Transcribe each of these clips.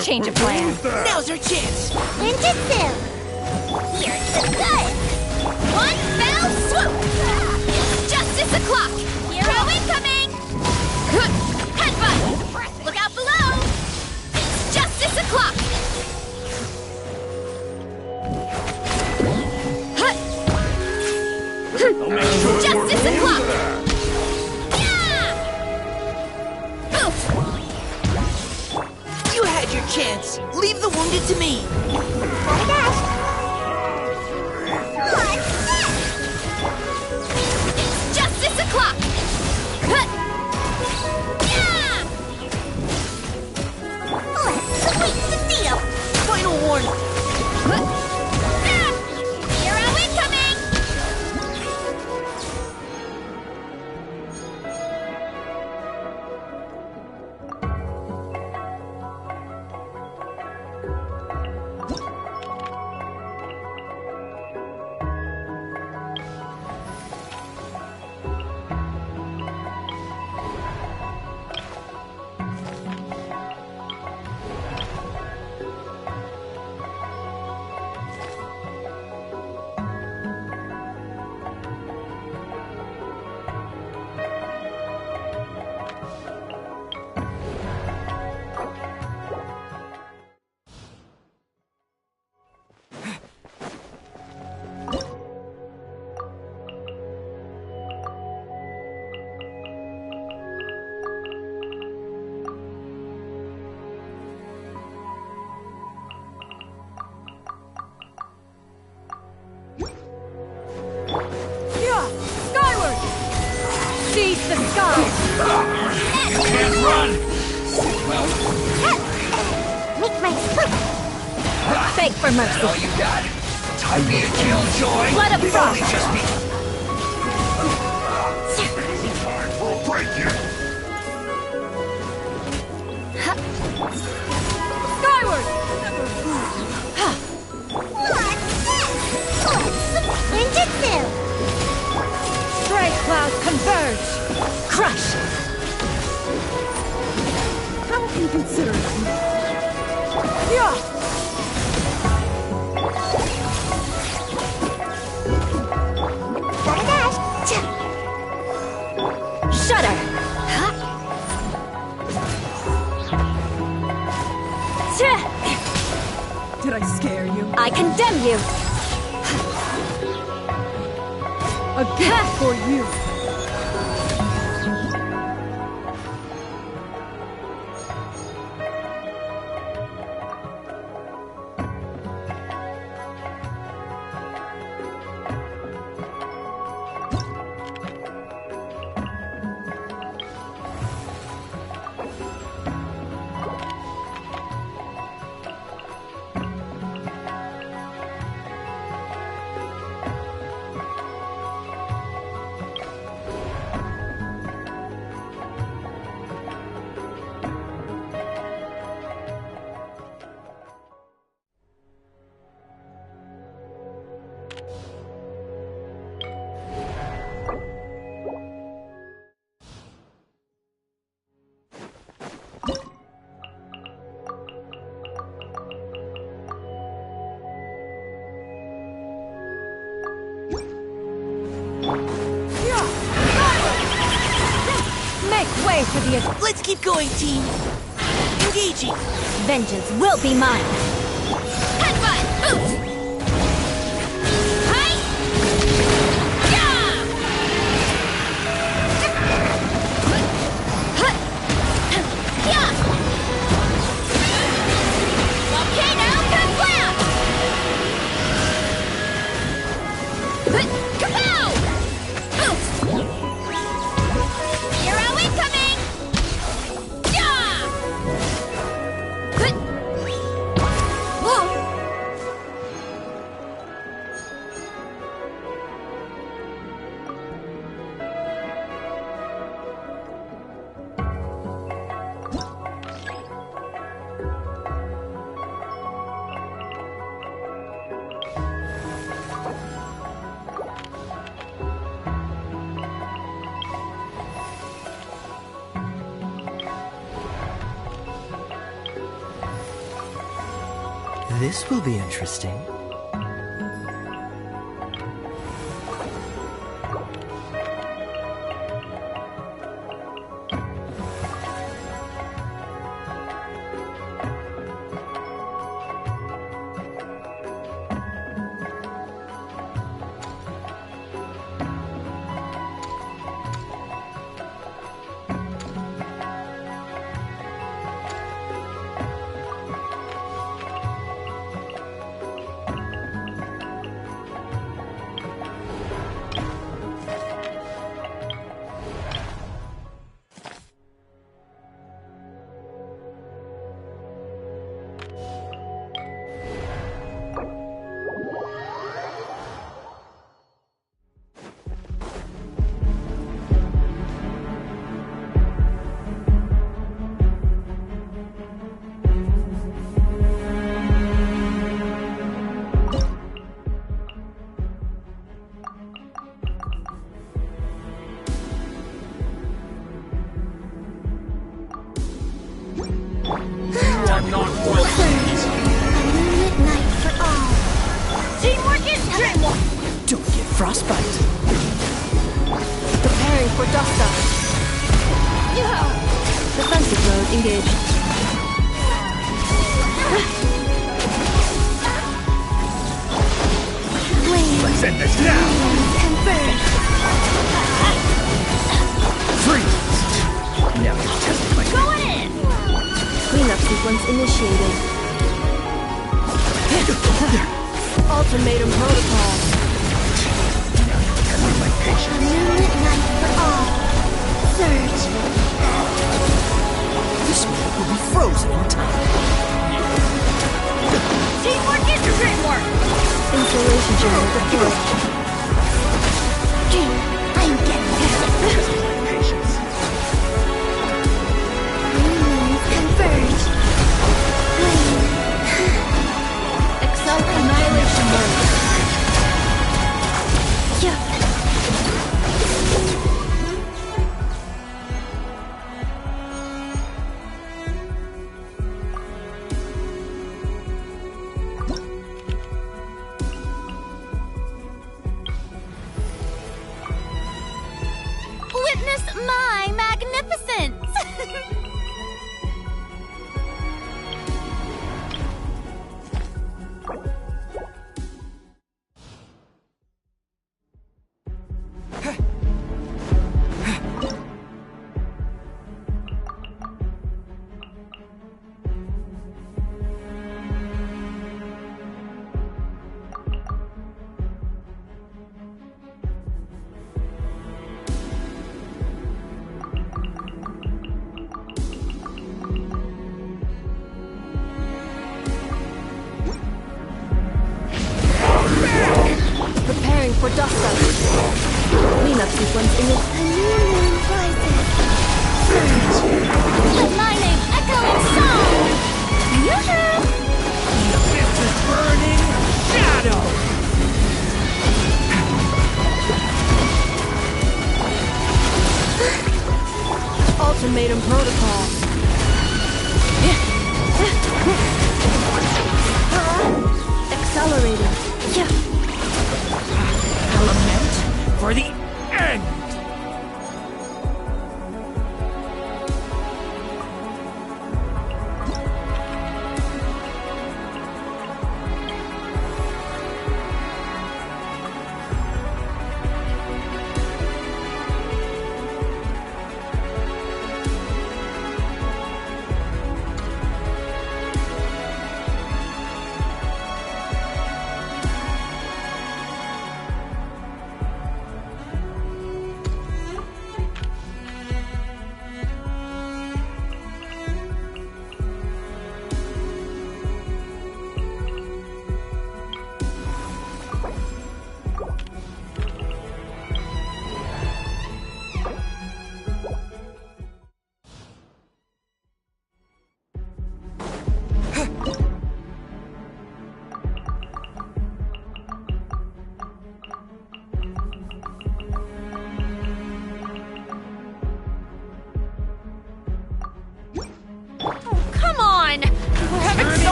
Change of plan. Now's our chance! Ninjutsu! Here's the good! One fell swoop! It's justice o'clock! Hero incoming! Headbutt! Look out below! It's justice o'clock! Justice o'clock! You had your chance! Leave the wounded to me! Gotta dash! What's this? It's justice o'clock! Let's sweep the deal! Final warning! Hero incoming! Skyward! Seize the sky! Can't run! Make my swoop! Beg for mercy! All you got? Time me a killjoy? Let him We've rock. only just begun. Time for a break here. Skyward! What's this? Ninjutsu! Stray clouds converge! Crush! How inconsiderate of me! Yeah! Gotta dash! Shudder! Did I scare you? I condemn you! A gift for you! Make way for the... Let's keep going, team. Engaging. Vengeance will be mine. Headbutt! Boot! Hi! Yeah! Yeah! Volcano Kablam! Kapow! Boot! Hero incoming! Yeah! Whoa! This will be interesting. Teamwork is dreamwork! Don't get frostbite. Preparing for dust up. Defensive mode engaged. Let's end this now! Freeze! Now you're testing my... Going in! Cleanup sequence initiated. Ultimatum protocol. Now you're testing my patience. Moonlit night for all. Surge. This one will be frozen in time. Teamwork is dreamwork! Installation journal deployed. I'm getting Testing my patience. moons converge. Excel annihilation mode. Witness my magnificence! Preparing for dust up. Cleanup sequence in A new moon rises. Let my name echo in song! Yoo-hoo! The fist is burning shadow! Ultimatum protocol. Accelerating. Element for the end!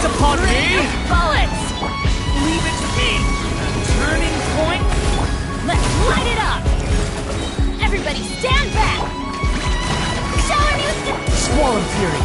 gaze upon me! Bullets! Leave it to me! Turning point! Let's light it up! Everybody stand back! Shower new... Squall Fury!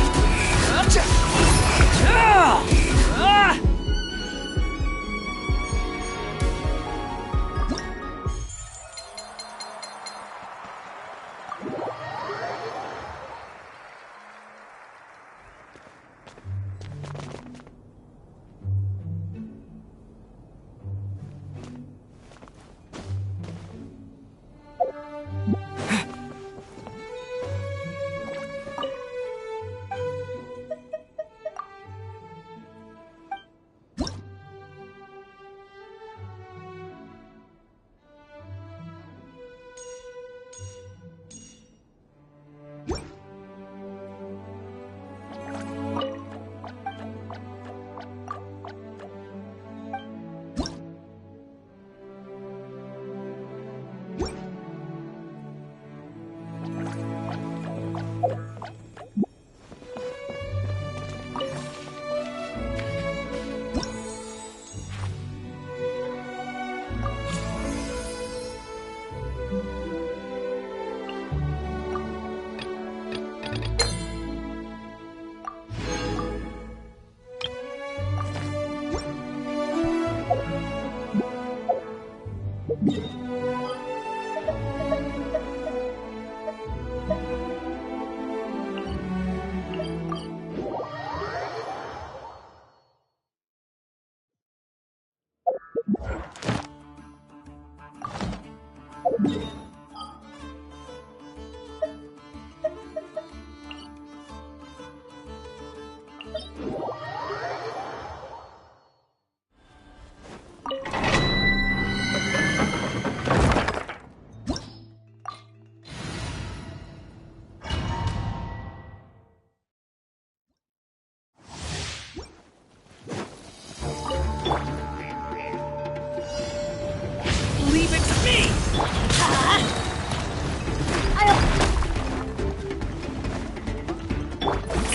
Leave it to me!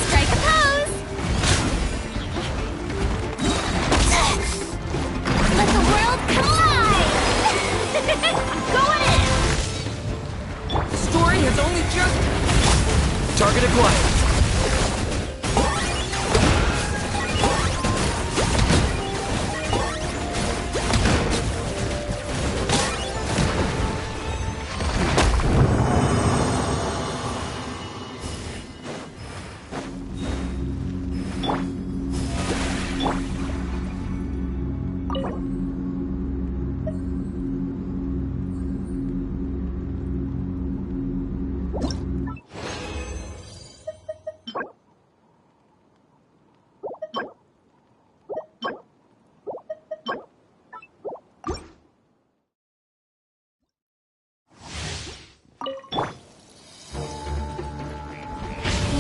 Strike a pose! Let the world collide! Going in! The story has only just... Target acquired.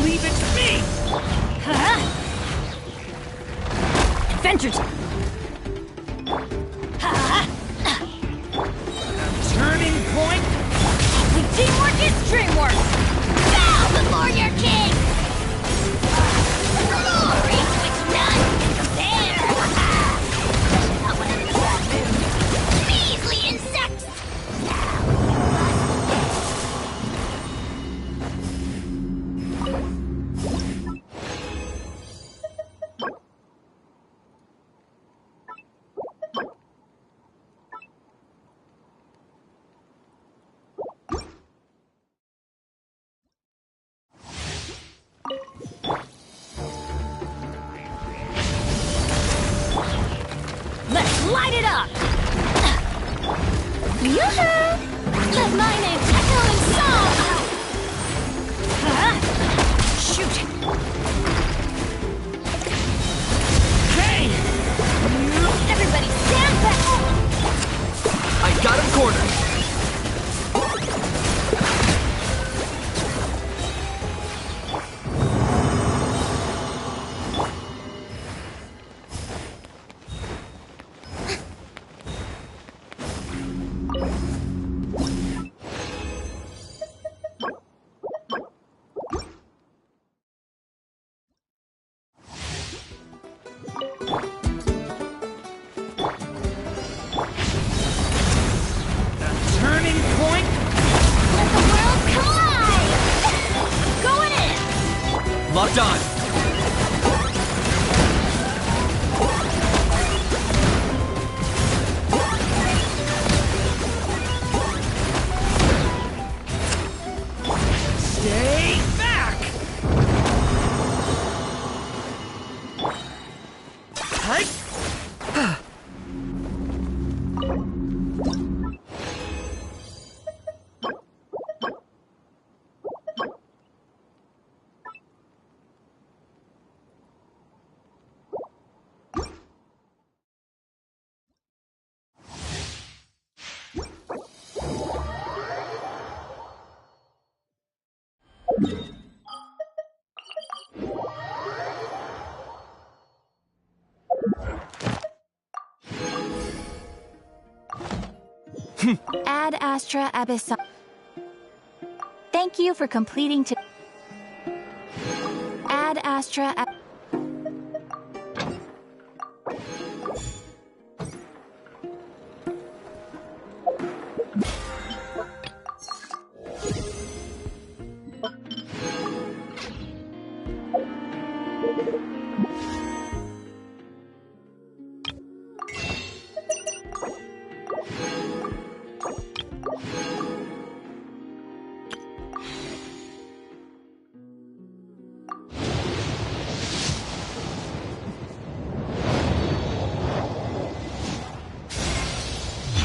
Leave it to me! Adventure time! Turning point! Teamwork is dreamwork! Bow before your king! Glory to which none can compare! Especially not one of these bad moves. Measly insects! Now you must Let's light it up! Yoo-hoo! Let my name echo in song! Shoot! Hey! Everybody stand back! I got him cornered! Ad Astra Abyssal. Thank you for completing to Ad Astra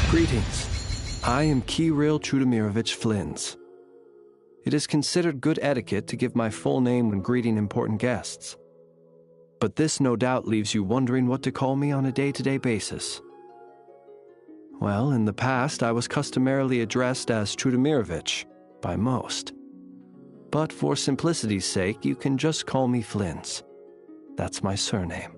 Greetings. I am Kirill Trudemirovich Flins. It is considered good etiquette to give my full name when greeting important guests. But this no doubt leaves you wondering what to call me on a day-to-day basis. Well, in the past, I was customarily addressed as Trudemirovich by most. But for simplicity's sake, you can just call me Flins. That's my surname.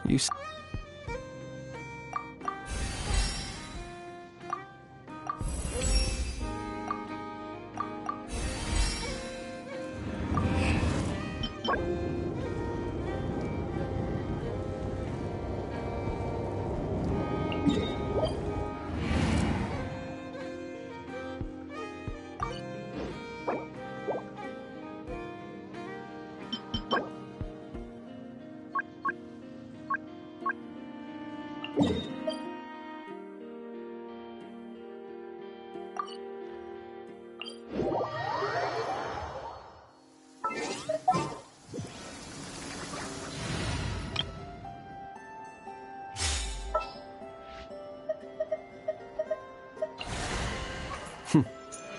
You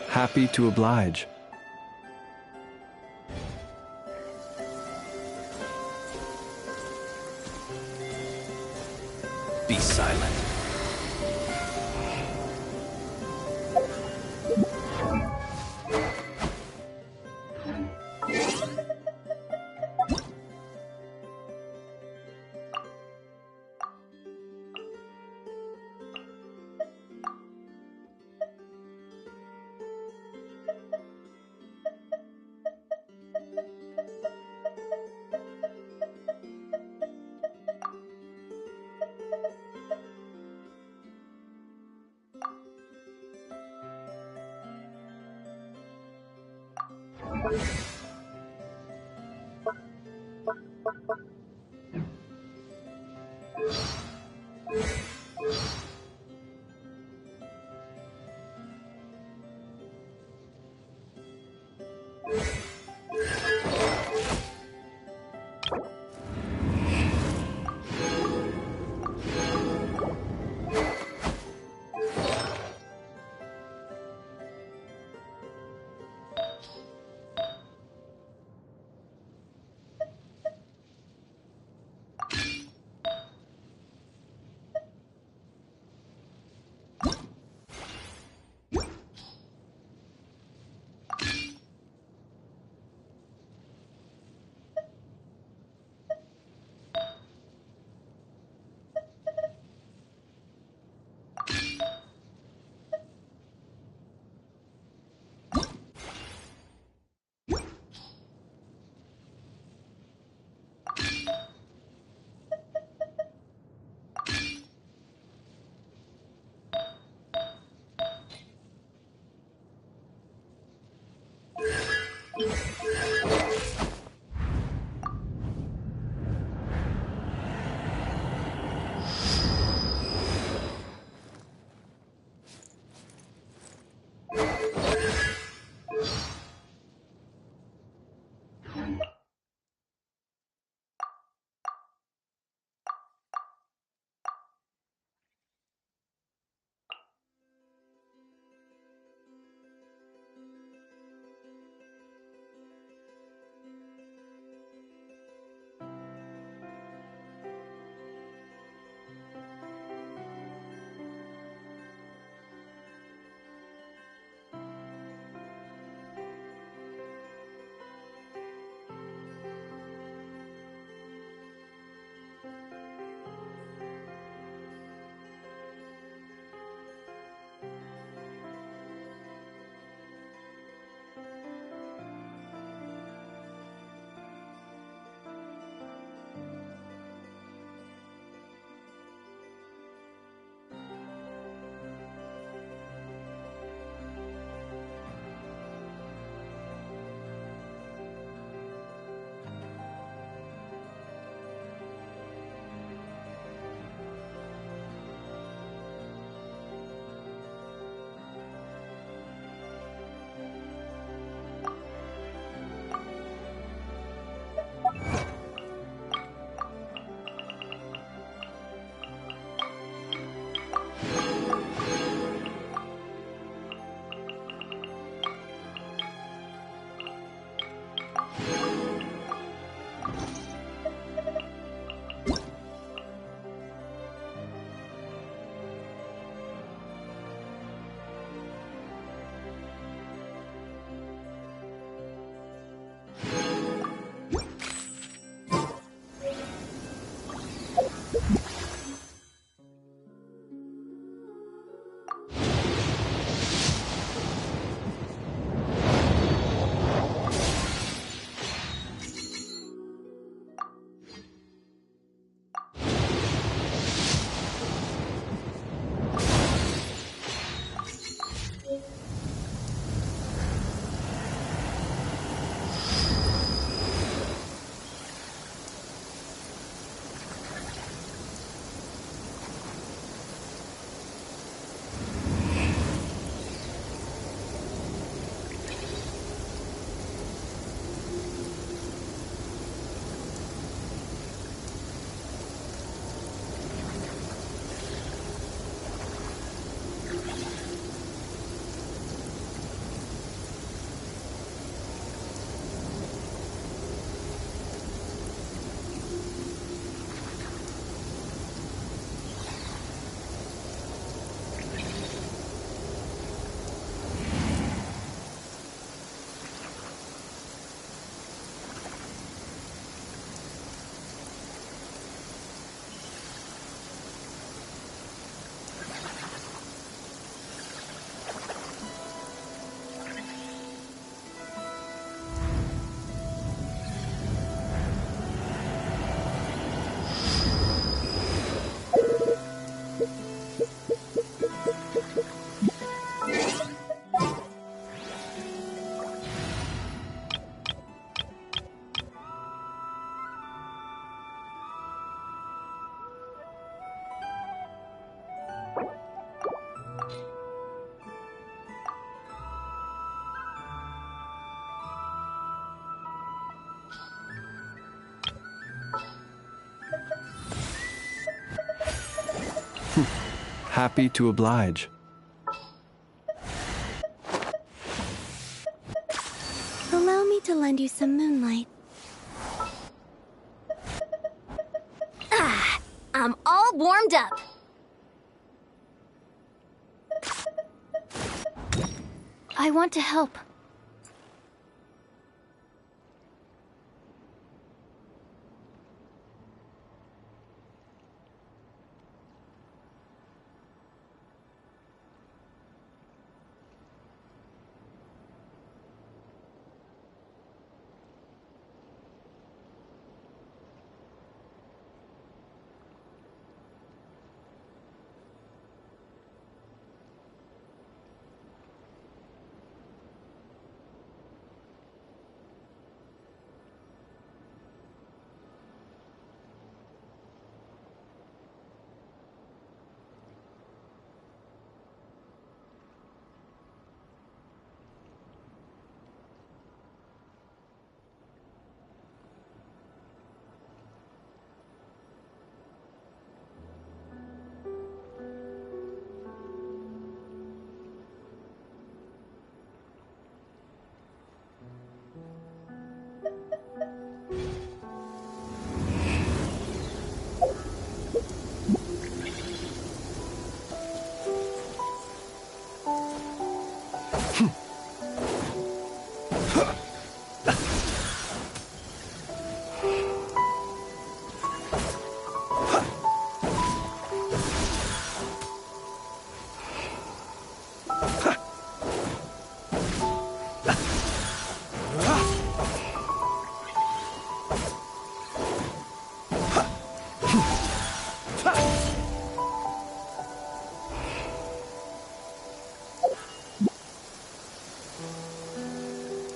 happy to oblige. Be silent. Happy to oblige. Allow me to lend you some moonlight. I'm all warmed up. I want to help.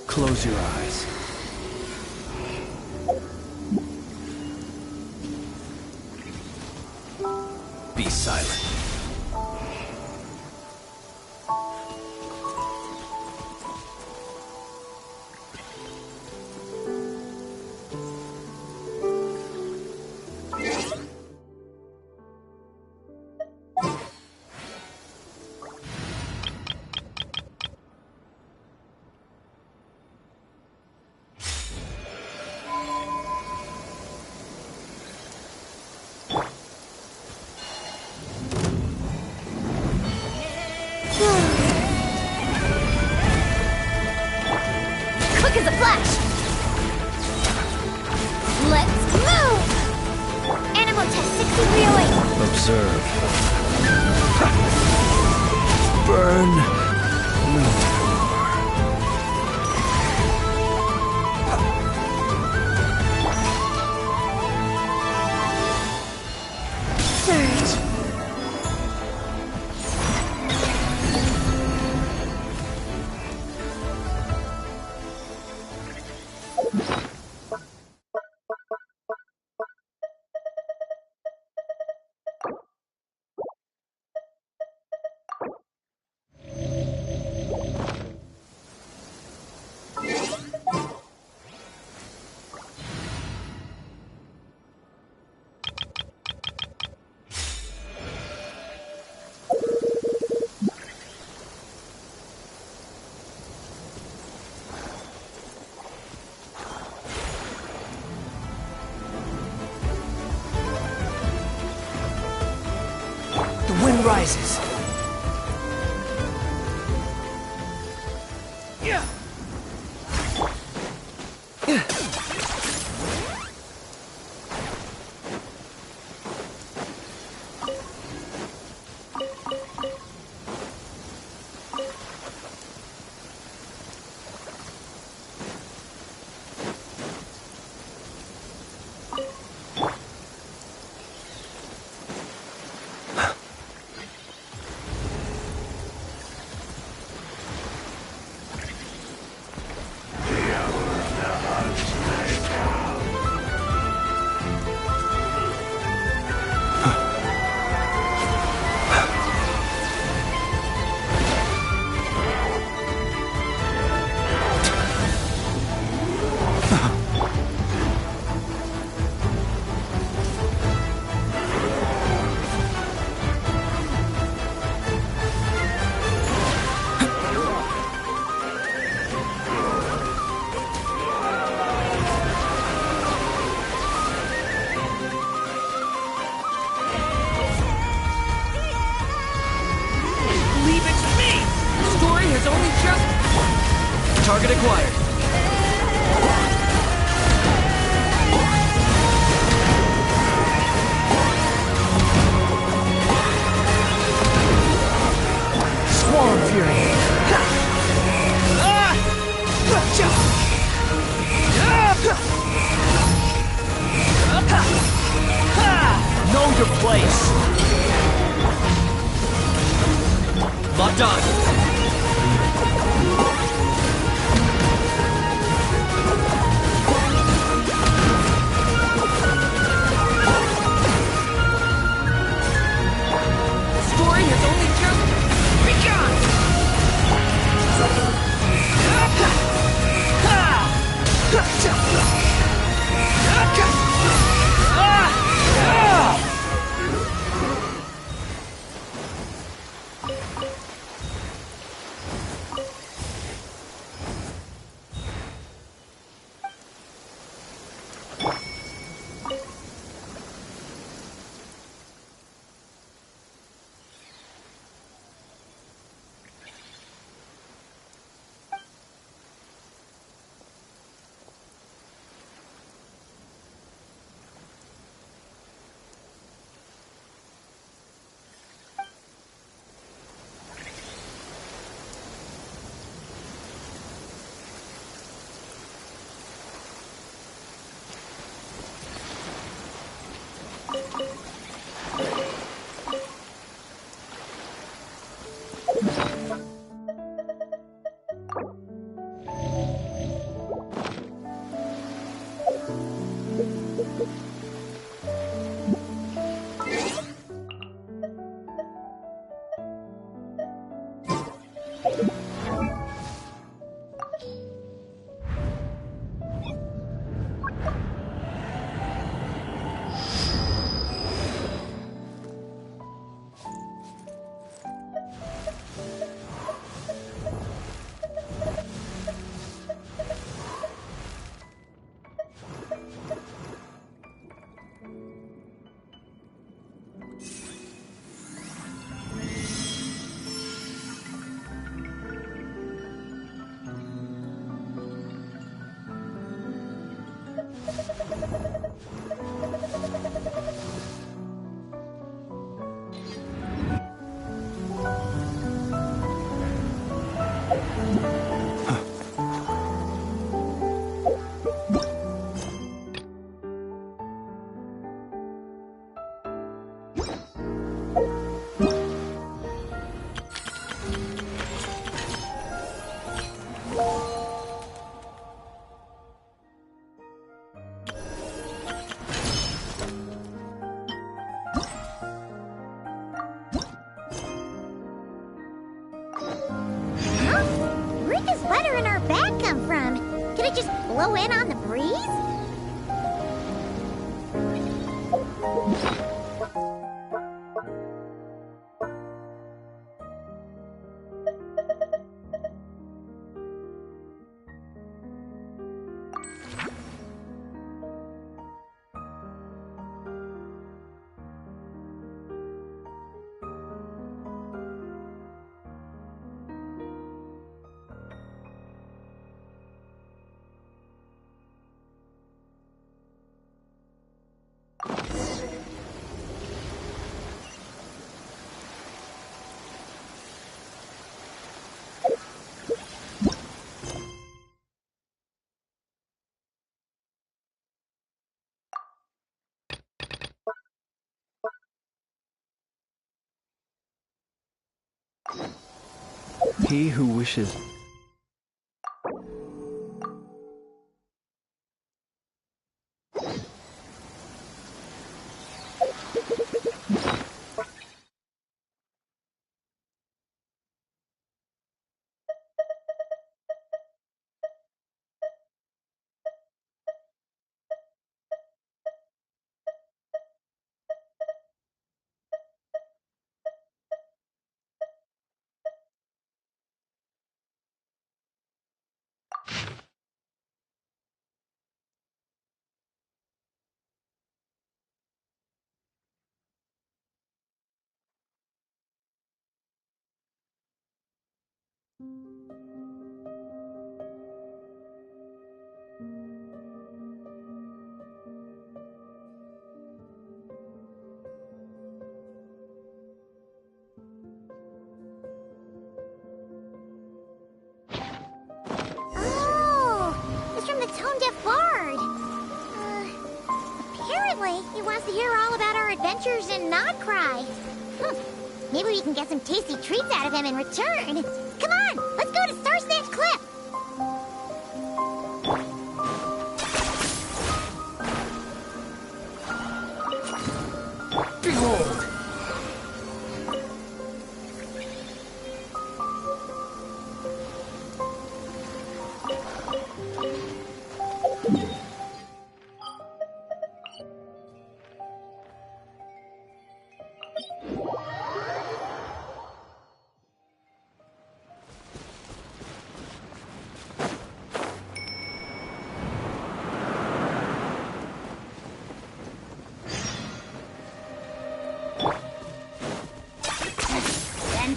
Close your eyes. Be silent. Quick as a flash! Let's move! Animal test 6308. Observe. Burn. Surge. The wind rises. Yeah. Leave it to me! The story has only just... Target acquired. Swarm Fury. Know your place. Locked on. Story has only just begun. we just blow in on the breeze? He who wishes... Oh, it's from the tone-deaf bard. Apparently, he wants to hear all about our adventures in Nodcry. Maybe we can get some tasty treats out of him in return. Come on, let's go to Starsnatch Cliff. Behold!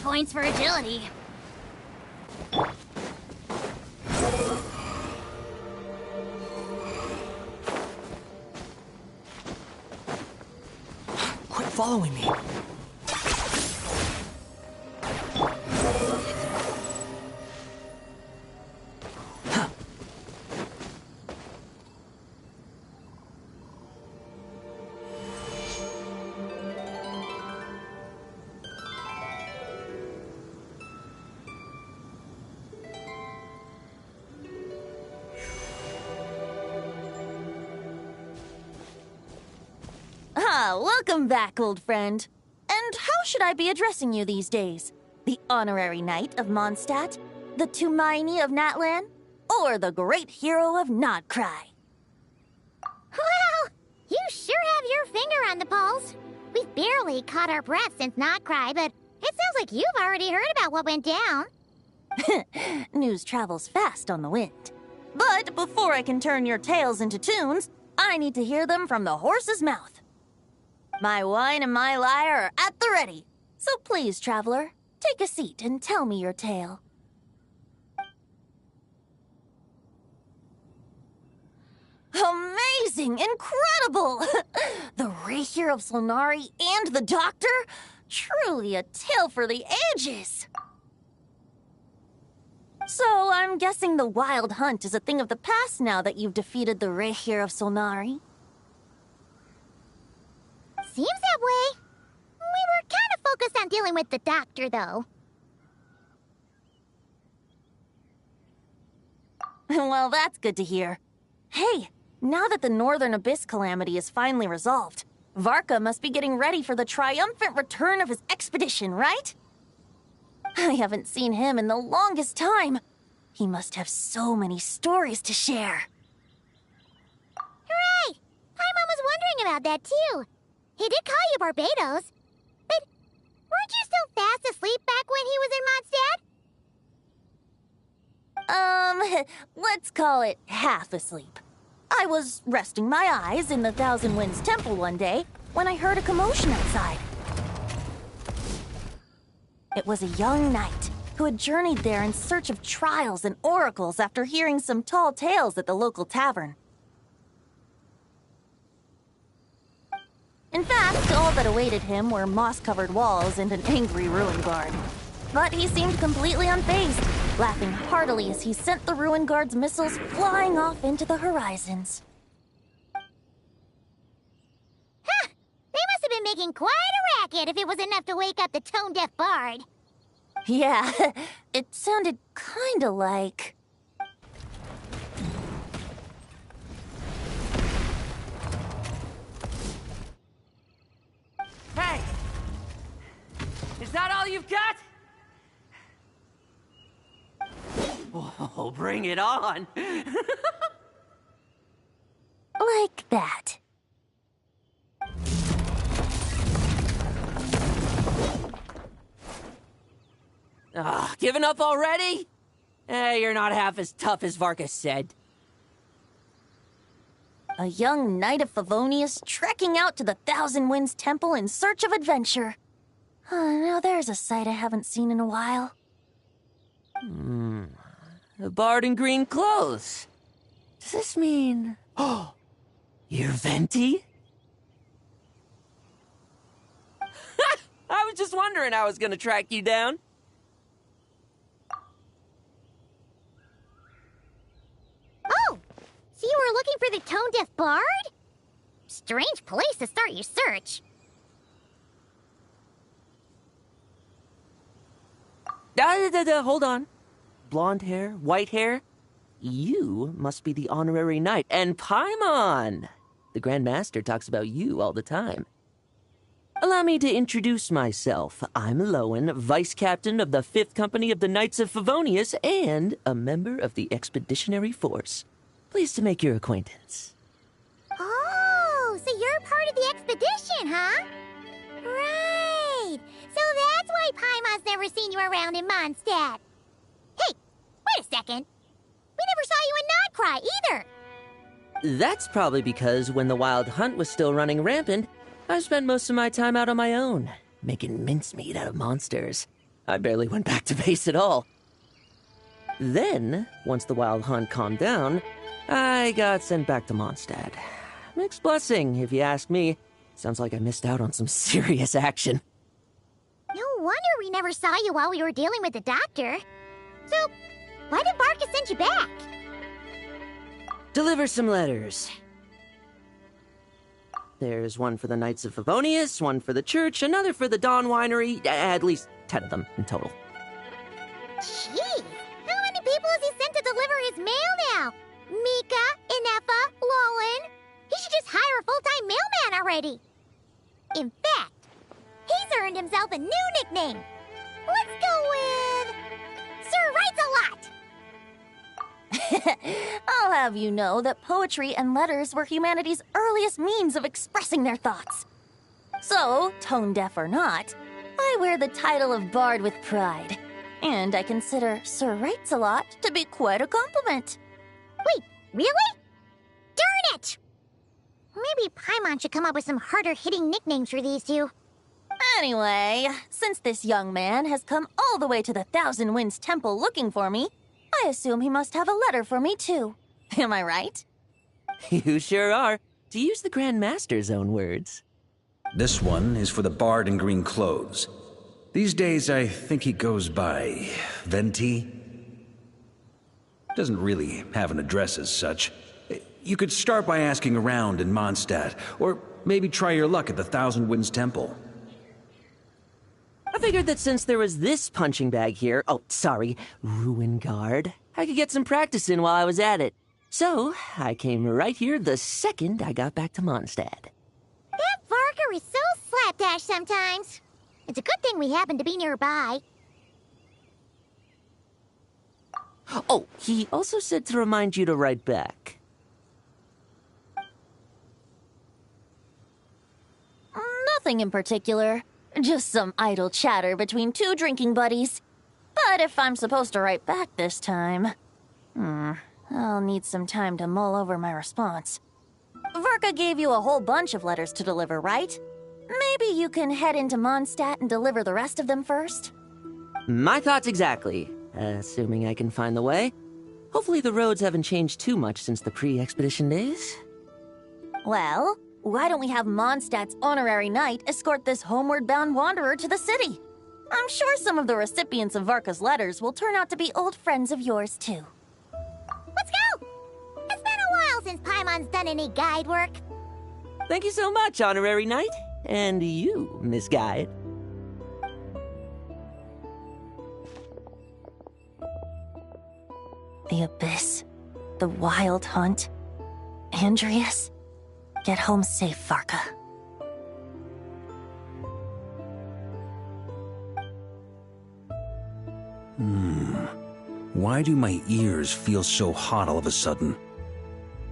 Points for agility. Quit following me. Welcome back, old friend. And how should I be addressing you these days? The honorary knight of Mondstadt? The Tumaini of Natlan? Or the great hero of Nodcry? Well, you sure have your finger on the pulse. We've barely caught our breath since Nodcry, but it sounds like you've already heard about what went down. News travels fast on the wind. But before I can turn your tales into tunes, I need to hear them from the horse's mouth. My wine and my lyre are at the ready. So please, traveler, take a seat and tell me your tale. Amazing! Incredible! The Rapier of Solnari and the Doctor? Truly a tale for the ages! So, I'm guessing the Wild Hunt is a thing of the past now that you've defeated the Rapier of Solnari. Seems that way. We were kind of focused on dealing with the Doctor, though. Well, that's good to hear. Hey, now that the Northern Abyss calamity is finally resolved, Varka must be getting ready for the triumphant return of his expedition, right? I haven't seen him in the longest time. He must have so many stories to share. Hooray! Paimon was wondering about that, too. He did call you Barbados. But weren't you still fast asleep back when he was in Mondstadt? Let's call it half asleep. I was resting my eyes in the Thousand Winds Temple one day when I heard a commotion outside. It was a young knight who had journeyed there in search of trials and oracles after hearing some tall tales at the local tavern. In fact, all that awaited him were moss-covered walls and an angry ruin guard. But he seemed completely unfazed, laughing heartily as he sent the ruin guard's missiles flying off into the horizons. Huh! They must have been making quite a racket if it was enough to wake up the tone-deaf bard. Yeah, it sounded kinda like... Hey! Is that all you've got? Oh, bring it on! like that. Giving up already? You're not half as tough as Varka said. A young knight of Favonius trekking out to the Thousand Winds Temple in search of adventure. Now there's a sight I haven't seen in a while. A bard in green clothes. Does this mean... Oh, you're Venti? I was just wondering how I was gonna track you down. Oh! So you were looking for the tone-deaf bard? Strange place to start your search. Hold on. Blonde hair, white hair. You must be the honorary knight. And Paimon! The Grand Master talks about you all the time. Allow me to introduce myself. I'm Lowen, Vice Captain of the 5th Company of the Knights of Favonius and a member of the Expeditionary Force. Pleased to make your acquaintance. Oh, so you're part of the expedition, huh? Right. So that's why Paimon's never seen you around in Mondstadt. Hey, wait a second. We never saw you in Nodcry either. That's probably because when the Wild Hunt was still running rampant, I spent most of my time out on my own, making mincemeat out of monsters. I barely went back to base at all. Then, once the Wild Hunt calmed down, I got sent back to Mondstadt. Mixed blessing, if you ask me. Sounds like I missed out on some serious action. No wonder we never saw you while we were dealing with the doctor. So, why did Varka send you back? Deliver some letters. There's one for the Knights of Favonius, one for the church, another for the Dawn Winery, at least 10 of them in total. Jeez, how many people has he sent to deliver his mail now? Mika, Inefa, Lowen. He should just hire a full-time mailman already. In fact, he's earned himself a new nickname. Let's go with... Sir Writes-A-Lot. I'll have you know that poetry and letters were humanity's earliest means of expressing their thoughts. So, tone-deaf or not, I wear the title of Bard with pride. And I consider Sir Writes-A-Lot to be quite a compliment. Wait, really? Darn it! Maybe Paimon should come up with some harder-hitting nicknames for these two. Anyway, since this young man has come all the way to the Thousand Winds Temple looking for me, I assume he must have a letter for me too. Am I right? You sure are, to use the Grand Master's own words. This one is for the bard in green clothes. These days, I think he goes by Venti. Doesn't really have an address as such. You could start by asking around in Mondstadt, or maybe try your luck at the Thousand Winds Temple. I figured that since there was this punching bag here, ruin guard, I could get some practice in while I was at it. So, I came right here the second I got back to Mondstadt. That Varka is so slapdash sometimes. It's a good thing we happen to be nearby. Oh, he also said to remind you to write back. Nothing in particular. Just some idle chatter between two drinking buddies. But if I'm supposed to write back this time... I'll need some time to mull over my response. Varka gave you a whole bunch of letters to deliver, right? Maybe you can head into Mondstadt and deliver the rest of them first? My thoughts exactly. Assuming I can find the way. Hopefully the roads haven't changed too much since the pre-expedition days. Well, why don't we have Mondstadt's honorary knight escort this homeward-bound wanderer to the city? I'm sure some of the recipients of Varka's letters will turn out to be old friends of yours, too. Let's go! It's been a while since Paimon's done any guide work. Thank you so much, honorary knight. And you, Miss Guide. The Abyss. The Wild Hunt. Andreas. Get home safe, Varka. Why do my ears feel so hot all of a sudden?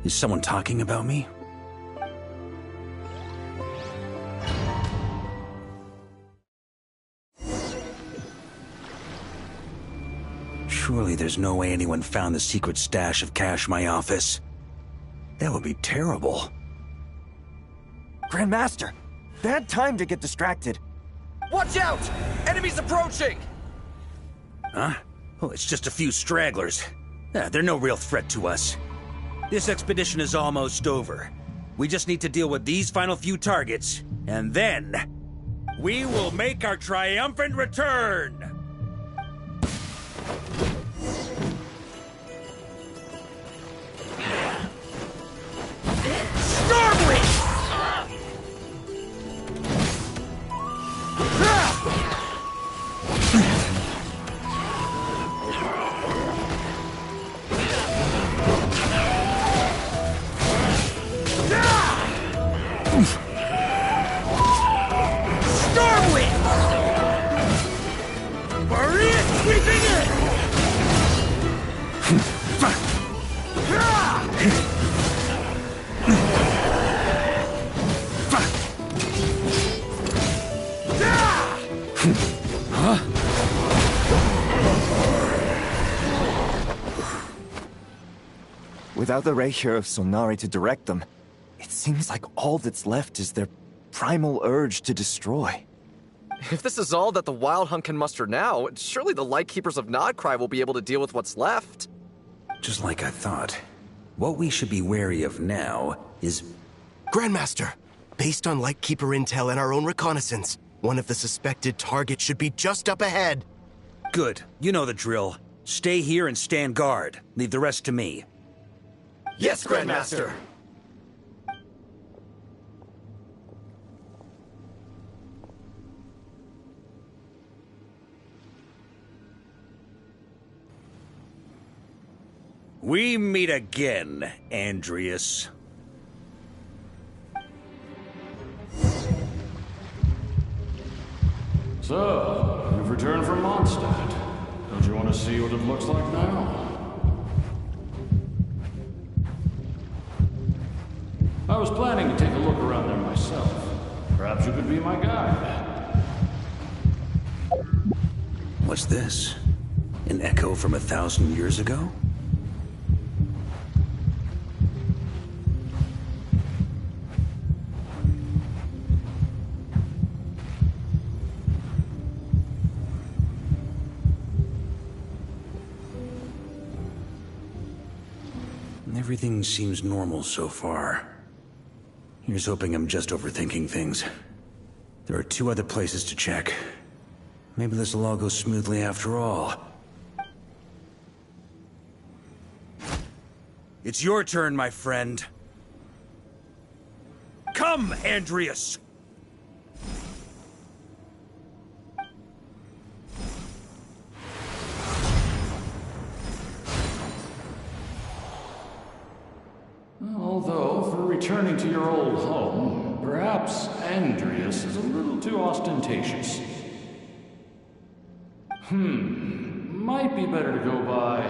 Is someone talking about me? Surely there's no way anyone found the secret stash of cash in my office. That would be terrible. Grandmaster, bad time to get distracted. Watch out! Enemies approaching! Huh? Oh, it's just a few stragglers. They're no real threat to us. This expedition is almost over. We just need to deal with these final few targets, and then... we will make our triumphant return! Without the Reikir of Solnari to direct them, it seems like all that's left is their primal urge to destroy. If this is all that the Wild Hunt can muster now, surely the Lightkeepers of Nodcry will be able to deal with what's left. Just like I thought. What we should be wary of now is... Grandmaster, based on Lightkeeper intel and our own reconnaissance, one of the suspected targets should be just up ahead. Good. You know the drill. Stay here and stand guard. Leave the rest to me. Yes, Grandmaster! We meet again, Andreas. So, you've returned from Mondstadt. Don't you want to see what it looks like now? I was planning to take a look around there myself. Perhaps you could be my guide. What's this? An echo from 1,000 years ago? Everything seems normal so far. Here's hoping I'm just overthinking things. There are 2 other places to check. Maybe this will all go smoothly after all. It's your turn, my friend. Come, Andreas! Although, for returning to your old home, perhaps Andreas is a little too ostentatious. Might be better to go by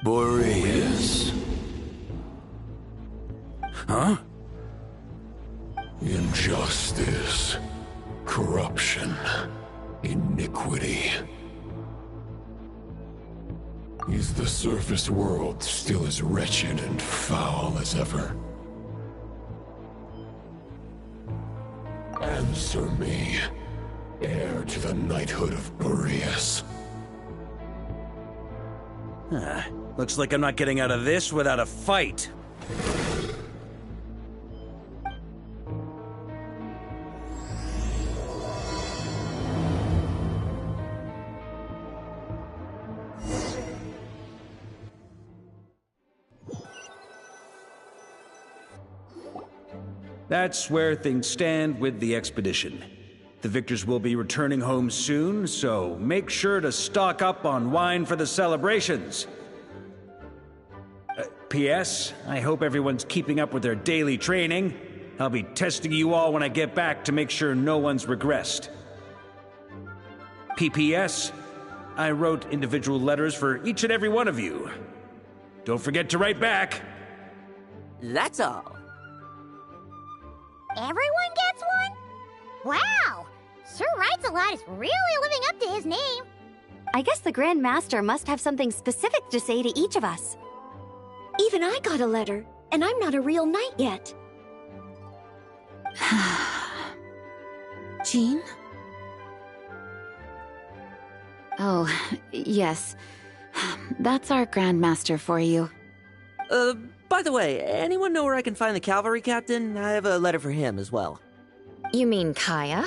Boreas. Huh? Injustice. Corruption. Iniquity. Is the surface world still as wretched and foul as ever? Answer me, heir to the knighthood of Boreas. Looks like I'm not getting out of this without a fight. That's where things stand with the expedition. The victors will be returning home soon, so make sure to stock up on wine for the celebrations. P.S. I hope everyone's keeping up with their daily training. I'll be testing you all when I get back to make sure no one's regressed. P.P.S. I wrote individual letters for each and every one of you. Don't forget to write back. That's all. Everyone gets one? Wow! Sir Writes-A-Lot is really living up to his name. I guess the Grand Master must have something specific to say to each of us. Even I got a letter, and I'm not a real knight yet. Jean? Oh, yes. That's our Grandmaster for you. By the way, anyone know where I can find the cavalry captain? I have a letter for him as well. You mean Kaya?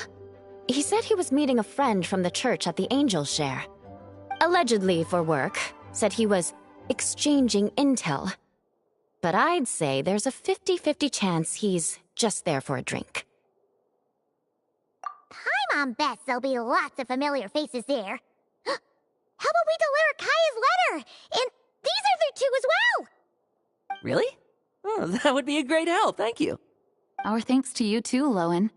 He said he was meeting a friend from the church at the Angel Share. Allegedly for work. Said he was exchanging intel. But I'd say there's a 50-50 chance he's just there for a drink. Paimon bets there'll be lots of familiar faces there. How about we deliver Kaya's letter? And these other two as well! Really? Oh, that would be a great help, thank you. Our thanks to you too, Lowen.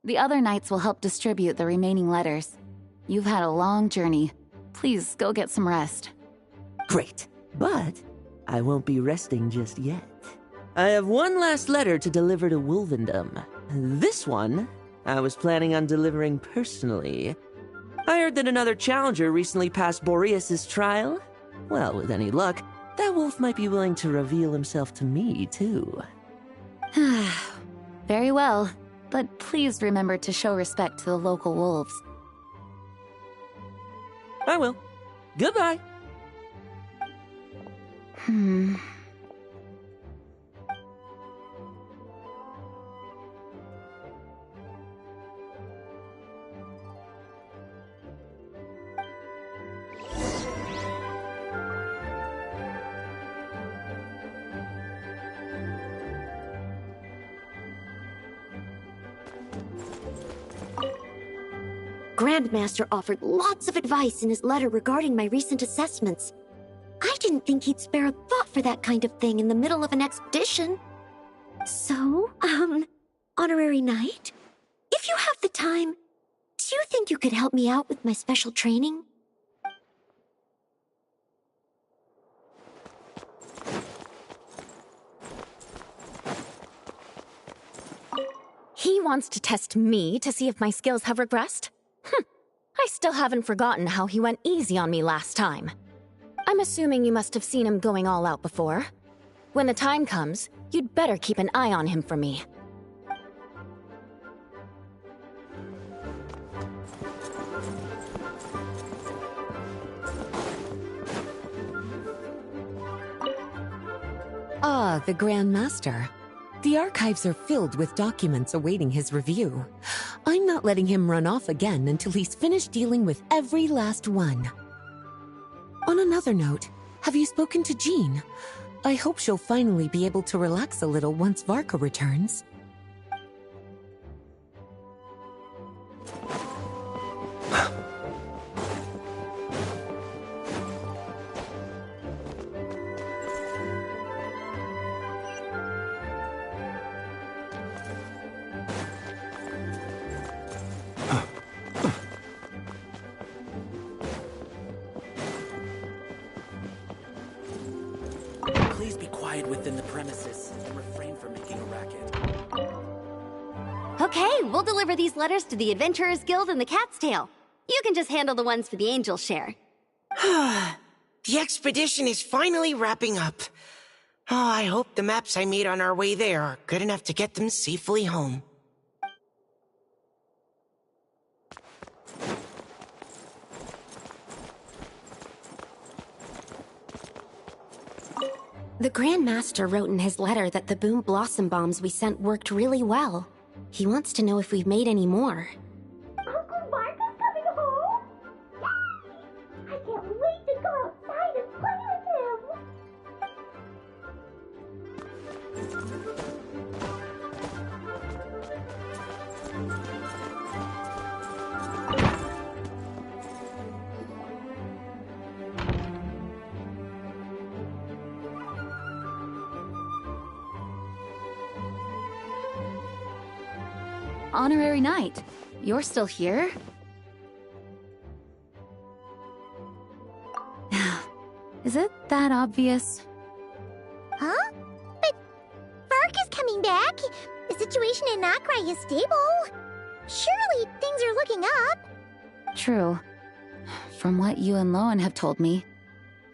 The other knights will help distribute the remaining letters. You've had a long journey. Please go get some rest. Great, but I won't be resting just yet. I have one last letter to deliver to Wolvendom. This one, I was planning on delivering personally. I heard that another challenger recently passed Boreas' trial. Well, with any luck, that wolf might be willing to reveal himself to me, too. Very well, but please remember to show respect to the local wolves. I will. Goodbye. Grandmaster offered lots of advice in his letter regarding my recent assessments. I didn't think he'd spare a thought for that kind of thing in the middle of an expedition. So, Honorary Knight, if you have the time, do you think you could help me out with my special training? He wants to test me to see if my skills have regressed? I still haven't forgotten how he went easy on me last time. I'm assuming you must have seen him going all out before. When the time comes, you'd better keep an eye on him for me. Ah, the Grand Master. The archives are filled with documents awaiting his review. I'm not letting him run off again until he's finished dealing with every last one. On another note, have you spoken to Jean? I hope she'll finally be able to relax a little once Varka returns. Please be quiet within the premises and refrain from making a racket. Okay, we'll deliver these letters to the Adventurers Guild and the Cat's Tail. You can just handle the ones for the Angel share. The expedition is finally wrapping up. Oh, I hope the maps I made on our way there are good enough to get them safely home. The Grand Master wrote in his letter that the Boom Blossom bombs we sent worked really well. He wants to know if we've made any more. Uncle Varka's coming home? Yay! I can't wait to go outside and play with him! Honorary Knight, you're still here? Is it that obvious? Huh? But Varka's coming back. The situation in Notcry is stable. Surely things are looking up. True. From what you and Lowen have told me,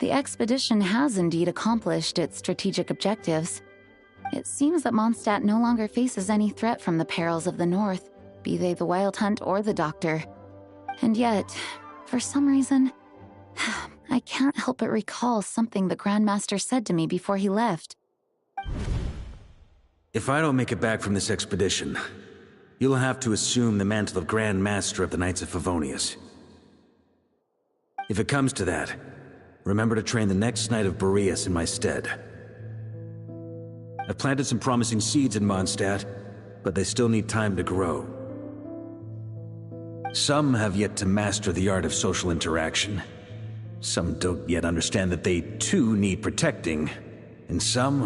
the expedition has indeed accomplished its strategic objectives. It seems that Mondstadt no longer faces any threat from the perils of the North, be they the Wild Hunt or the Doctor. And yet, for some reason, I can't help but recall something the Grandmaster said to me before he left. If I don't make it back from this expedition, you'll have to assume the mantle of Grand Master of the Knights of Favonius. If it comes to that, remember to train the next Knight of Boreas in my stead. I've planted some promising seeds in Mondstadt, but they still need time to grow. Some have yet to master the art of social interaction. Some don't yet understand that they too need protecting. And some,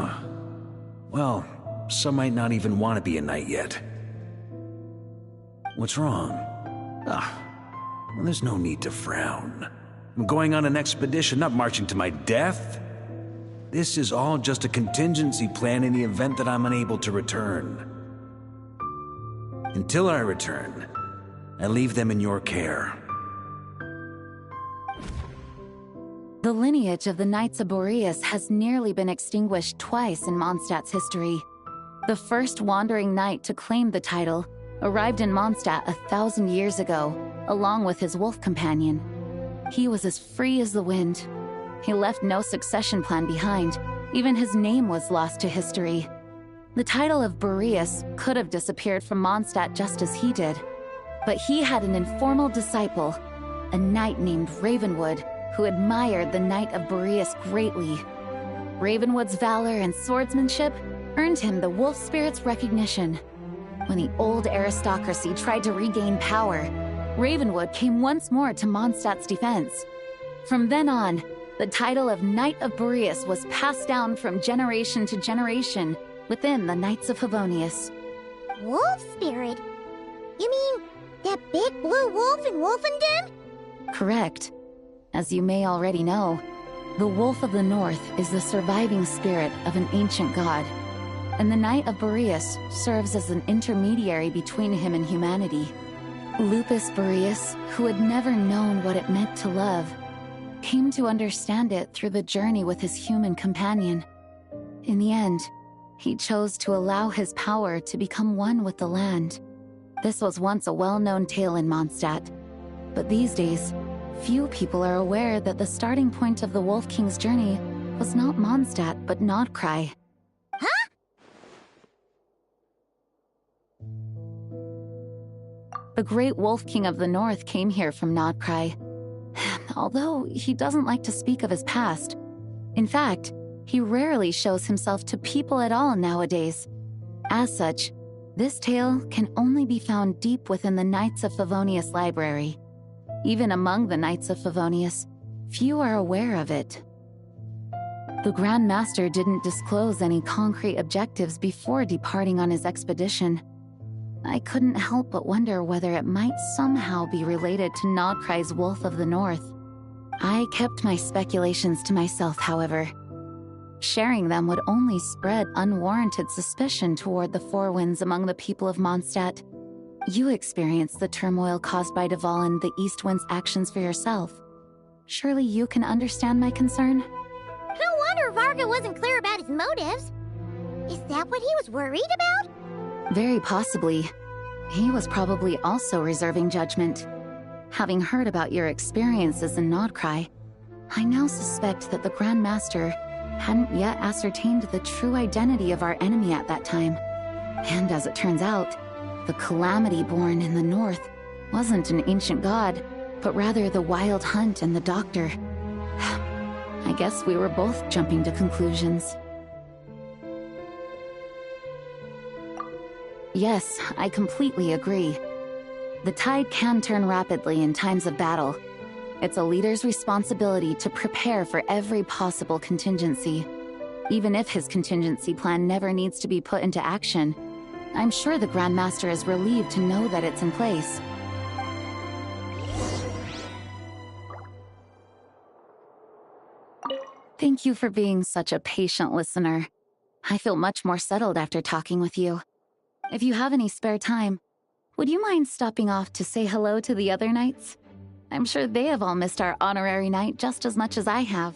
well, some might not even want to be a knight yet. What's wrong? Well, there's no need to frown. I'm going on an expedition, not marching to my death. This is all just a contingency plan in the event that I'm unable to return. Until I return, I leave them in your care. The lineage of the Knights of Boreas has nearly been extinguished twice in Mondstadt's history. The first wandering knight to claim the title arrived in Mondstadt 1,000 years ago, along with his wolf companion. He was as free as the wind. He left no succession plan behind. Even his name was lost to history. The title of Boreas could have disappeared from Mondstadt just as he did. But he had an informal disciple, a knight named Ravenwood, who admired the Knight of Boreas greatly. Ravenwood's valor and swordsmanship earned him the Wolf Spirit's recognition. When the old aristocracy tried to regain power, Ravenwood came once more to Mondstadt's defense. From then on, the title of Knight of Boreas was passed down from generation to generation within the Knights of Favonius. Wolf Spirit? You mean that big blue wolf in Wolfenden? Correct. As you may already know, the Wolf of the North is the surviving spirit of an ancient god, and the Knight of Boreas serves as an intermediary between him and humanity. Lupus Boreas, who had never known what it meant to love, came to understand it through the journey with his human companion. In the end, he chose to allow his power to become one with the land. This was once a well-known tale in Mondstadt, but these days, few people are aware that the starting point of the Wolf King's journey was not Mondstadt, but Notcry. Huh? The great Wolf King of the North came here from Notcry, although he doesn't like to speak of his past. In fact, he rarely shows himself to people at all nowadays. As such, this tale can only be found deep within the Knights of Favonius library. Even among the Knights of Favonius, few are aware of it. The Grand Master didn't disclose any concrete objectives before departing on his expedition. I couldn't help but wonder whether it might somehow be related to Notcry's Wolf of the North. I kept my speculations to myself, however. Sharing them would only spread unwarranted suspicion toward the Four Winds among the people of Mondstadt. You experienced the turmoil caused by Duval and the East Wind's actions for yourself. Surely you can understand my concern? No wonder Varka wasn't clear about his motives. Is that what he was worried about? Very possibly. He was probably also reserving judgment. Having heard about your experiences in Nodcry, I now suspect that the Grand Master hadn't yet ascertained the true identity of our enemy at that time. And as it turns out, the Calamity born in the north wasn't an ancient god, but rather the Wild Hunt and the Doctor. I guess we were both jumping to conclusions. Yes, I completely agree. The tide can turn rapidly in times of battle. It's a leader's responsibility to prepare for every possible contingency. Even if his contingency plan never needs to be put into action, I'm sure the Grand Master is relieved to know that it's in place. Thank you for being such a patient listener. I feel much more settled after talking with you. If you have any spare time, would you mind stopping off to say hello to the other knights? I'm sure they have all missed our honorary knight just as much as I have.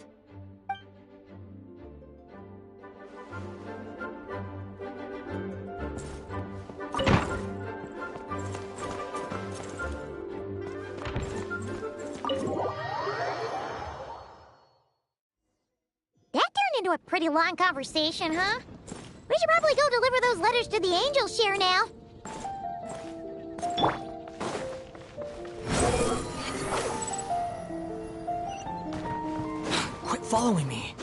That turned into a pretty long conversation, huh? We should probably go deliver those letters to the Angel Share now. Quit following me.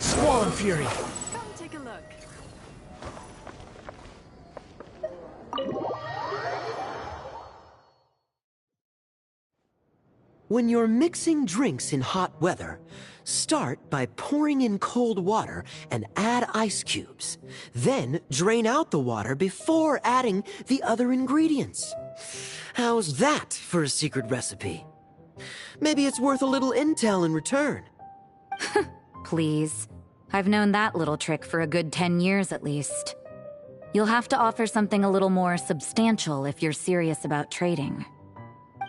Swan Fury! Come take a look. When you're mixing drinks in hot weather, start by pouring in cold water and add ice cubes. Then drain out the water before adding the other ingredients. How's that for a secret recipe? Maybe it's worth a little intel in return. Please. I've known that little trick for a good 10 years at least. You'll have to offer something a little more substantial if you're serious about trading.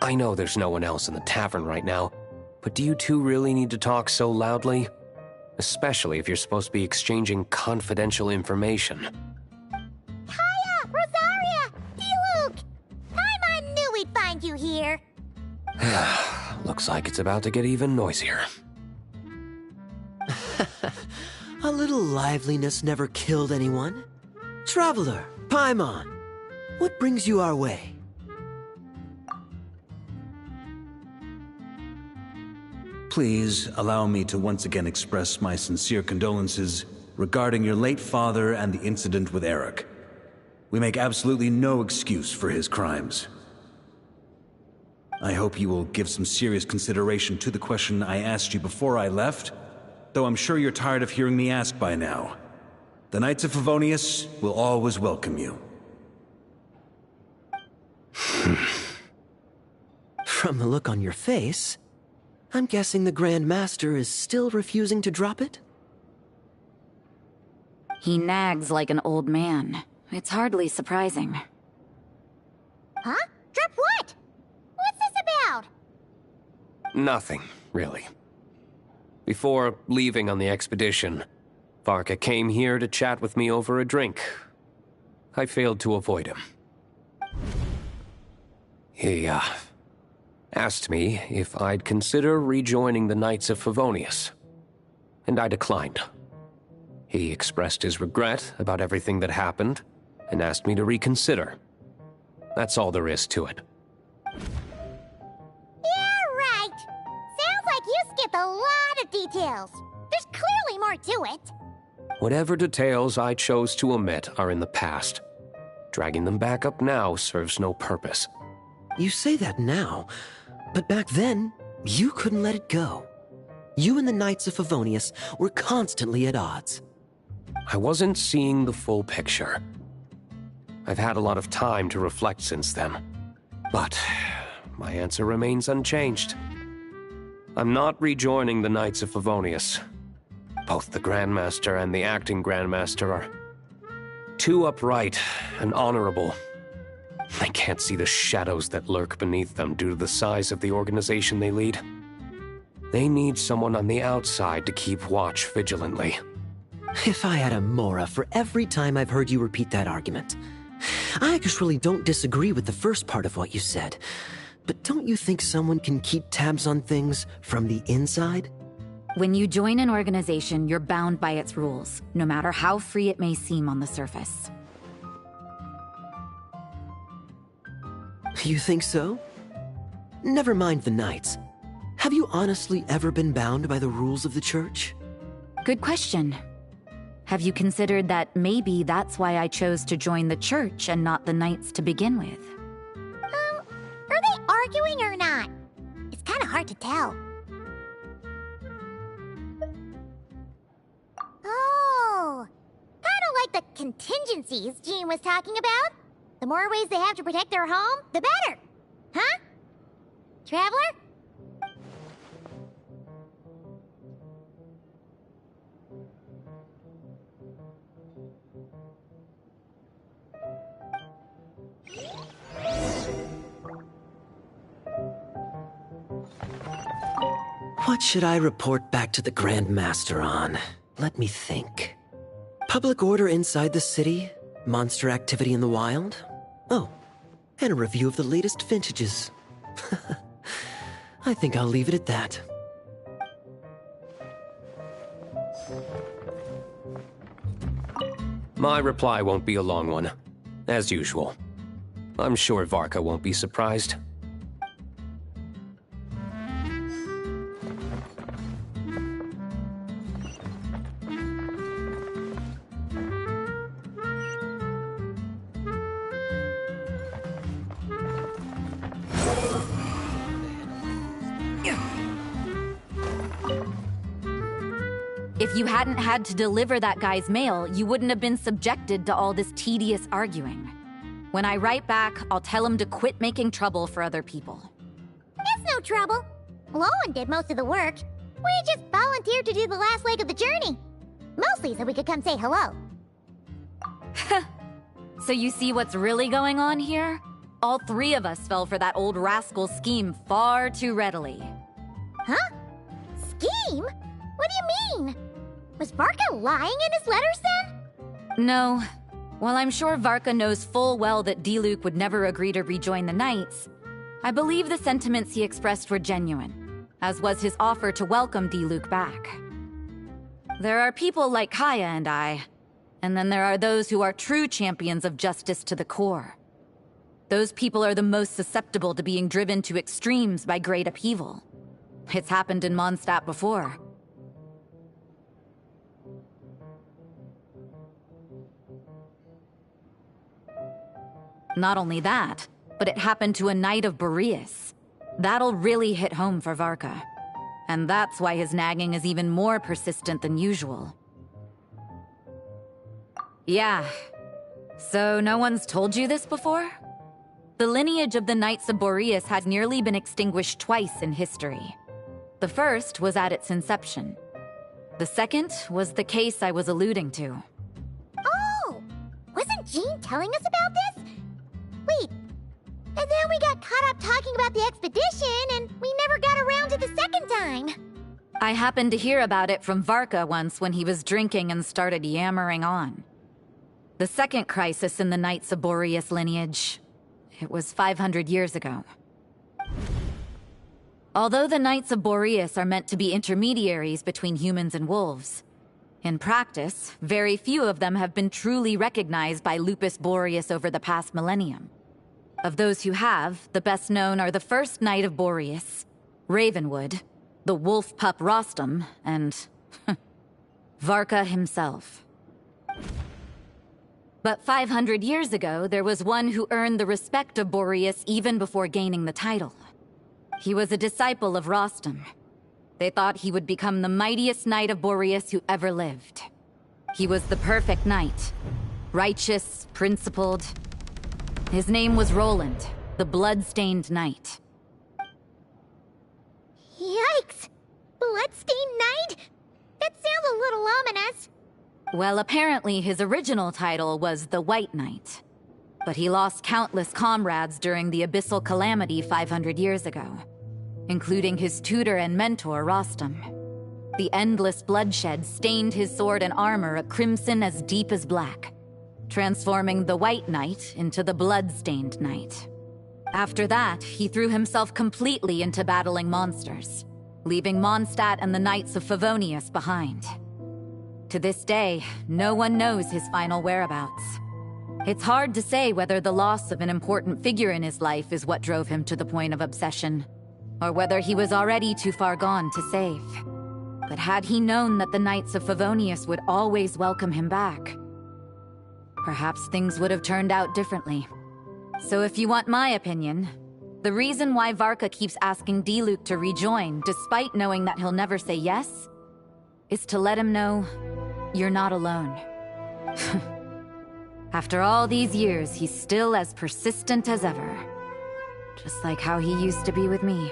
I know there's no one else in the tavern right now, but do you two really need to talk so loudly? Especially if you're supposed to be exchanging confidential information. Hiya! Rosaria! D-Luke! I knew we'd find you here. Looks like it's about to get even noisier. A little liveliness never killed anyone. Traveler, Paimon, what brings you our way? Please allow me to once again express my sincere condolences regarding your late father and the incident with Eric. We make absolutely no excuse for his crimes. I hope you will give some serious consideration to the question I asked you before I left, though I'm sure you're tired of hearing me ask by now. The Knights of Favonius will always welcome you. From the look on your face, I'm guessing the Grand Master is still refusing to drop it? He nags like an old man. It's hardly surprising. Huh? Drop what? What's this about? Nothing, really. Before leaving on the expedition, Varka came here to chat with me over a drink. I failed to avoid him. He, asked me if I'd consider rejoining the Knights of Favonius, and I declined. He expressed his regret about everything that happened, and asked me to reconsider. That's all there is to it. Yeah, right. A lot of details. There's clearly more to it. Whatever details I chose to omit are in the past. Dragging them back up now serves no purpose. You say that now, but back then, you couldn't let it go. You and the Knights of Favonius were constantly at odds. I wasn't seeing the full picture. I've had a lot of time to reflect since then. But my answer remains unchanged. I'm not rejoining the Knights of Favonius. Both the Grandmaster and the acting Grandmaster are too upright and honorable. I can't see the shadows that lurk beneath them due to the size of the organization they lead. They need someone on the outside to keep watch vigilantly. If I had a Mora for every time I've heard you repeat that argument. I actually don't disagree with the first part of what you said. But don't you think someone can keep tabs on things from the inside? When you join an organization, you're bound by its rules, no matter how free it may seem on the surface. You think so? Never mind the Knights. Have you honestly ever been bound by the rules of the Church? Good question. Have you considered that maybe that's why I chose to join the Church and not the Knights to begin with? Are they arguing or not? It's kind of hard to tell. Oh, kind of like the contingencies Jean was talking about. The more ways they have to protect their home, the better. Huh? Traveler? What should I report back to the Grand Master on? Let me think. Public order inside the city? Monster activity in the wild? Oh, and a review of the latest vintages. I think I'll leave it at that. My reply won't be a long one, as usual. I'm sure Varka won't be surprised. If you hadn't had to deliver that guy's mail, you wouldn't have been subjected to all this tedious arguing. When I write back, I'll tell him to quit making trouble for other people. It's no trouble. Lowen did most of the work. We just volunteered to do the last leg of the journey. Mostly so we could come say hello. So you see what's really going on here? All three of us fell for that old rascal's scheme far too readily. Huh? Scheme? What do you mean? Was Varka lying in his letters then? No. While I'm sure Varka knows full well that Diluc would never agree to rejoin the Knights, I believe the sentiments he expressed were genuine, as was his offer to welcome Diluc back. There are people like Kaya and I, and then there are those who are true champions of justice to the core. Those people are the most susceptible to being driven to extremes by great upheaval. It's happened in Mondstadt before. Not only that, but it happened to a Knight of Boreas. That'll really hit home for Varka. And that's why his nagging is even more persistent than usual. Yeah. So no one's told you this before? The lineage of the Knights of Boreas had nearly been extinguished twice in history. The first was at its inception. The second was the case I was alluding to. Oh! Wasn't Jean telling us about this? Wait, and then we got caught up talking about the expedition, and we never got around to the second time. I happened to hear about it from Varka once when he was drinking and started yammering on. The second crisis in the Knights of Boreas lineage. It was 500 years ago. Although the Knights of Boreas are meant to be intermediaries between humans and wolves, in practice, very few of them have been truly recognized by Lupus Boreas over the past millennium. Of those who have, the best known are the first Knight of Boreas, Ravenwood, the wolf pup Rostam, and Varka himself. But 500 years ago, there was one who earned the respect of Boreas even before gaining the title. He was a disciple of Rostam. They thought he would become the mightiest knight of Boreas who ever lived. He was the perfect knight. Righteous, principled. His name was Roland, the blood-stained knight. Yikes! Bloodstained Knight? That sounds a little ominous. Well, apparently his original title was the White Knight. But he lost countless comrades during the Abyssal Calamity 500 years ago, including his tutor and mentor, Rostam. The endless bloodshed stained his sword and armor a crimson as deep as black, transforming the White Knight into the Blood-Stained Knight. After that, he threw himself completely into battling monsters, leaving Mondstadt and the Knights of Favonius behind. To this day, no one knows his final whereabouts. It's hard to say whether the loss of an important figure in his life is what drove him to the point of obsession, or whether he was already too far gone to save. But had he known that the Knights of Favonius would always welcome him back, perhaps things would have turned out differently. So if you want my opinion, the reason why Varka keeps asking Diluc to rejoin, despite knowing that he'll never say yes, is to let him know you're not alone. After all these years, he's still as persistent as ever. Just like how he used to be with me.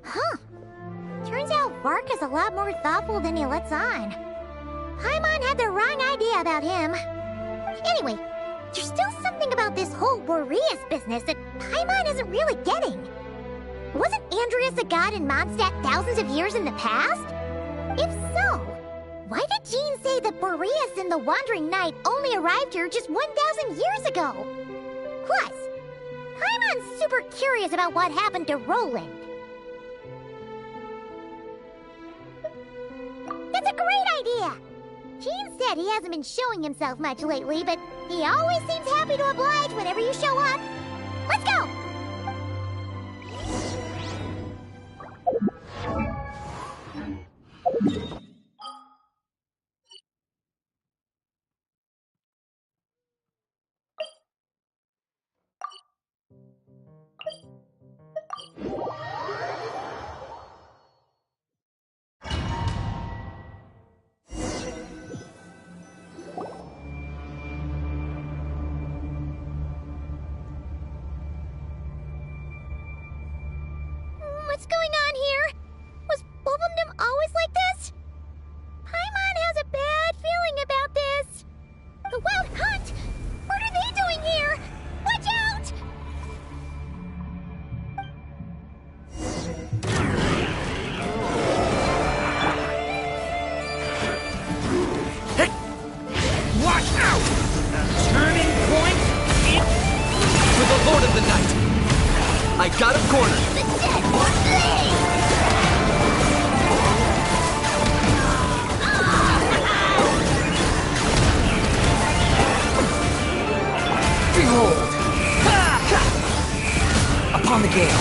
Huh. Turns out Varka's a lot more thoughtful than he lets on. Paimon had the wrong idea about him. Anyway, there's still something about this whole Boreas business that Paimon isn't really getting. Wasn't Andreas a god in Mondstadt thousands of years in the past? If so, why did Jean say that Boreas and the Wandering Knight only arrived here just 1,000 years ago? Plus, Paimon's super curious about what happened to Roland. That's a great idea! Jean said he hasn't been showing himself much lately, but he always seems happy to oblige whenever you show up. Let's go! What's going on here? Was Bulbumdum always like this? Paimon has a bad feeling about this. The Wild Hunt? What are they doing here? Watch out! Hey! Watch out! Turning point in... For the Lord of the Night! I got him cornered! Behold! Upon the gale!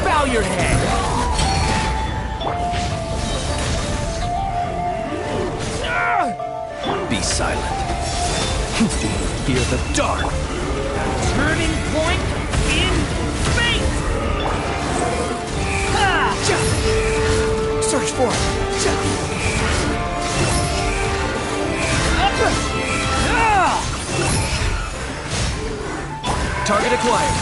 Bow your head! Be silent. Fear the dark! Turning point in fate! Search for it! Target acquired.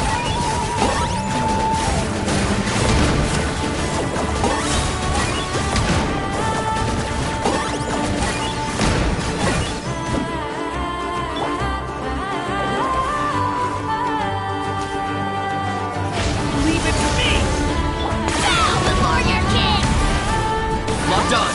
Leave it to me! Bow before your king! Locked on.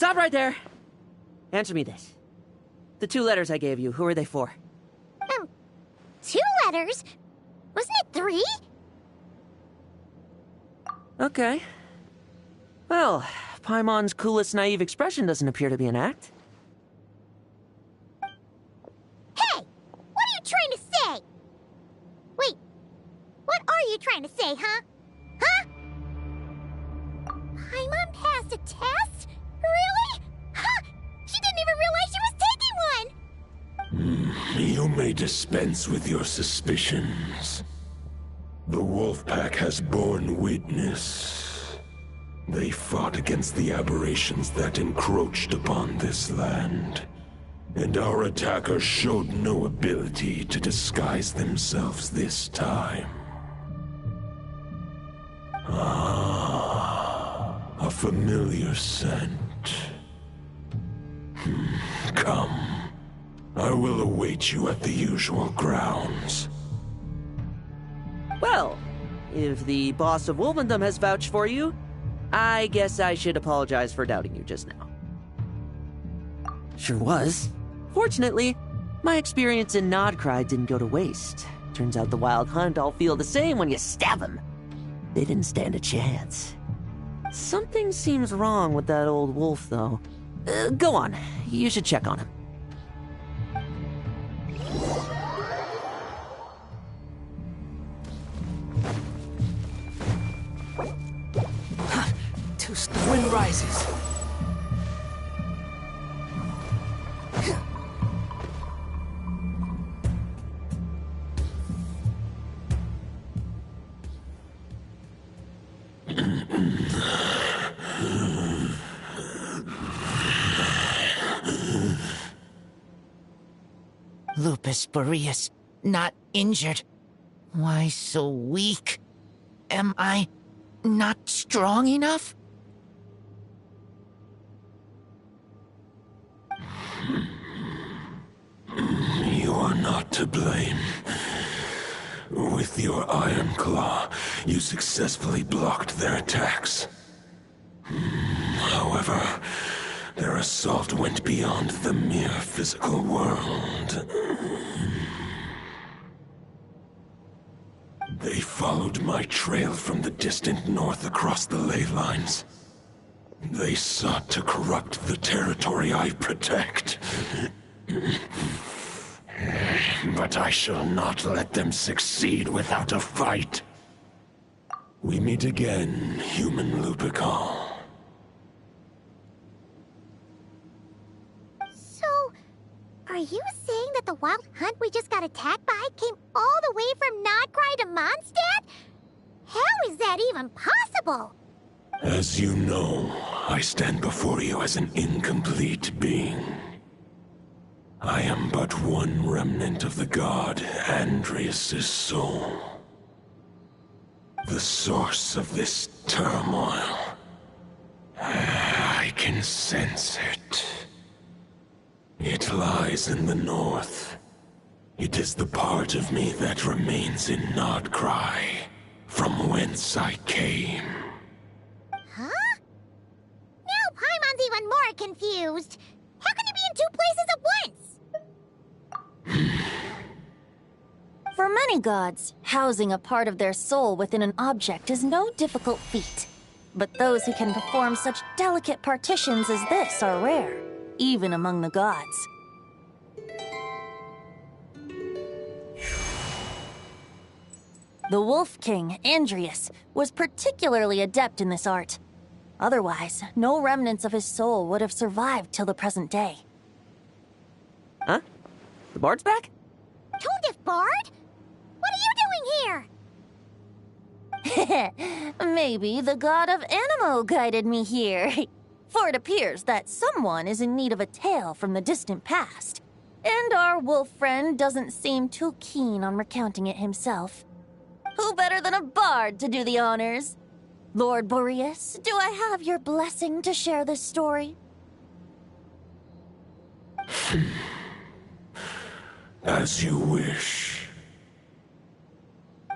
Stop right there! Answer me this. The 2 letters I gave you, who are they for? 2 letters? Wasn't it 3? Okay. Well, Paimon's coolest naive expression doesn't appear to be an act. Hey! What are you trying to say? Wait, what are you trying to say, huh? Huh? Paimon passed a test? Really? Huh! She didn't even realize she was taking one! You may dispense with your suspicions. The wolf pack has borne witness. They fought against the aberrations that encroached upon this land, and our attackers showed no ability to disguise themselves this time. Ah, a familiar scent. Come. I will await you at the usual grounds. Well, if the boss of Wolvendom has vouched for you, I guess I should apologize for doubting you just now. Sure was. Fortunately, my experience in Nodcry didn't go to waste. Turns out the Wild Hunt all feel the same when you stab them. They didn't stand a chance. Something seems wrong with that old wolf, though. Go on. You should check on him. The wind rises. Lupus Boreas, not injured. Why so weak? Am I not strong enough? You are not to blame. With your Iron Claw, you successfully blocked their attacks. However, their assault went beyond the mere physical world. They followed my trail from the distant north across the ley lines. They sought to corrupt the territory I protect. But I shall not let them succeed without a fight. We meet again, human Lupical. So, are you saying that the Wild Hunt we just got attacked by came all the way from Nodcry to Mondstadt? How is that even possible? As you know, I stand before you as an incomplete being. I am but one remnant of the god Andrias' soul. The source of this turmoil. I can sense it. It lies in the north. It is the part of me that remains in Nodcry, from whence I came. Huh? Now Paimon's even more confused. How can you be in 2 places at once? For many gods, housing a part of their soul within an object is no difficult feat. But those who can perform such delicate partitions as this are rare, even among the gods. The Wolf King, Andrias, was particularly adept in this art. Otherwise, no remnants of his soul would have survived till the present day. Huh? The bard's back? Tondif Bard? What are you doing here? Maybe the god of Animo guided me here. For it appears that someone is in need of a tale from the distant past. And our wolf friend doesn't seem too keen on recounting it himself. Who better than a bard to do the honors? Lord Boreas, do I have your blessing to share this story? As you wish.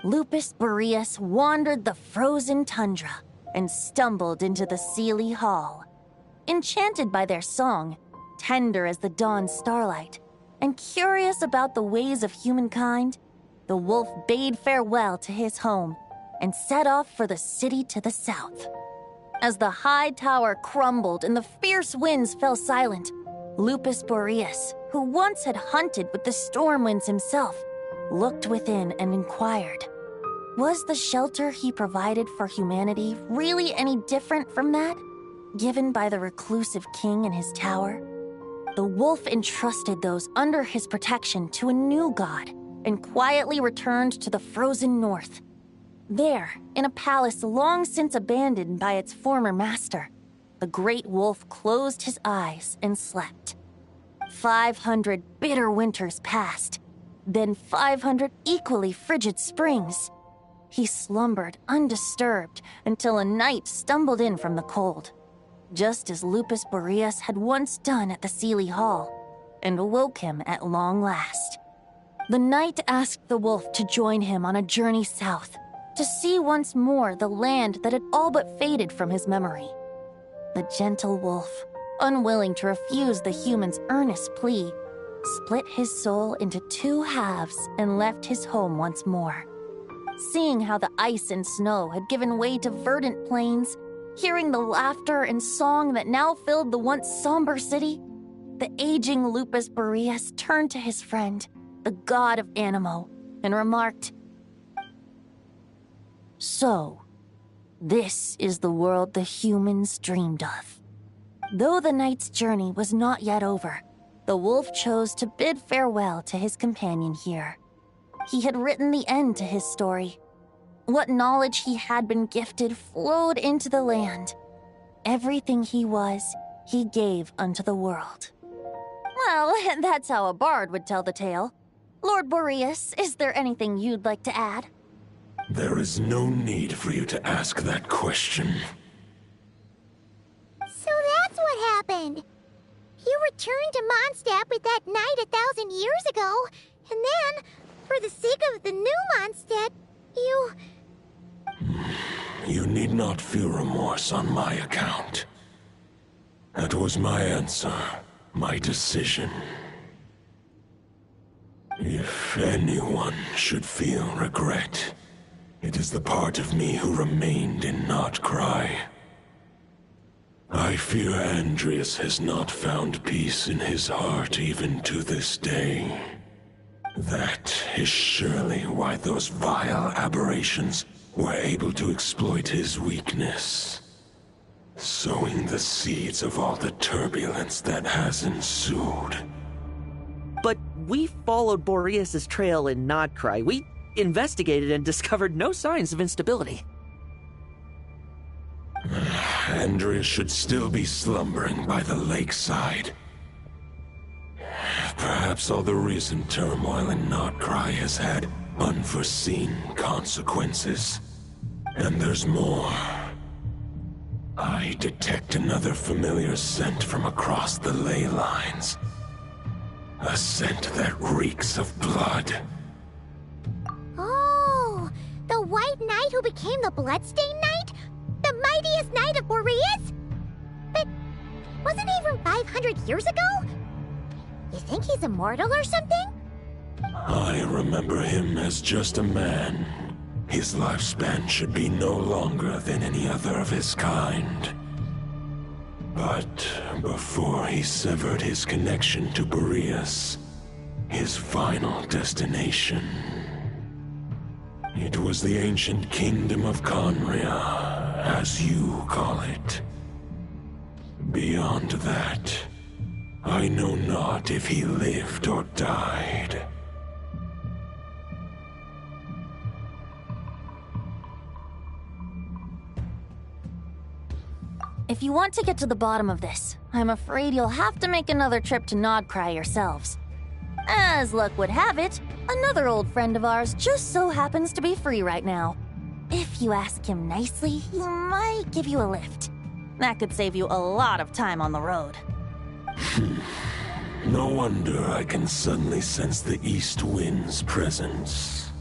Lupus Boreas wandered the frozen tundra and stumbled into the Seelie Hall. enchanted by their song, tender as the dawn starlight, and curious about the ways of humankind, the wolf bade farewell to his home and set off for the city to the south. As the high tower crumbled and the fierce winds fell silent, Lupus Boreas, who once had hunted with the storm winds himself, looked within and inquired, was the shelter he provided for humanity really any different from that given by the reclusive king in his tower? The wolf entrusted those under his protection to a new god and quietly returned to the frozen north. There, in a palace long since abandoned by its former master, the great wolf closed his eyes and slept. 500 bitter winters passed, then 500 equally frigid springs. He slumbered undisturbed until a night stumbled in from the cold, just as Lupus Boreas had once done at the Seelie Hall, and awoke him at long last. The night asked the wolf to join him on a journey south, to see once more the land that had all but faded from his memory. The gentle wolf, unwilling to refuse the human's earnest plea, split his soul into 2 halves and left his home once more. Seeing how the ice and snow had given way to verdant plains, hearing the laughter and song that now filled the once somber city, the aging Lupus Boreas turned to his friend, the god of Animo, and remarked, "So, this is the world the humans dreamed of." Though the night's journey was not yet over, the wolf chose to bid farewell to his companion here. He had written the end to his story. What knowledge he had been gifted flowed into the land. Everything he was, he gave unto the world. Well, that's how a bard would tell the tale. Lord Boreas, is there anything you'd like to add? There is no need for you to ask that question. So that's what happened. You returned to Mondstadt with that knight 1,000 years ago, and then, for the sake of the new Mondstadt, you... You need not feel remorse on my account. That was my answer, my decision. If anyone should feel regret, it is the part of me who remained in Notcry. I fear Andrias has not found peace in his heart even to this day. That is surely why those vile aberrations were able to exploit his weakness, sowing the seeds of all the turbulence that has ensued. But we followed Boreas' trail in Notcry. We investigated and discovered no signs of instability. Andrias should still be slumbering by the lakeside. Perhaps all the recent turmoil in Notcry has had unforeseen consequences. And there's more. I detect another familiar scent from across the ley lines. A scent that reeks of blood. Oh, the White Knight who became the Bloodstained Knight? The mightiest knight of Boreas? But wasn't he from 500 years ago? You think he's immortal or something? I remember him as just a man. His lifespan should be no longer than any other of his kind. But before he severed his connection to Boreas, his final destination, it was the ancient kingdom of Conria, as you call it. Beyond that, I know not if he lived or died. If you want to get to the bottom of this, I'm afraid you'll have to make another trip to Nodcry yourselves. As luck would have it, another old friend of ours just so happens to be free right now. If you ask him nicely, he might give you a lift. That could save you a lot of time on the road. No wonder I can suddenly sense the east wind's presence.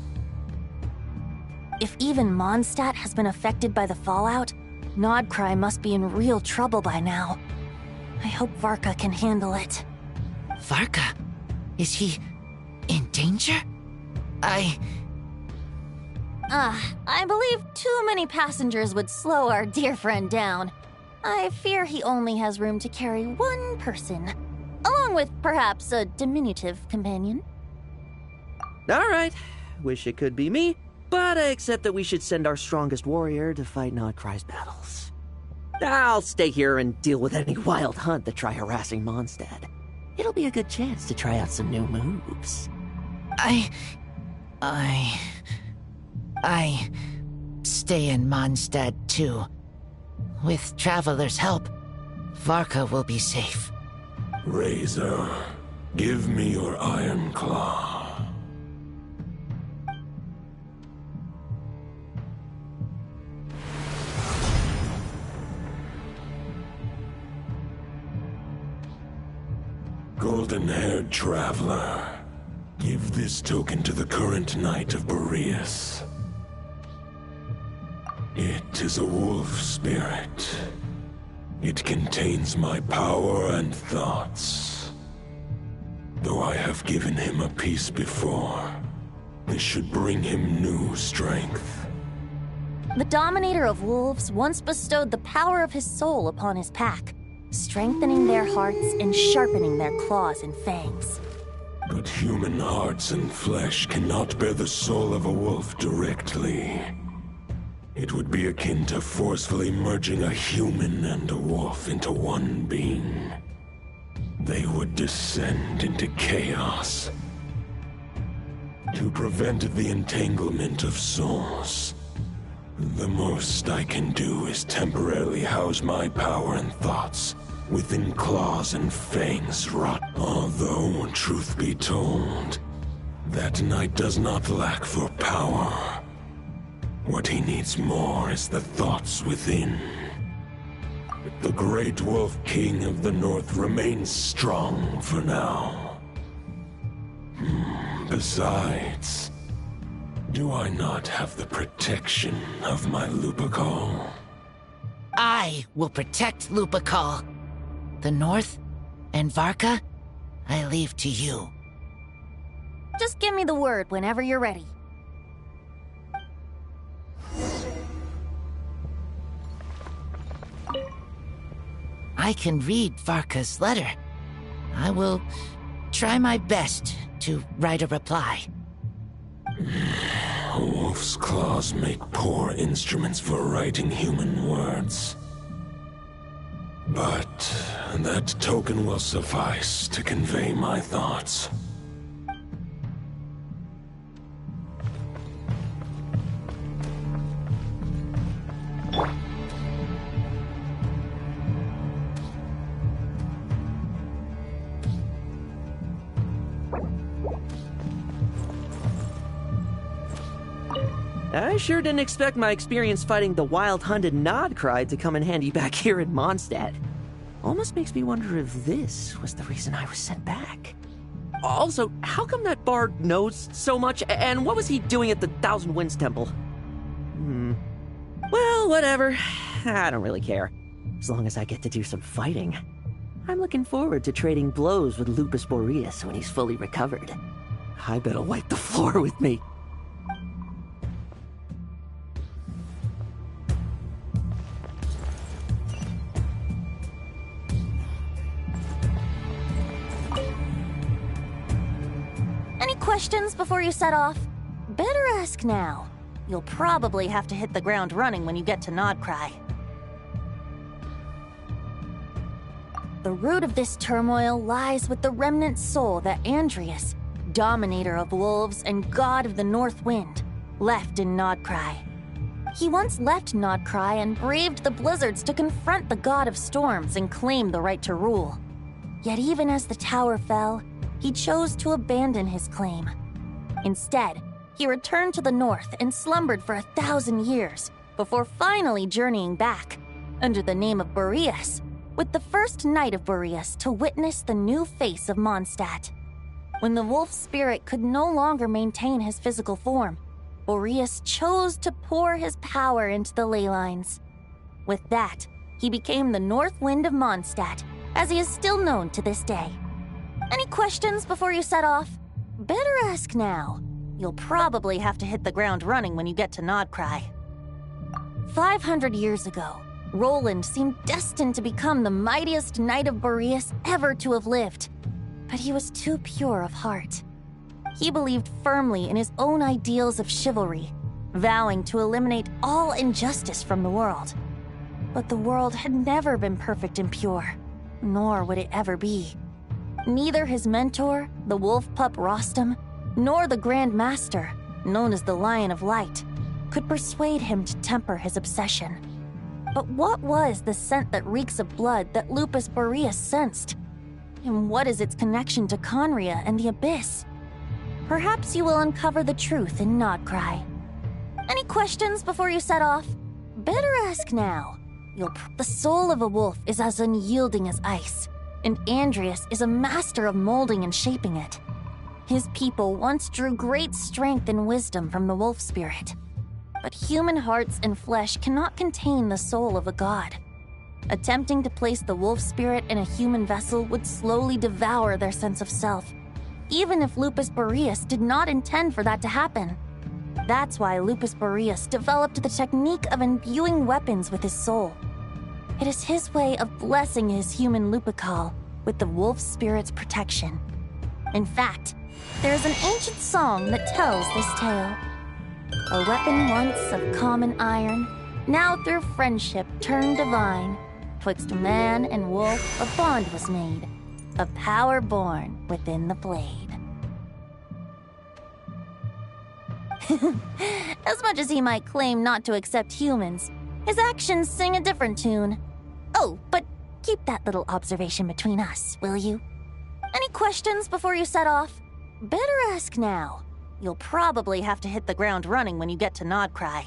If even Mondstadt has been affected by the fallout, Nodcry must be in real trouble by now. I hope Varka can handle it. Varka? Is he in danger? I believe too many passengers would slow our dear friend down. I fear he only has room to carry one person, along with perhaps a diminutive companion. All right. Wish it could be me, but I accept that we should send our strongest warrior to fight Nodcry's battles. I'll stay here and deal with any wild hunt that try harassing Mondstadt. It'll be a good chance to try out some new moves. I stay in Mondstadt too. With Traveler's help, Varka will be safe. Razor, give me your iron claw. Golden-haired traveler, give this token to the current knight of Boreas. It is a wolf spirit. It contains my power and thoughts. Though I have given him a piece before, this should bring him new strength. The Dominator of Wolves once bestowed the power of his soul upon his pack, strengthening their hearts and sharpening their claws and fangs. But human hearts and flesh cannot bear the soul of a wolf directly. It would be akin to forcefully merging a human and a wolf into one being. They would descend into chaos. To prevent the entanglement of souls, the most I can do is temporarily house my power and thoughts within claws and fangs wrought. Although, truth be told, that knight does not lack for power. What he needs more is the thoughts within. The great Wolf King of the North remains strong for now. Besides, do I not have the protection of my Lupacol? I will protect Lupacol. The North and Varka, I leave to you. Just give me the word whenever you're ready. I can read Varka's letter. I will try my best to write a reply. A wolf's claws make poor instruments for writing human words. But that token will suffice to convey my thoughts. I sure didn't expect my experience fighting the wild-hunted Nodcry to come in handy back here in Mondstadt. Almost makes me wonder if this was the reason I was sent back. Also, how come that bard knows so much, and what was he doing at the Thousand Winds Temple? Well, whatever. I don't really care. As long as I get to do some fighting. I'm looking forward to trading blows with Lupus Boreas when he's fully recovered. I bet he'll wipe the floor with me. Questions before you set off? Better ask now. You'll probably have to hit the ground running when you get to Nodcry. The root of this turmoil lies with the remnant soul that Andrius, Dominator of Wolves and God of the North Wind, left in Nodcry. He once left Nodcry and braved the blizzards to confront the God of Storms and claim the right to rule. Yet even as the tower fell, he chose to abandon his claim. Instead, he returned to the north and slumbered for 1,000 years before finally journeying back, under the name of Boreas, with the first knight of Boreas to witness the new face of Mondstadt. When the wolf spirit could no longer maintain his physical form, Boreas chose to pour his power into the ley lines. With that, he became the North Wind of Mondstadt, as he is still known to this day. Any questions before you set off? Better ask now. You'll probably have to hit the ground running when you get to Nodcry. 500 years ago, Roland seemed destined to become the mightiest knight of Boreas ever to have lived. But he was too pure of heart. He believed firmly in his own ideals of chivalry, vowing to eliminate all injustice from the world. But the world had never been perfect and pure, nor would it ever be. Neither his mentor, the wolf pup Rostam, nor the Grand Master, known as the Lion of Light, could persuade him to temper his obsession. But what was the scent that reeks of blood that Lupus Boreas sensed? And what is its connection to Conria and the Abyss? Perhaps you will uncover the truth in Nodcry. Any questions before you set off? Better ask now. The soul of a wolf is as unyielding as ice, and Andreas is a master of molding and shaping it. His people once drew great strength and wisdom from the wolf spirit. But human hearts and flesh cannot contain the soul of a god. Attempting to place the wolf spirit in a human vessel would slowly devour their sense of self, even if Lupus Boreas did not intend for that to happen. That's why Lupus Boreas developed the technique of imbuing weapons with his soul. It is his way of blessing his human Lupical with the wolf spirit's protection. In fact, there is an ancient song that tells this tale. A weapon once of common iron, now through friendship turned divine. Twixt man and wolf a bond was made, a power born within the blade. As much as he might claim not to accept humans, his actions sing a different tune. Oh, but keep that little observation between us, will you? Any questions before you set off? Better ask now. You'll probably have to hit the ground running when you get to Nodcry.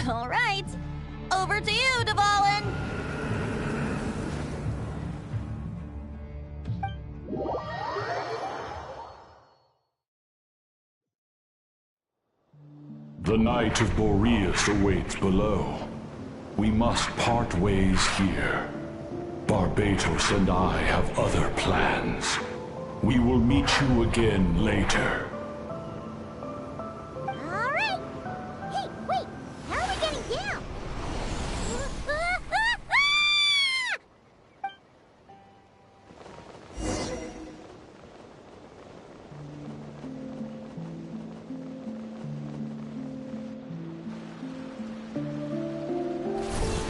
All right, over to you, Dvalin. The Knight of Boreas awaits below. We must part ways here. Barbatos and I have other plans. We will meet you again later. Alright! Hey, wait! How are we getting down?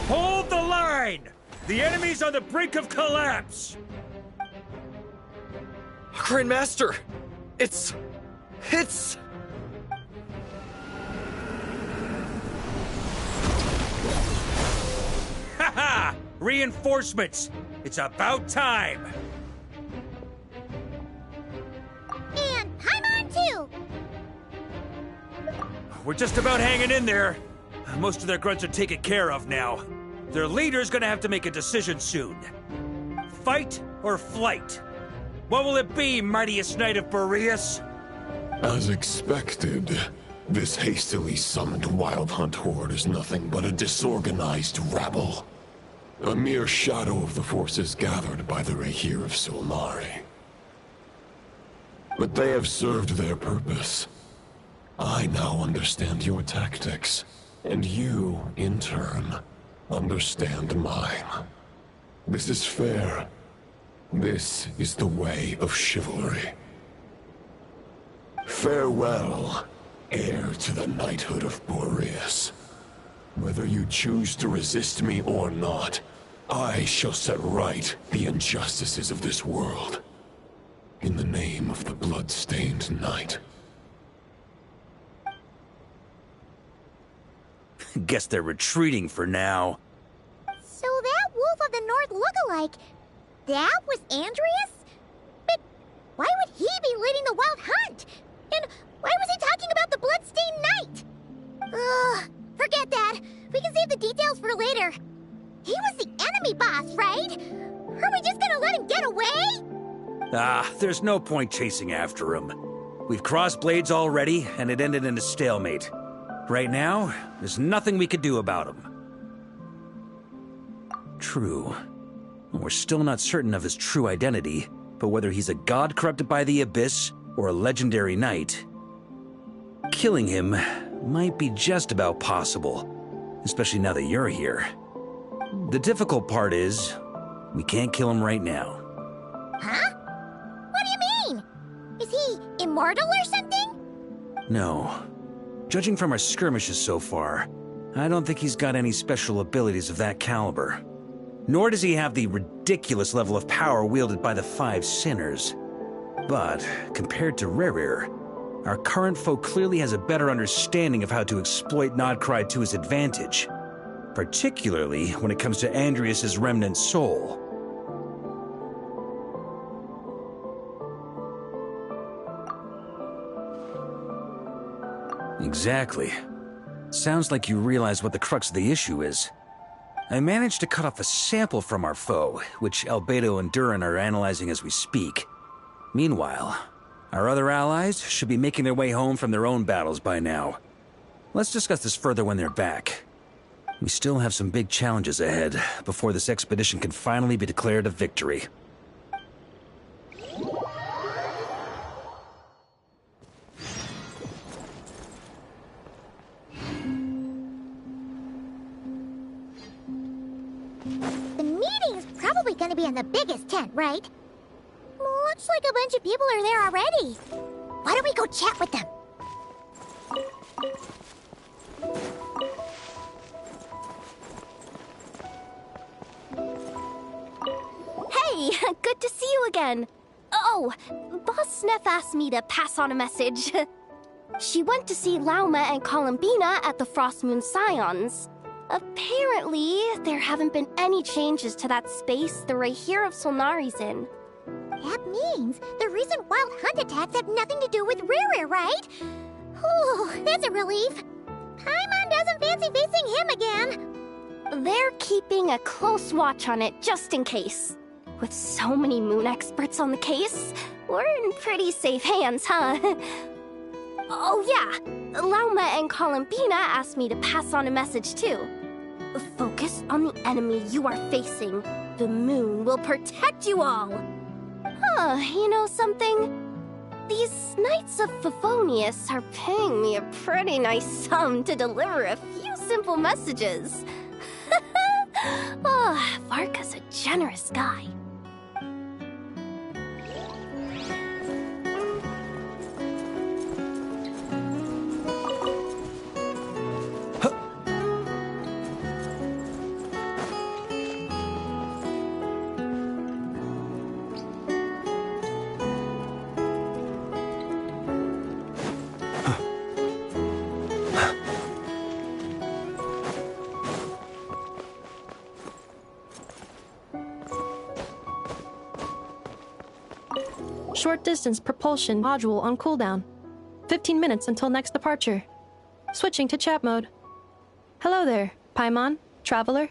Hold the line! The enemy's on the brink of collapse! Grandmaster! It's... Haha! Reinforcements! It's about time! And Paimon too! We're just about hanging in there. Most of their grunts are taken care of now. Their leader's gonna have to make a decision soon. Fight or flight? What will it be, mightiest knight of Boreas? As expected, this hastily summoned Wild Hunt horde is nothing but a disorganized rabble. A mere shadow of the forces gathered by the Rehir of Solnari. But they have served their purpose. I now understand your tactics, and you, in turn, understand mine. This is fair. This is the way of chivalry. Farewell, heir to the knighthood of Boreas. Whether you choose to resist me or not, I shall set right the injustices of this world. In the name of the blood-stained knight. Guess they're retreating for now. So that Wolf of the North look-alike, that was Andreas? But why would he be leading the Wild Hunt? And why was he talking about the Bloodstained Knight? Ugh, forget that. We can save the details for later. He was the enemy boss, right? Are we just gonna let him get away? There's no point chasing after him. We've crossed blades already, and it ended in a stalemate. Right now, there's nothing we could do about him. True. We're still not certain of his true identity, but whether he's a god corrupted by the Abyss or a legendary knight, killing him might be just about possible, especially now that you're here. The difficult part is, we can't kill him right now. Huh? What do you mean? Is he immortal or something? No. Judging from our skirmishes so far, I don't think he's got any special abilities of that caliber. Nor does he have the ridiculous level of power wielded by the Five Sinners. But, compared to Rerir, our current foe clearly has a better understanding of how to exploit Nodcry to his advantage. Particularly when it comes to Andreas' remnant soul. Exactly. Sounds like you realize what the crux of the issue is. I managed to cut off a sample from our foe, which Albedo and Durin are analyzing as we speak. Meanwhile, our other allies should be making their way home from their own battles by now. Let's discuss this further when they're back. We still have some big challenges ahead before this expedition can finally be declared a victory. The meeting's probably gonna be in the biggest tent, right? Looks like a bunch of people are there already. Why don't we go chat with them? Hey, good to see you again. Oh, Boss Sneff asked me to pass on a message. She went to see Lauma and Columbina at the Frost Moon Scions. Apparently, there haven't been any changes to that space the Rehir of Solnari's in. That means the recent Wild Hunt attacks have nothing to do with Rerir, right? Whew, that's a relief. Paimon doesn't fancy facing him again. They're keeping a close watch on it just in case. With so many moon experts on the case, we're in pretty safe hands, huh? Oh yeah, Lauma and Columbina asked me to pass on a message too. Focus on the enemy you are facing. The moon will protect you all. Huh, you know something? These Knights of Favonius are paying me a pretty nice sum to deliver a few simple messages. Oh, Varka's a generous guy. Short-distance propulsion module on cooldown. 15 minutes until next departure. Switching to chat mode. Hello there, Paimon, traveler.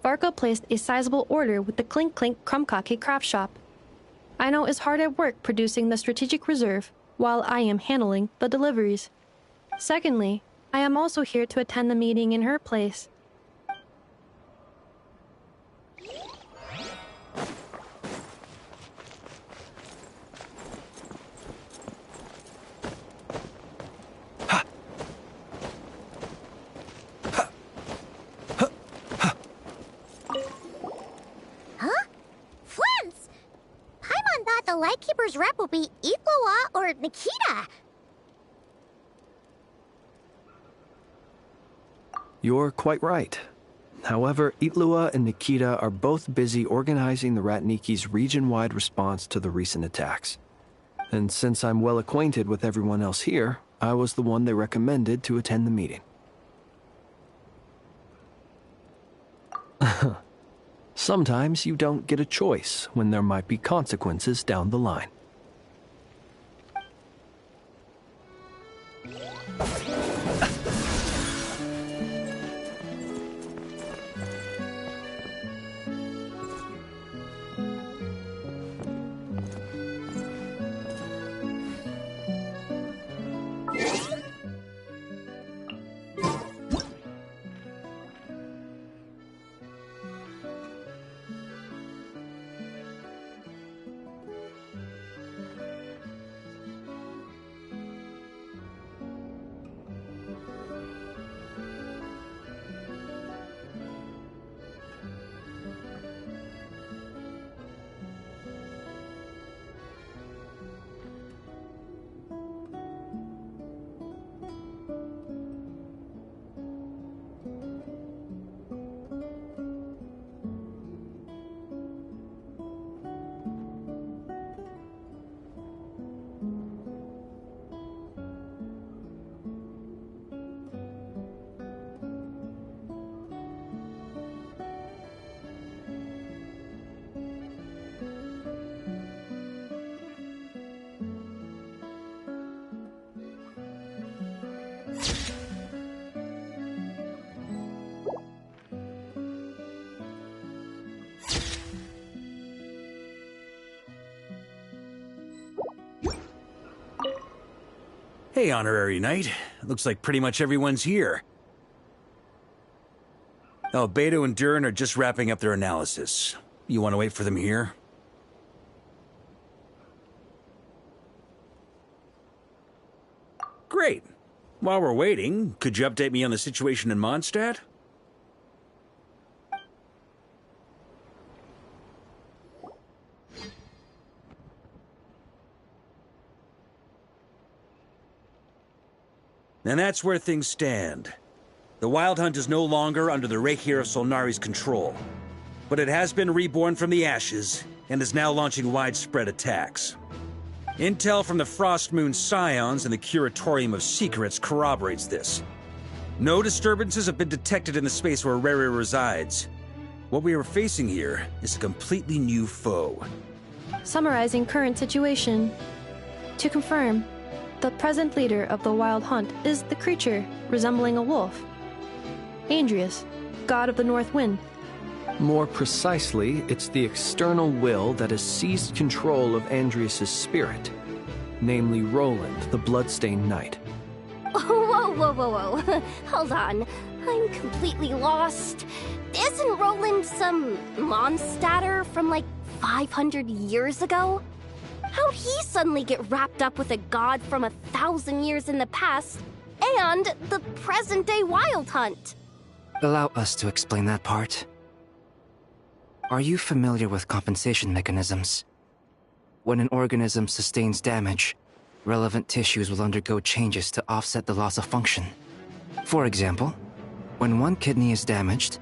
Varka placed a sizable order with the Clink Clink Krumkake craft shop. I know is hard at work producing the strategic reserve, while I am handling the deliveries. Secondly, I am also here to attend the meeting in her place. The Lightkeeper's rep will be Itlua or Nikita. You're quite right. However, Itlua and Nikita are both busy organizing the Ratniki's region-wide response to the recent attacks. And since I'm well acquainted with everyone else here, I was the one they recommended to attend the meeting. Sometimes you don't get a choice when there might be consequences down the line. Hey, Honorary Knight. Looks like pretty much everyone's here. Oh, Beto and Durin are just wrapping up their analysis. You want to wait for them here? Great. While we're waiting, could you update me on the situation in Mondstadt? And that's where things stand. The Wild Hunt is no longer under the Reikir of Solnari's control, but it has been reborn from the ashes and is now launching widespread attacks. Intel from the Frost Moon Scions and the Curatorium of Secrets corroborates this. No disturbances have been detected in the space where Rere resides. What we are facing here is a completely new foe. Summarizing current situation. To confirm, the present leader of the Wild Hunt is the creature resembling a wolf. Andrius, god of the North Wind. More precisely, it's the external will that has seized control of Andrius' spirit, namely Roland, the Bloodstained Knight. Whoa. Hold on. I'm completely lost. Isn't Roland some monstatter from like 500 years ago? How'd he suddenly get wrapped up with a god from 1,000 years in the past and the present-day Wild Hunt? Allow us to explain that part. Are you familiar with compensation mechanisms? When an organism sustains damage, relevant tissues will undergo changes to offset the loss of function. For example, when one kidney is damaged,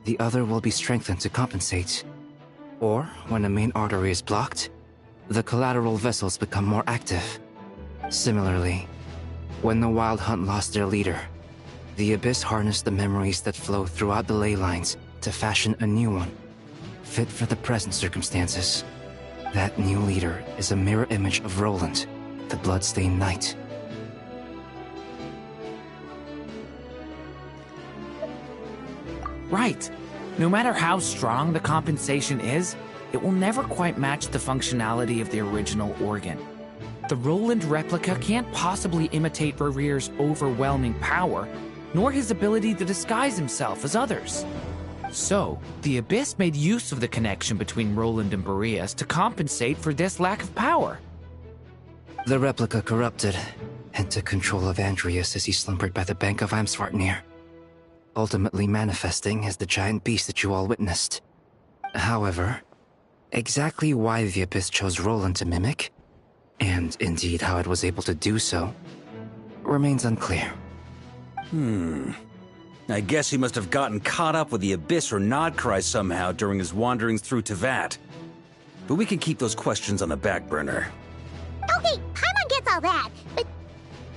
the other will be strengthened to compensate. Or, when a main artery is blocked, the collateral vessels become more active. Similarly, when the Wild Hunt lost their leader, the Abyss harnessed the memories that flow throughout the ley lines to fashion a new one, fit for the present circumstances. That new leader is a mirror image of Roland, the Bloodstained Knight. Right. No matter how strong the compensation is, it will never quite match the functionality of the original organ. The Roland replica can't possibly imitate Barrier's overwhelming power, nor his ability to disguise himself as others. So, the Abyss made use of the connection between Roland and Boreas to compensate for this lack of power. The replica corrupted and took control of Andreas as he slumbered by the bank of Amsvartnir, ultimately manifesting as the giant beast that you all witnessed. However, exactly why the Abyss chose Roland to mimic, and indeed how it was able to do so, remains unclear. I guess he must have gotten caught up with the Abyss or Nodcry somehow during his wanderings through Teyvat. But we can keep those questions on the back burner. Okay, Paimon gets all that, but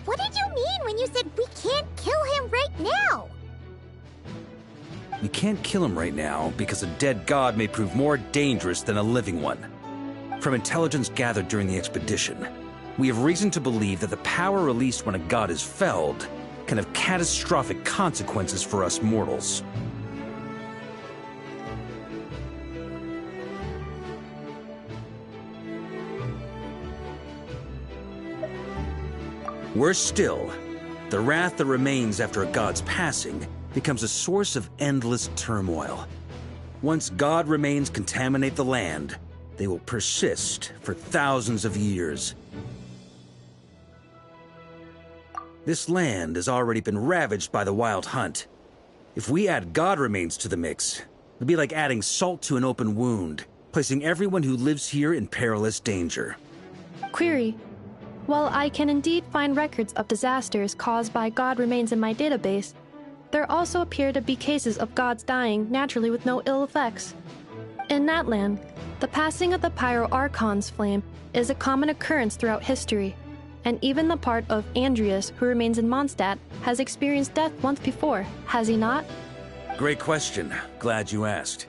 what did you mean when you said we can't kill him right now? We can't kill him right now because a dead god may prove more dangerous than a living one. From intelligence gathered during the expedition, we have reason to believe that the power released when a god is felled can have catastrophic consequences for us mortals. Worse still, the wrath that remains after a god's passing becomes a source of endless turmoil. Once god remains contaminate the land, they will persist for thousands of years. This land has already been ravaged by the Wild Hunt. If we add god remains to the mix, it'll be like adding salt to an open wound, placing everyone who lives here in perilous danger. Query. While I can indeed find records of disasters caused by god remains in my database, there also appear to be cases of gods dying naturally with no ill effects. In that land, the passing of the Pyro-Archon's flame is a common occurrence throughout history, and even the part of Andreas who remains in Mondstadt has experienced death once before, has he not? Great question. Glad you asked.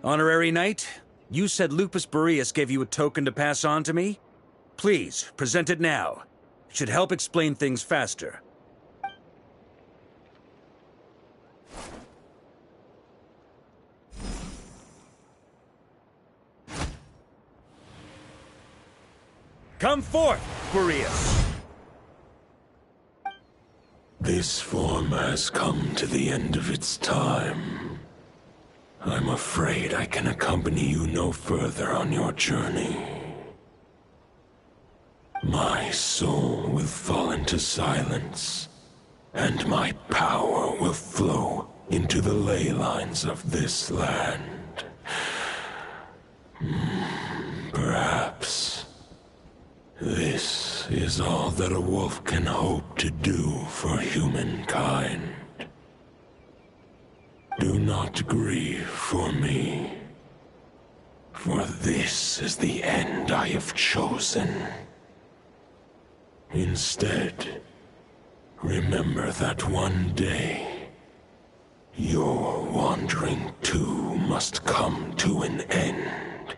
Honorary Knight, you said Lupus Boreas gave you a token to pass on to me? Please, present it now. It should help explain things faster. Come forth, Boreas! This form has come to the end of its time. I'm afraid I can accompany you no further on your journey. My soul will fall into silence, and my power will flow into the ley lines of this land. Perhaps this is all that a wolf can hope to do for humankind. Do not grieve for me, for this is the end I have chosen. Instead, remember that one day, your wandering too must come to an end.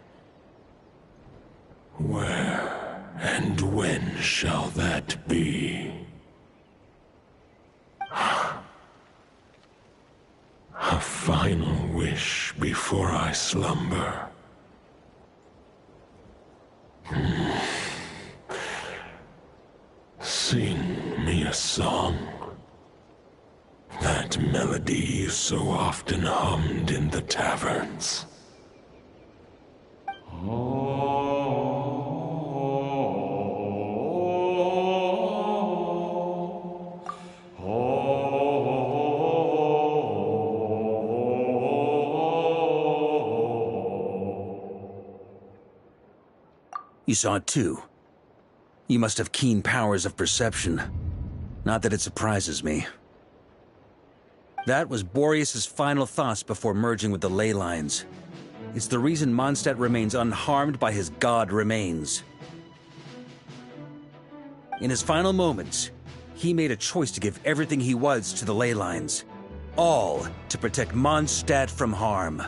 Where and when shall that be? A final wish before I slumber. Sing me a song, that melody you so often hummed in the taverns. You saw it too. You must have keen powers of perception. Not that it surprises me. That was Boreas's final thoughts before merging with the ley lines. It's the reason Mondstadt remains unharmed by his god remains. In his final moments, he made a choice to give everything he was to the ley lines. All to protect Mondstadt from harm.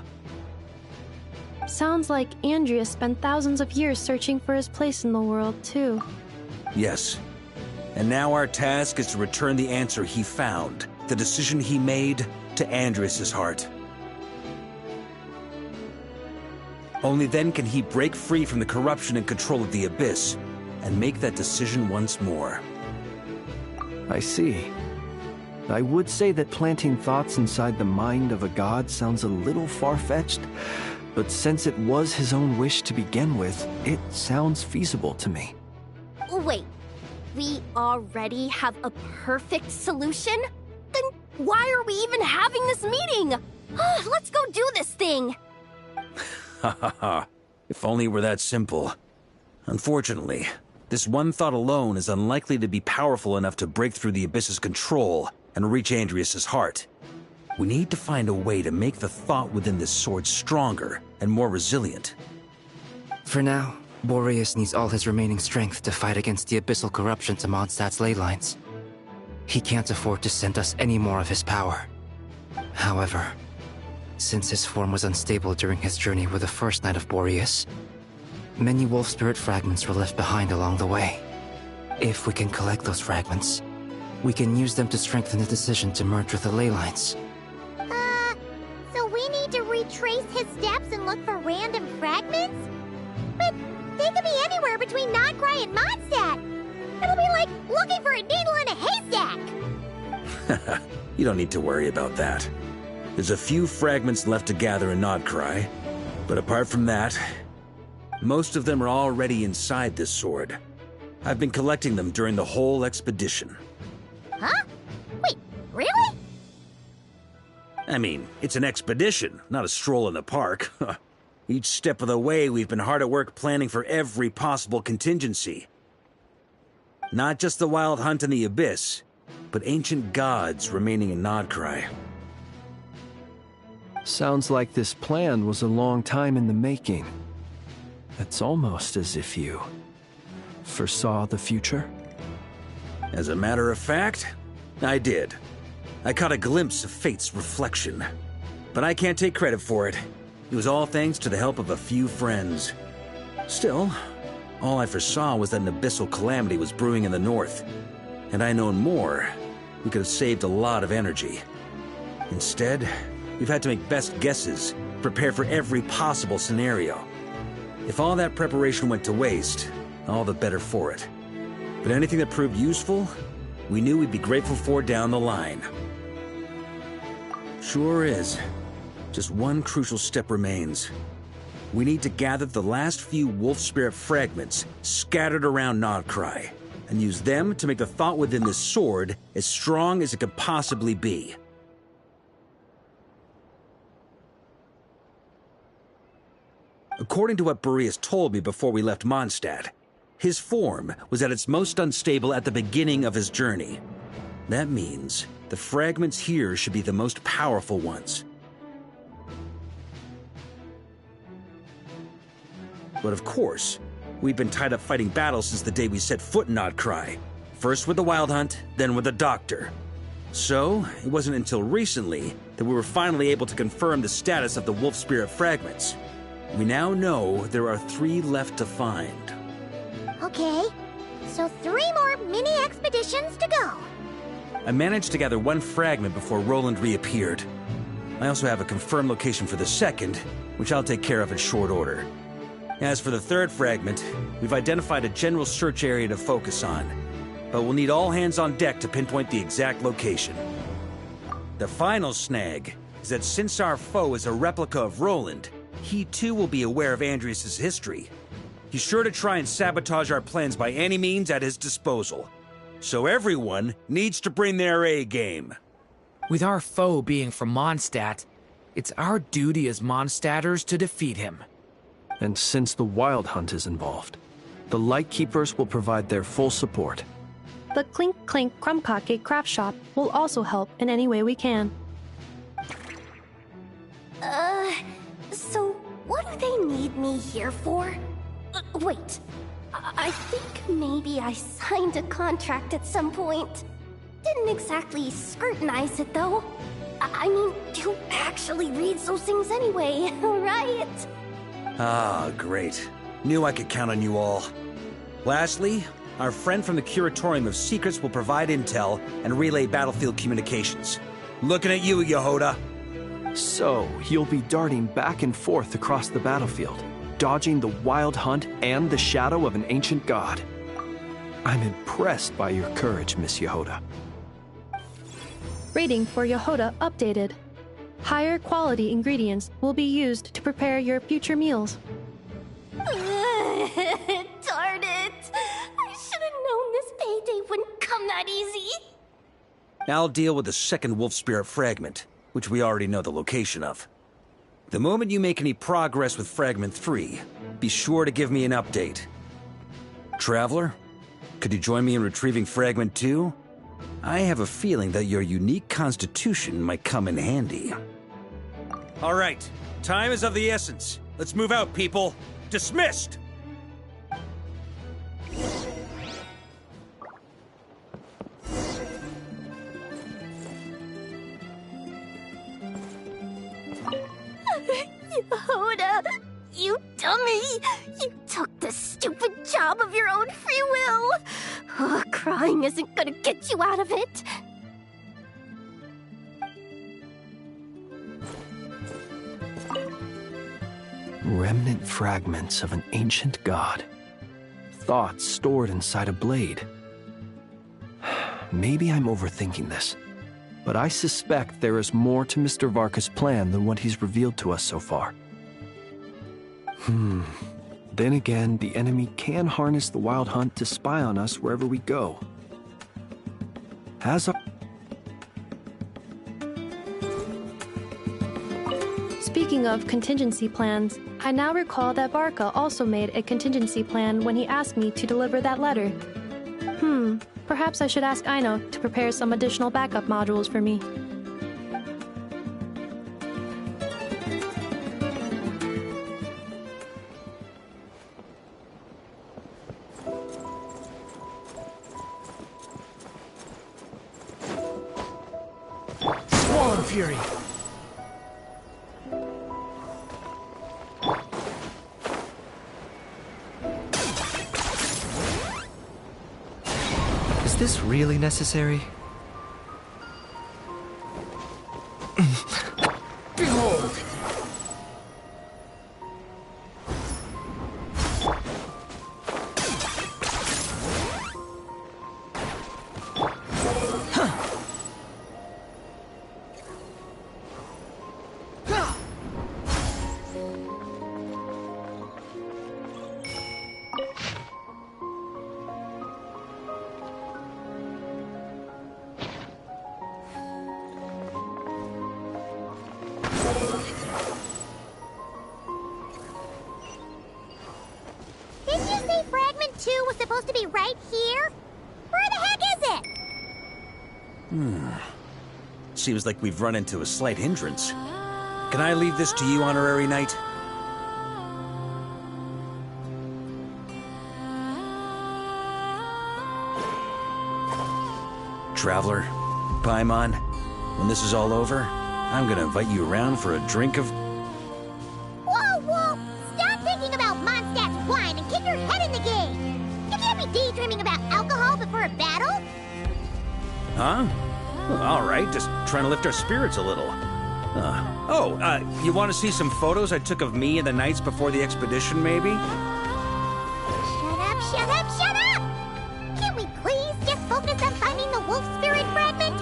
Sounds like Andrea spent thousands of years searching for his place in the world, too. Yes. And now our task is to return the answer he found, the decision he made, to Andreas' heart. Only then can he break free from the corruption and control of the Abyss, and make that decision once more. I see. I would say that planting thoughts inside the mind of a god sounds a little far-fetched, but since it was his own wish to begin with, it sounds feasible to me. Wait, we already have a perfect solution? Then why are we even having this meeting? Let's go do this thing! Ha ha ha. If only it were that simple. Unfortunately, this one thought alone is unlikely to be powerful enough to break through the Abyss's control and reach Andreas' heart. We need to find a way to make the thought within this sword stronger and more resilient. For now, Boreas needs all his remaining strength to fight against the abyssal corruption to Mondstadt's ley lines. He can't afford to send us any more of his power. However, since his form was unstable during his journey with the first Knight of Boreas, many wolf spirit fragments were left behind along the way. If we can collect those fragments, we can use them to strengthen the decision to merge with the ley lines. So we need to retrace his steps and look for random fragments? But they could be anywhere between Nodcry and Mondstadt. It'll be like looking for a needle in a haystack. You don't need to worry about that. There's a few fragments left to gather in Nodcry, but apart from that, most of them are already inside this sword. I've been collecting them during the whole expedition. Huh? Wait, really? I mean, it's an expedition, not a stroll in the park. Each step of the way, we've been hard at work planning for every possible contingency. Not just the wild hunt in the Abyss, but ancient gods remaining in Nodcry. Sounds like this plan was a long time in the making. It's almost as if you foresaw the future. As a matter of fact, I did. I caught a glimpse of fate's reflection. But I can't take credit for it. It was all thanks to the help of a few friends. Still, all I foresaw was that an abyssal calamity was brewing in the north. Had I known more, we could have saved a lot of energy. Instead, we've had to make best guesses, prepare for every possible scenario. If all that preparation went to waste, all the better for it. But anything that proved useful, we knew we'd be grateful for down the line. Sure is. Just one crucial step remains. We need to gather the last few wolf spirit fragments scattered around Nodcry, and use them to make the thought within this sword as strong as it could possibly be. According to what Boreas told me before we left Mondstadt, his form was at its most unstable at the beginning of his journey. That means the fragments here should be the most powerful ones. But of course, we've been tied up fighting battles since the day we set foot in Nodcry. First with the Wild Hunt, then with the Doctor. So, it wasn't until recently that we were finally able to confirm the status of the Wolf Spirit fragments. We now know there are 3 left to find. Okay, so 3 more mini expeditions to go. I managed to gather 1 fragment before Roland reappeared. I also have a confirmed location for the second, which I'll take care of in short order. As for the 3rd fragment, we've identified a general search area to focus on, but we'll need all hands on deck to pinpoint the exact location. The final snag is that since our foe is a replica of Roland, he too will be aware of Andrias' history. He's sure to try and sabotage our plans by any means at his disposal. So everyone needs to bring their A game. With our foe being from Mondstadt, it's our duty as Mondstadters to defeat him. And since the Wild Hunt is involved, the Lightkeepers will provide their full support. The Clink Clink Krumkake craft shop will also help in any way we can. So what do they need me here for? Wait, I think maybe I signed a contract at some point. Didn't exactly scrutinize it, though. I mean, who actually reads those things anyway, right? Ah, great. Knew I could count on you all. Lastly, our friend from the Curatorium of Secrets will provide intel and relay battlefield communications. Looking at you, Yehoda. So, you'll be darting back and forth across the battlefield, dodging the Wild Hunt and the shadow of an ancient god. I'm impressed by your courage, Miss Yehoda. Rating for Yehoda updated. Higher quality ingredients will be used to prepare your future meals. Darn it! I should have known this payday wouldn't come that easy. I'll deal with the second Wolf Spirit fragment, which we already know the location of. The moment you make any progress with Fragment 3, be sure to give me an update. Traveler, could you join me in retrieving Fragment 2? I have a feeling that your unique constitution might come in handy. All right, time is of the essence. Let's move out, people. Dismissed! Yehoda, you dummy! You took the stupid job of your own free will! Oh, crying isn't gonna get you out of it! Remnant fragments of an ancient god. Thoughts stored inside a blade. Maybe I'm overthinking this, but I suspect there is more to Mr. Varka's plan than what he's revealed to us so far. Then again, the enemy can harness the Wild Hunt to spy on us wherever we go. Speaking of contingency plans, I now recall that Varka also made a contingency plan when he asked me to deliver that letter. Perhaps I should ask Aino to prepare some additional backup modules for me. Swarm Fury! Is this really necessary? Behold! Didn't you say Fragment 2 was supposed to be right here? Where the heck is it? Seems like we've run into a slight hindrance. Can I leave this to you, Honorary Knight? Traveler, Paimon, when this is all over, I'm gonna invite you around for a drink of... Whoa! Stop thinking about Mondstadt's wine and keep your head in the game! You can't be daydreaming about alcohol before a battle! Huh? Well, all right, just trying to lift our spirits a little. You want to see some photos I took of me and the knights before the expedition, maybe? Shut up! Can we please just focus on finding the wolf spirit fragment?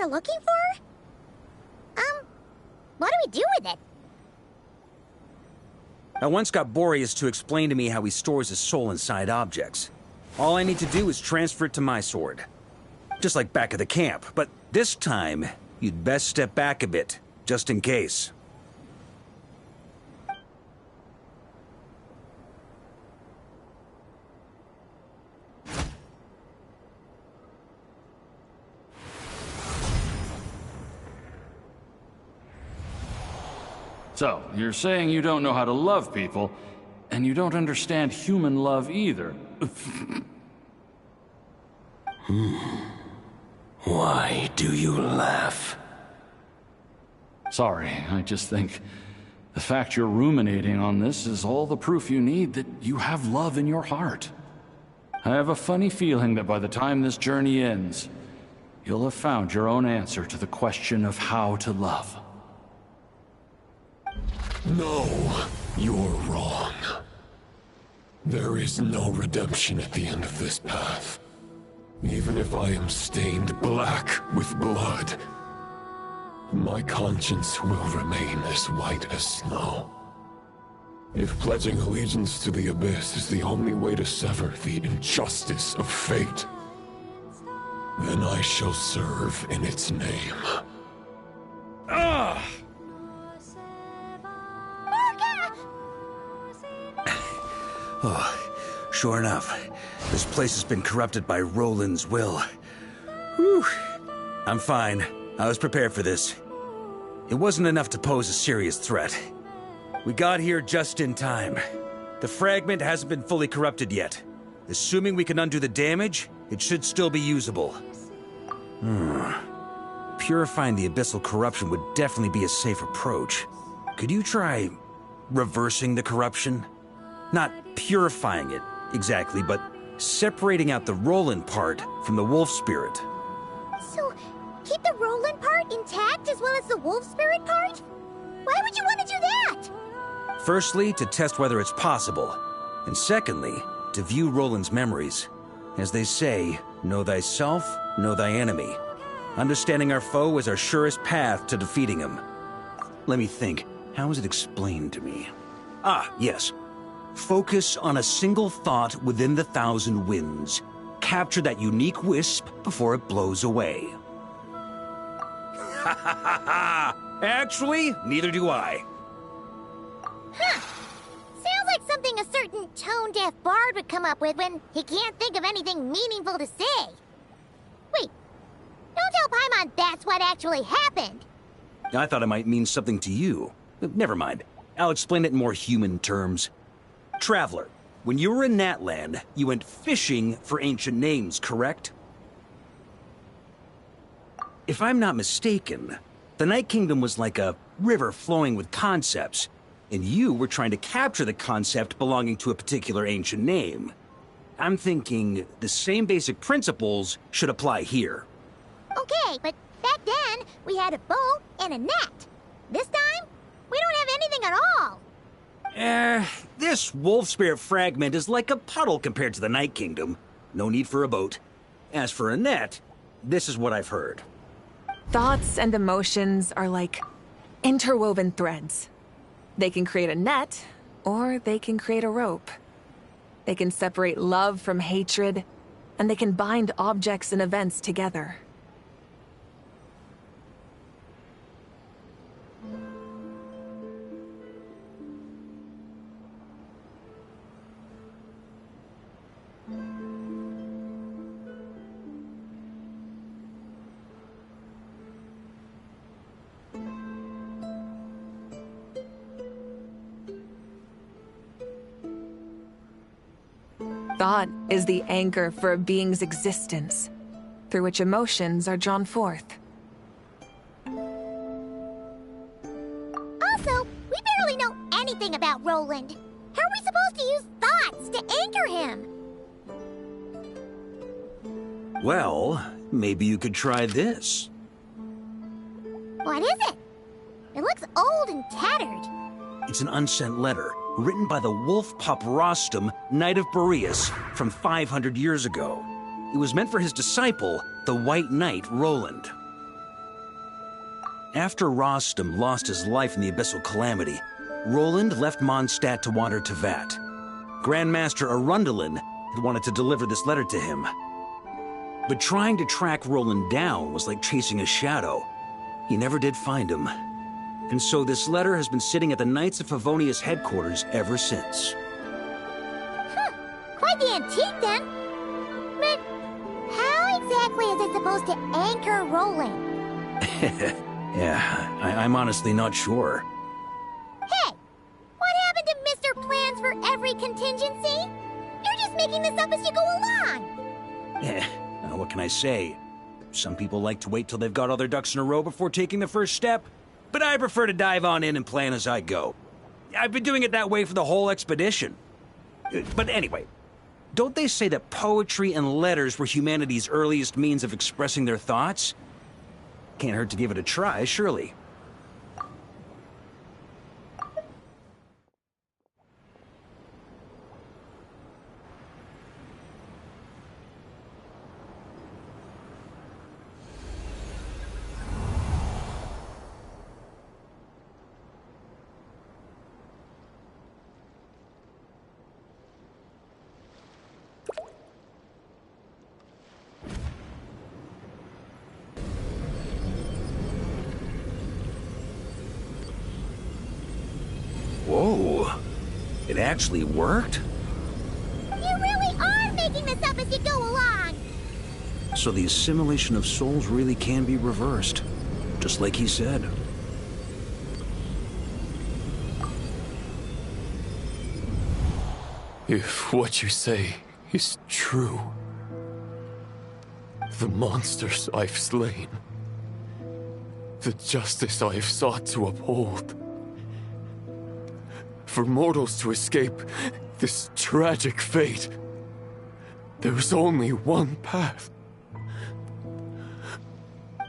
we're looking for? What do we do with it? I once got Boreas to explain to me how he stores his soul inside objects. All I need to do is transfer it to my sword. Just like back at the camp, but this time, you'd best step back a bit, just in case. So, you're saying you don't know how to love people, and you don't understand human love either. Why do you laugh? Sorry, I just think the fact you're ruminating on this is all the proof you need that you have love in your heart. I have a funny feeling that by the time this journey ends, you'll have found your own answer to the question of how to love. No, you're wrong. There is no redemption at the end of this path. Even if I am stained black with blood, my conscience will remain as white as snow. If pledging allegiance to the Abyss is the only way to sever the injustice of fate, then I shall serve in its name. Ugh! Oh, sure enough, this place has been corrupted by Roland's will. Whew. I'm fine. I was prepared for this. It wasn't enough to pose a serious threat. We got here just in time. The fragment hasn't been fully corrupted yet. Assuming we can undo the damage, it should still be usable. Purifying the abyssal corruption would definitely be a safe approach. Could you try reversing the corruption? Not purifying it, exactly, but separating out the Roland part from the wolf spirit. So, keep the Roland part intact as well as the wolf spirit part? Why would you want to do that? Firstly, to test whether it's possible. And secondly, to view Roland's memories. As they say, know thyself, know thy enemy. Understanding our foe is our surest path to defeating him. Let me think. How was it explained to me? Ah, yes. Focus on a single thought within the 1,000 winds. Capture that unique wisp before it blows away. Ha ha ha ha! Actually, neither do I. Huh. Sounds like something a certain tone-deaf bard would come up with when he can't think of anything meaningful to say. Wait, don't tell Paimon that's what actually happened. I thought it might mean something to you. Never mind. I'll explain it in more human terms. Traveler, when you were in Natland, you went fishing for ancient names, correct? If I'm not mistaken, the Night Kingdom was like a river flowing with concepts, and you were trying to capture the concept belonging to a particular ancient name. I'm thinking the same basic principles should apply here. Okay, but back then, we had a bow and a net. This time, we don't have anything at all. This wolf spirit fragment is like a puddle compared to the Night Kingdom. No need for a boat. As for a net, this is what I've heard. Thoughts and emotions are like interwoven threads. They can create a net, or they can create a rope. They can separate love from hatred, and they can bind objects and events together. Thought is the anchor for a being's existence, through which emotions are drawn forth. Also, we barely know anything about Roland. How are we supposed to use thoughts to anchor him? Well, maybe you could try this. What is it? It looks old and tattered. It's an unsent letter, written by the wolf pup Rostam, Knight of Boreas, from 500 years ago. It was meant for his disciple, the White Knight Roland. After Rostam lost his life in the Abyssal Calamity, Roland left Mondstadt to wander to Vat. Grandmaster Arundelen had wanted to deliver this letter to him. But trying to track Roland down was like chasing a shadow. He never did find him. And so this letter has been sitting at the Knights of Favonius headquarters ever since. Quite the antique, then. But how exactly is it supposed to anchor Roland? Yeah, I'm honestly not sure. Hey! What happened to Mr. Plans for every contingency? You're just making this up as you go along! What can I say? Some people like to wait till they've got all their ducks in a row before taking the first step, but I prefer to dive on in and plan as I go. I've been doing it that way for the whole expedition. But anyway, don't they say that poetry and letters were humanity's earliest means of expressing their thoughts? Can't hurt to give it a try, surely. Whoa, it actually worked? You really are making this up as you go along! So the assimilation of souls really can be reversed, just like he said. If what you say is true, the monsters I've slain, the justice I have sought to uphold, for mortals to escape this tragic fate, there's only one path.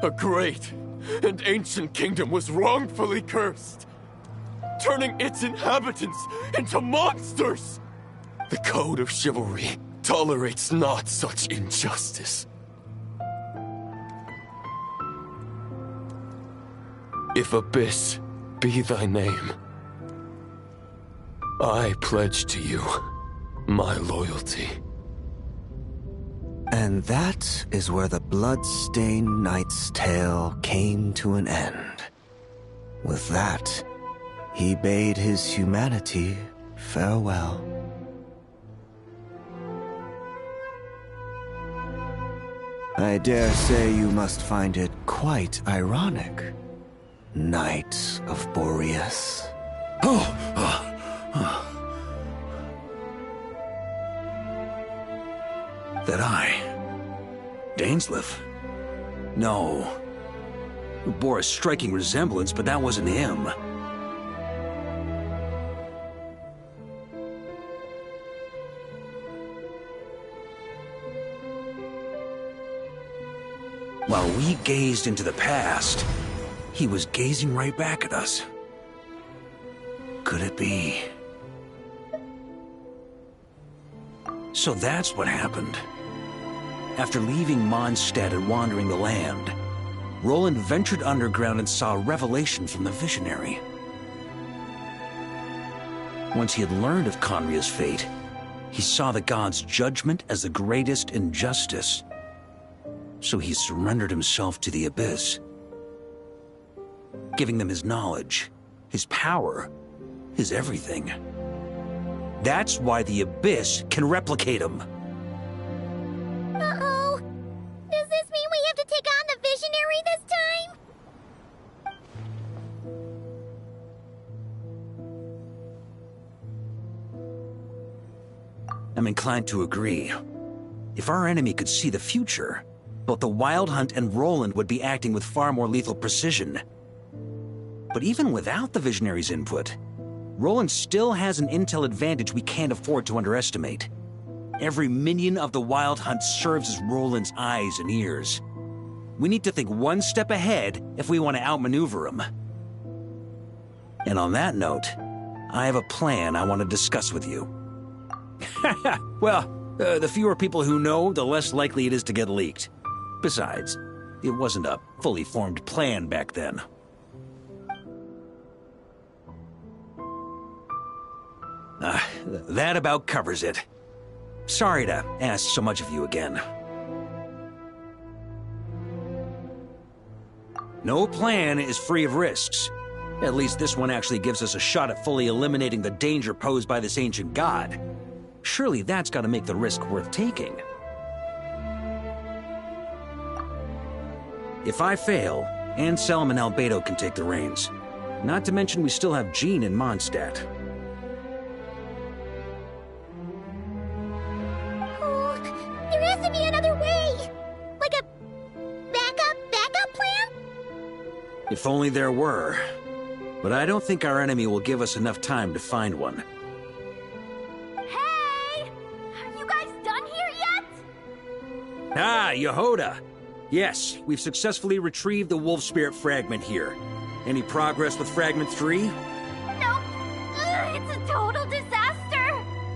A great and ancient kingdom was wrongfully cursed, turning its inhabitants into monsters. The code of chivalry tolerates not such injustice. If Abyss be thy name, I pledge to you my loyalty. And that is where the blood-stained knight's tale came to an end. With that, he bade his humanity farewell. I dare say you must find it quite ironic, Knight of Boreas. That I... Dainsleif? No. It bore a striking resemblance, but that wasn't him. While we gazed into the past, he was gazing right back at us. Could it be? So that's what happened. After leaving Mondstadt and wandering the land, Roland ventured underground and saw a revelation from the visionary. Once he had learned of Conria's fate, he saw the gods' judgment as the greatest injustice. So he surrendered himself to the Abyss, giving them his knowledge, his power, his everything. That's why the Abyss can replicate him. Uh-oh. Does this mean we have to take on the Visionary this time? I'm inclined to agree. If our enemy could see the future, both the Wild Hunt and Roland would be acting with far more lethal precision. But even without the Visionary's input, Roland still has an intel advantage we can't afford to underestimate. Every minion of the Wild Hunt serves as Roland's eyes and ears. We need to think one step ahead if we want to outmaneuver him. And on that note, I have a plan I want to discuss with you. Well, the fewer people who know, the less likely it is to get leaked. Besides, it wasn't a fully formed plan back then. That about covers it. Sorry to ask so much of you again. No plan is free of risks. At least this one actually gives us a shot at fully eliminating the danger posed by this ancient god. Surely that's got to make the risk worth taking. If I fail, Anselm and Albedo can take the reins. Not to mention we still have Jean and Mondstadt. Oh, there has to be another way! Like a backup plan? If only there were. But I don't think our enemy will give us enough time to find one. Hey! Are you guys done here yet? Ah, Yehoda! Yes, we've successfully retrieved the Wolf Spirit fragment here. Any progress with Fragment 3? Nope. It's a total disaster.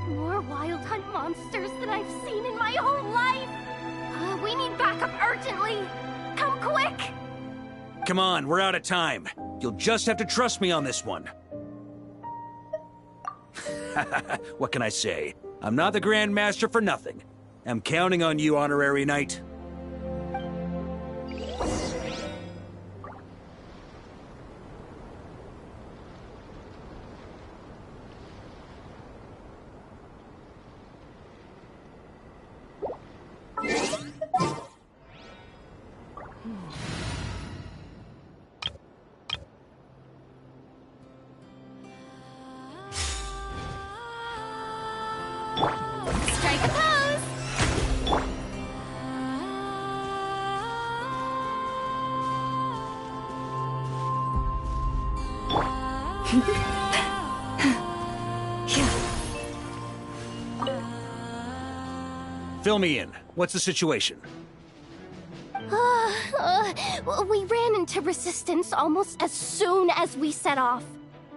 More Wild Hunt monsters than I've seen in my whole life. We need backup urgently. Come quick. Come on, we're out of time. You'll just have to trust me on this one. What can I say? I'm not the Grand Master for nothing. I'm counting on you, Honorary Knight. Strike a pose. Fill me in. What's the situation? We ran into resistance almost as soon as we set off.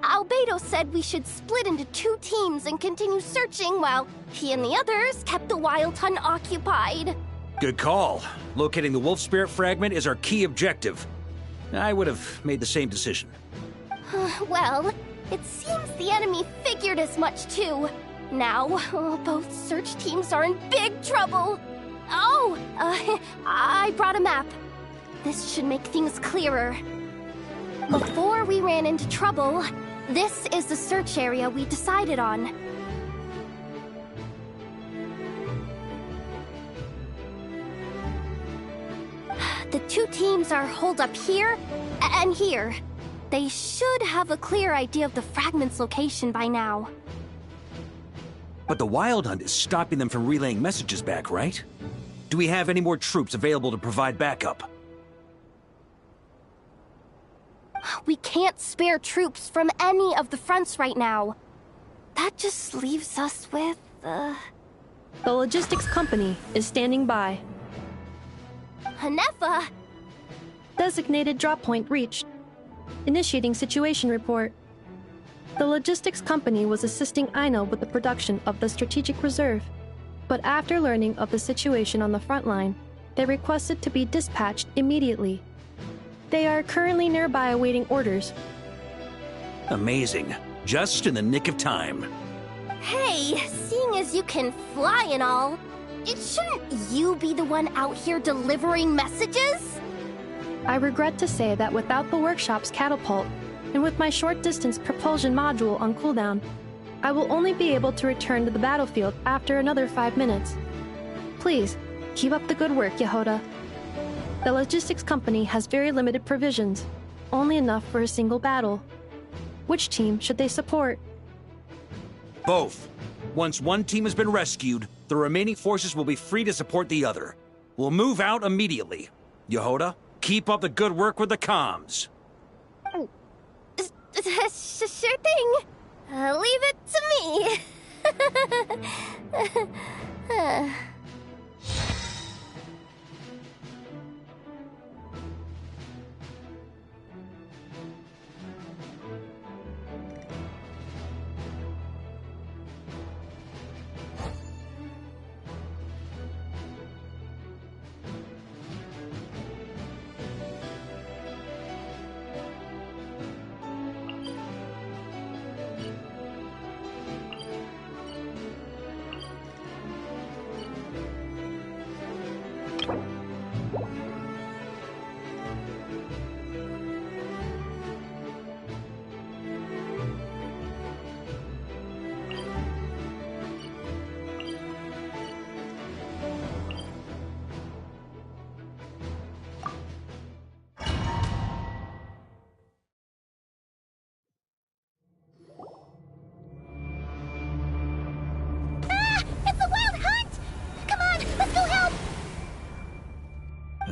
Albedo said we should split into 2 teams and continue searching while he and the others kept the Wild Hunt occupied. Good call. Locating the Wolf Spirit fragment is our key objective. I would have made the same decision. Well, it seems the enemy figured as much too. Now, both search teams are in big trouble. Oh, I brought a map. This should make things clearer. Before we ran into trouble, this is the search area we decided on. The 2 teams are holed up here and here. They should have a clear idea of the fragment's location by now. But the Wild Hunt is stopping them from relaying messages back, right? Do we have any more troops available to provide backup? We can't spare troops from any of the fronts right now. That just leaves us with, The logistics company is standing by. Hanefa! Designated drop point reached. Initiating situation report. The logistics company was assisting Aino with the production of the strategic reserve, but after learning of the situation on the front line, they requested to be dispatched immediately. They are currently nearby awaiting orders. Amazing. Just in the nick of time. Hey, seeing as you can fly and all, shouldn't you be the one out here delivering messages? I regret to say that without the workshop's catapult, and with my short-distance propulsion module on cooldown, I will only be able to return to the battlefield after another 5 minutes. Please, keep up the good work, Yehoda. The logistics company has very limited provisions, only enough for a single battle. Which team should they support? Both. Once one team has been rescued, the remaining forces will be free to support the other. We'll move out immediately. Yehoda, keep up the good work with the comms. Sure thing. Leave it to me.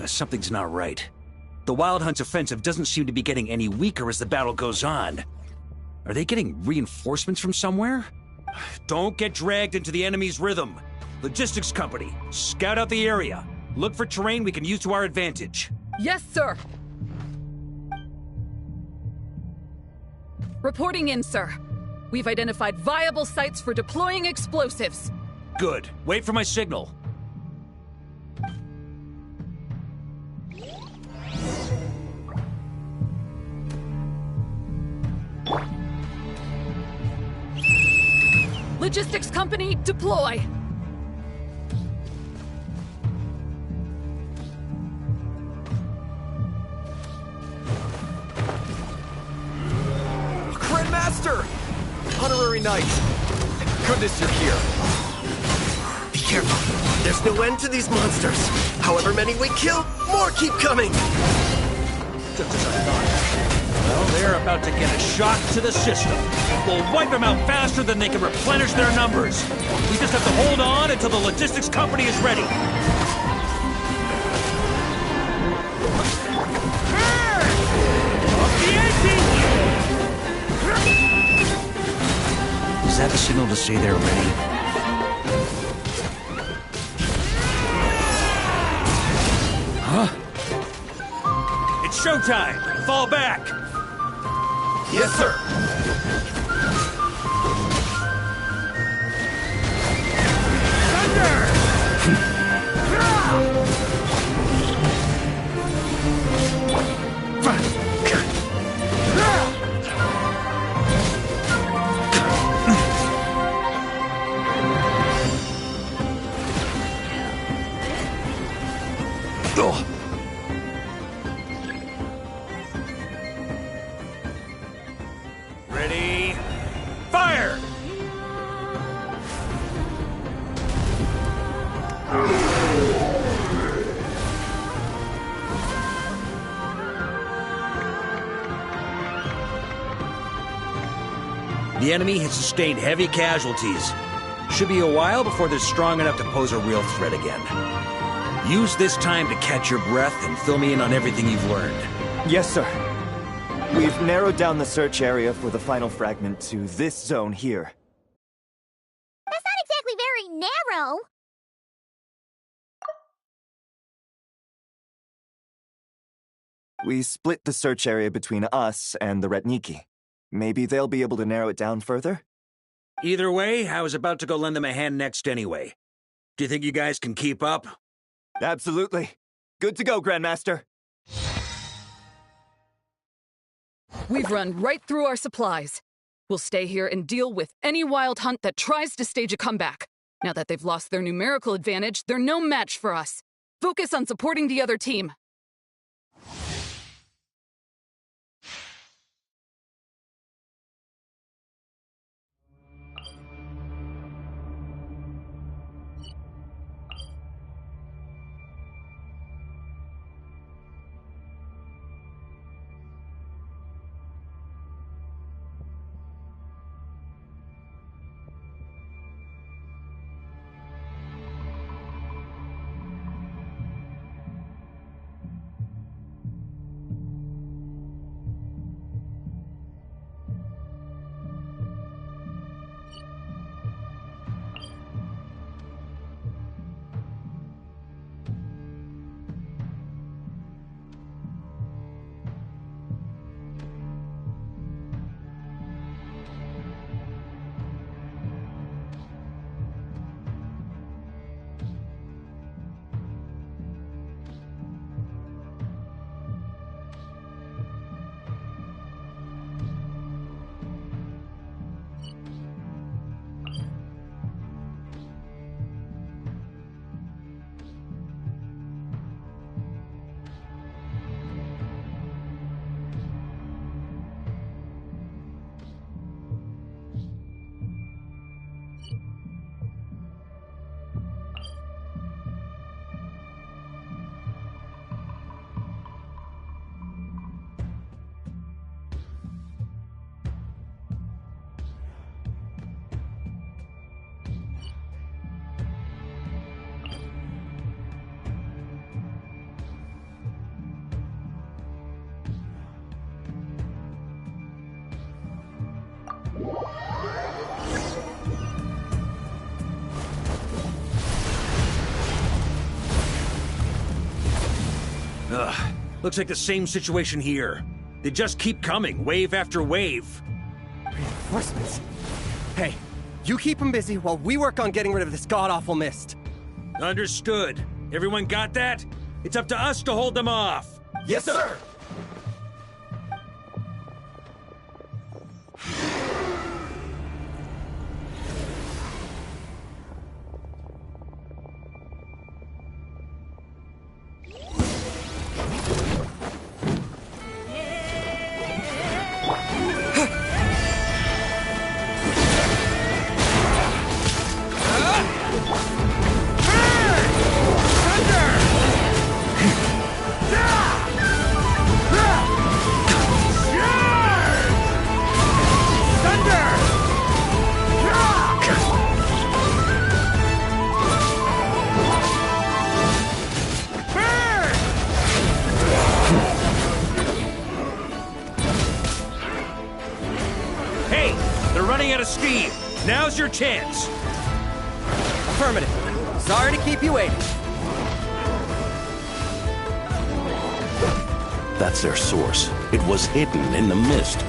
Something's not right. The Wild Hunt's offensive doesn't seem to be getting any weaker as the battle goes on. Are they getting reinforcements from somewhere? Don't get dragged into the enemy's rhythm. Logistics company, scout out the area. Look for terrain we can use to our advantage. Yes, sir. Reporting in, sir. We've identified viable sites for deploying explosives. Good. Wait for my signal. Logistics company, deploy! Grandmaster! Honorary Knight! Goodness you're here. Be careful. There's no end to these monsters. However many we kill, more keep coming. Just as I thought. Well, they're about to get a shock to the system. We'll wipe them out faster than they can replenish their numbers. We just have to hold on until the logistics company is ready. Is that the signal to say they're ready? Huh? It's showtime! Fall back! Yes, sir! Ready? Fire! The enemy has sustained heavy casualties. Should be a while before they're strong enough to pose a real threat again. Use this time to catch your breath and fill me in on everything you've learned. Yes, sir. We've narrowed down the search area for the final fragment to this zone here. That's not exactly very narrow. We split the search area between us and the Retniki. Maybe they'll be able to narrow it down further? Either way, I was about to go lend them a hand next anyway. Do you think you guys can keep up? Absolutely. Good to go, Grandmaster. We've run right through our supplies. We'll stay here and deal with any Wild Hunt that tries to stage a comeback. Now that they've lost their numerical advantage, they're no match for us. Focus on supporting the other team. Ugh, looks like the same situation here. They just keep coming, wave after wave. Reinforcements? Hey, you keep them busy while we work on getting rid of this god-awful mist. Understood. Everyone got that? It's up to us to hold them off. Yes, sir! Hey, they're running out of steam. Now's your chance. Affirmative. Sorry to keep you waiting. That's their source. It was hidden in the mist.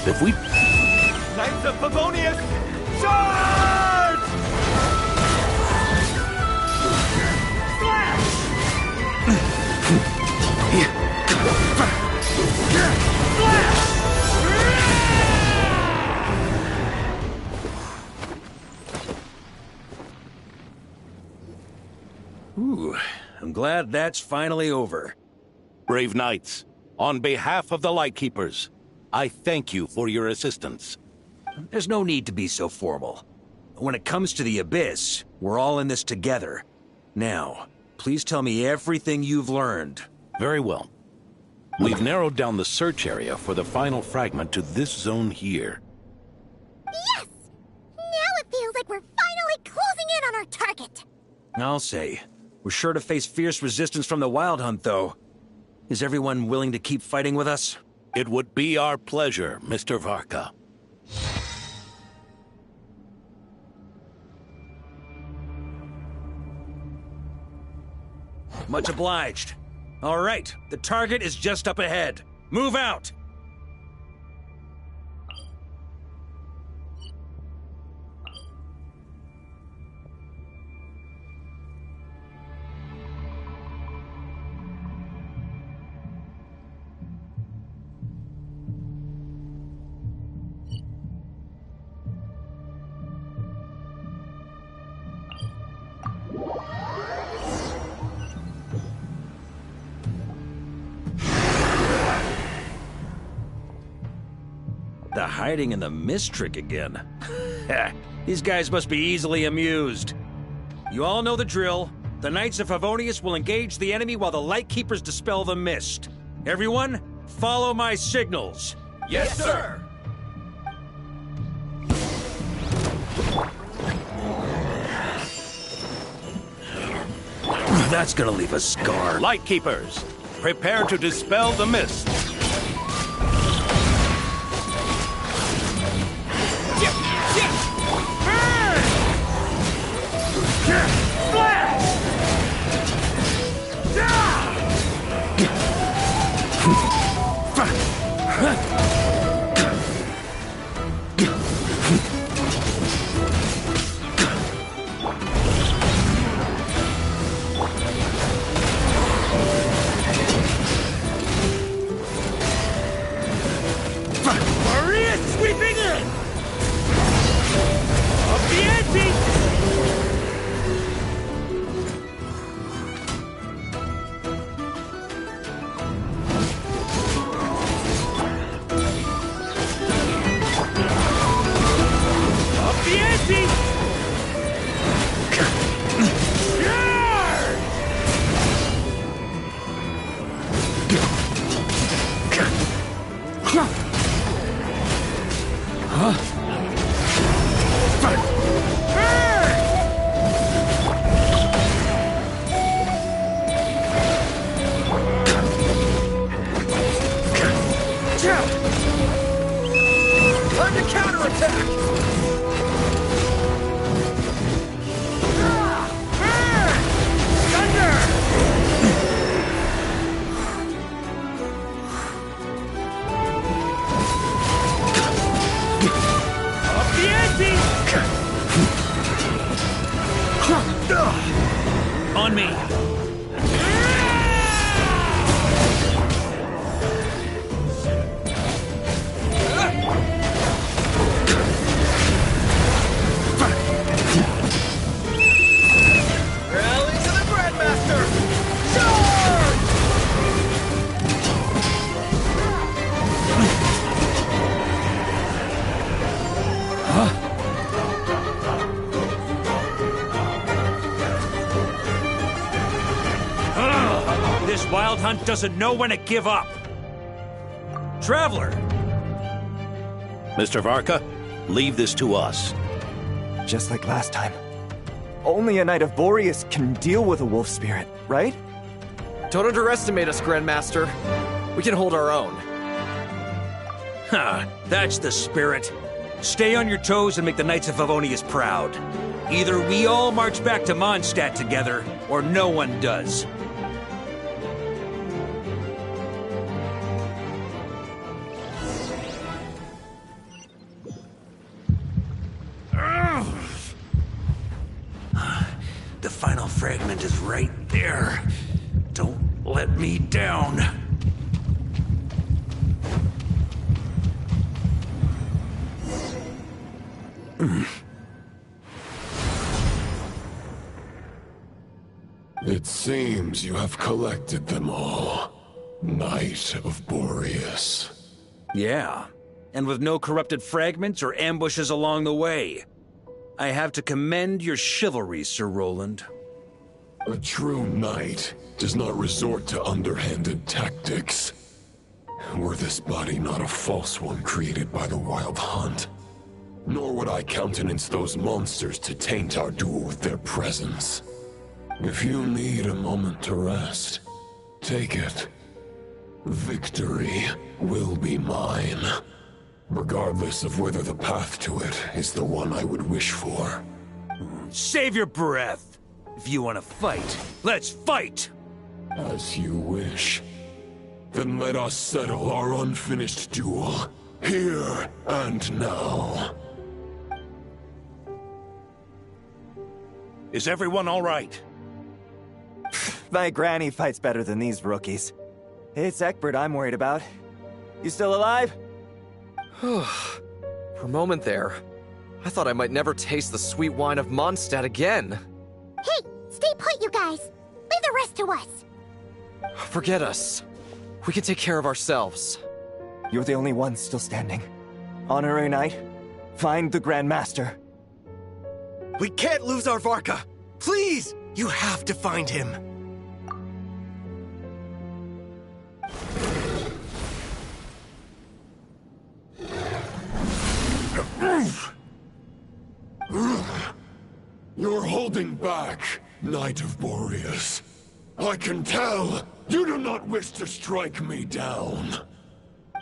If we... Knights of Favonius, charge! Ooh, I'm glad that's finally over. Brave knights, on behalf of the Lightkeepers, I thank you for your assistance. There's no need to be so formal. When it comes to the Abyss, we're all in this together. Now, please tell me everything you've learned. Very well. We've narrowed down the search area for the final fragment to this zone here. Yes! Now it feels like we're finally closing in on our target. I'll say. We're sure to face fierce resistance from the Wild Hunt, though. Is everyone willing to keep fighting with us? It would be our pleasure, Mr. Varka. Much obliged. All right, the target is just up ahead. Move out! The hiding in the mist trick again. These guys must be easily amused. You all know the drill. The Knights of Favonius will engage the enemy while the Lightkeepers dispel the mist. Everyone, follow my signals. Yes, sir! That's gonna leave a scar. Lightkeepers, prepare to dispel the mist. Maria sweeping in! Up the ante! Time to counterattack! This wild hunt doesn't know when to give up. Traveler! Mr. Varka, leave this to us. Just like last time. Only a Knight of Boreas can deal with a wolf spirit, right? Don't underestimate us, Grandmaster. We can hold our own. Ha! That's the spirit. Stay on your toes and make the Knights of Favonius proud. Either we all march back to Mondstadt together, or no one does. The final fragment is right there. Don't let me down. It seems you have collected them all, Knight of Boreas. Yeah, and with no corrupted fragments or ambushes along the way. I have to commend your chivalry, Sir Roland. A true knight does not resort to underhanded tactics. Were this body not a false one created by the Wild Hunt, nor would I countenance those monsters to taint our duel with their presence. If you need a moment to rest, take it. Victory will be mine, regardless of whether the path to it is the one I would wish for. Save your breath! If you want to fight, let's fight! As you wish. Then let us settle our unfinished duel, here and now. Is everyone all right? My granny fights better than these rookies. It's Egbert I'm worried about. You still alive? For a moment there, I thought I might never taste the sweet wine of Mondstadt again. Hey, stay put, you guys. Leave the rest to us. Forget us. We can take care of ourselves. You're the only one still standing. Honorary Knight, find the Grand Master. We can't lose our Varka! Please! You have to find him! You're holding back, Knight of Boreas. I can tell you do not wish to strike me down.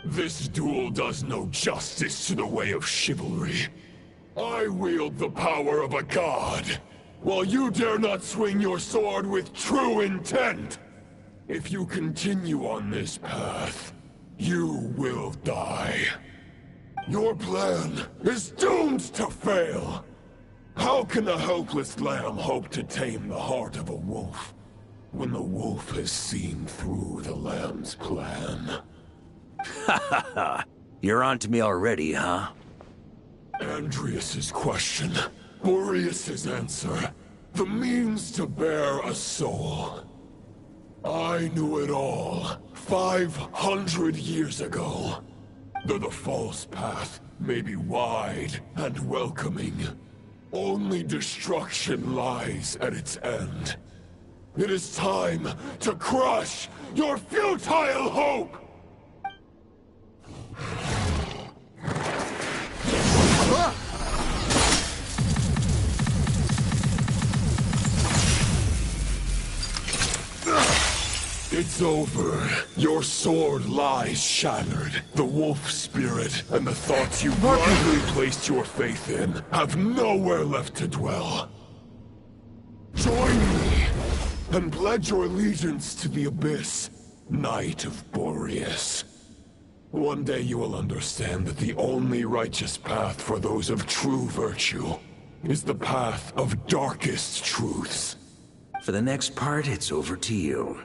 This duel does no justice to the way of chivalry. I wield the power of a god, while you dare not swing your sword with true intent. If you continue on this path, you will die. Your plan is doomed to fail. How can a helpless lamb hope to tame the heart of a wolf, when the wolf has seen through the lamb's plan? Ha ha ha! You're on to me already, huh? Andreas's question, Boreas's answer, the means to bear a soul. I knew it all 500 years ago. Though the false path may be wide and welcoming, only destruction lies at its end. It is time to crush your futile hope! It's over. Your sword lies shattered. The wolf spirit and the thoughts you blindly placed your faith in have nowhere left to dwell. Join me and pledge your allegiance to the abyss, Knight of Boreas. One day you will understand that the only righteous path for those of true virtue is the path of darkest truths. For the next part, it's over to you.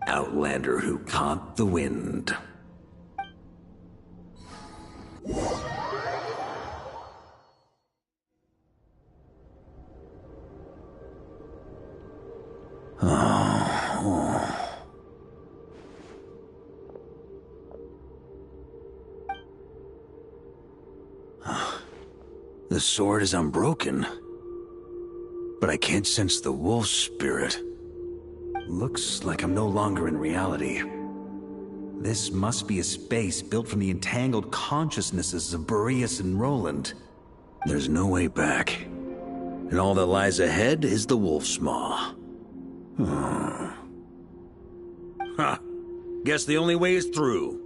Outlander who caught the wind. The sword is unbroken, but I can't sense the wolf spirit. Looks like I'm no longer in reality. This must be a space built from the entangled consciousnesses of Boreas and Roland. There's no way back. And all that lies ahead is the Wolf's Maw. Huh. Guess the only way is through.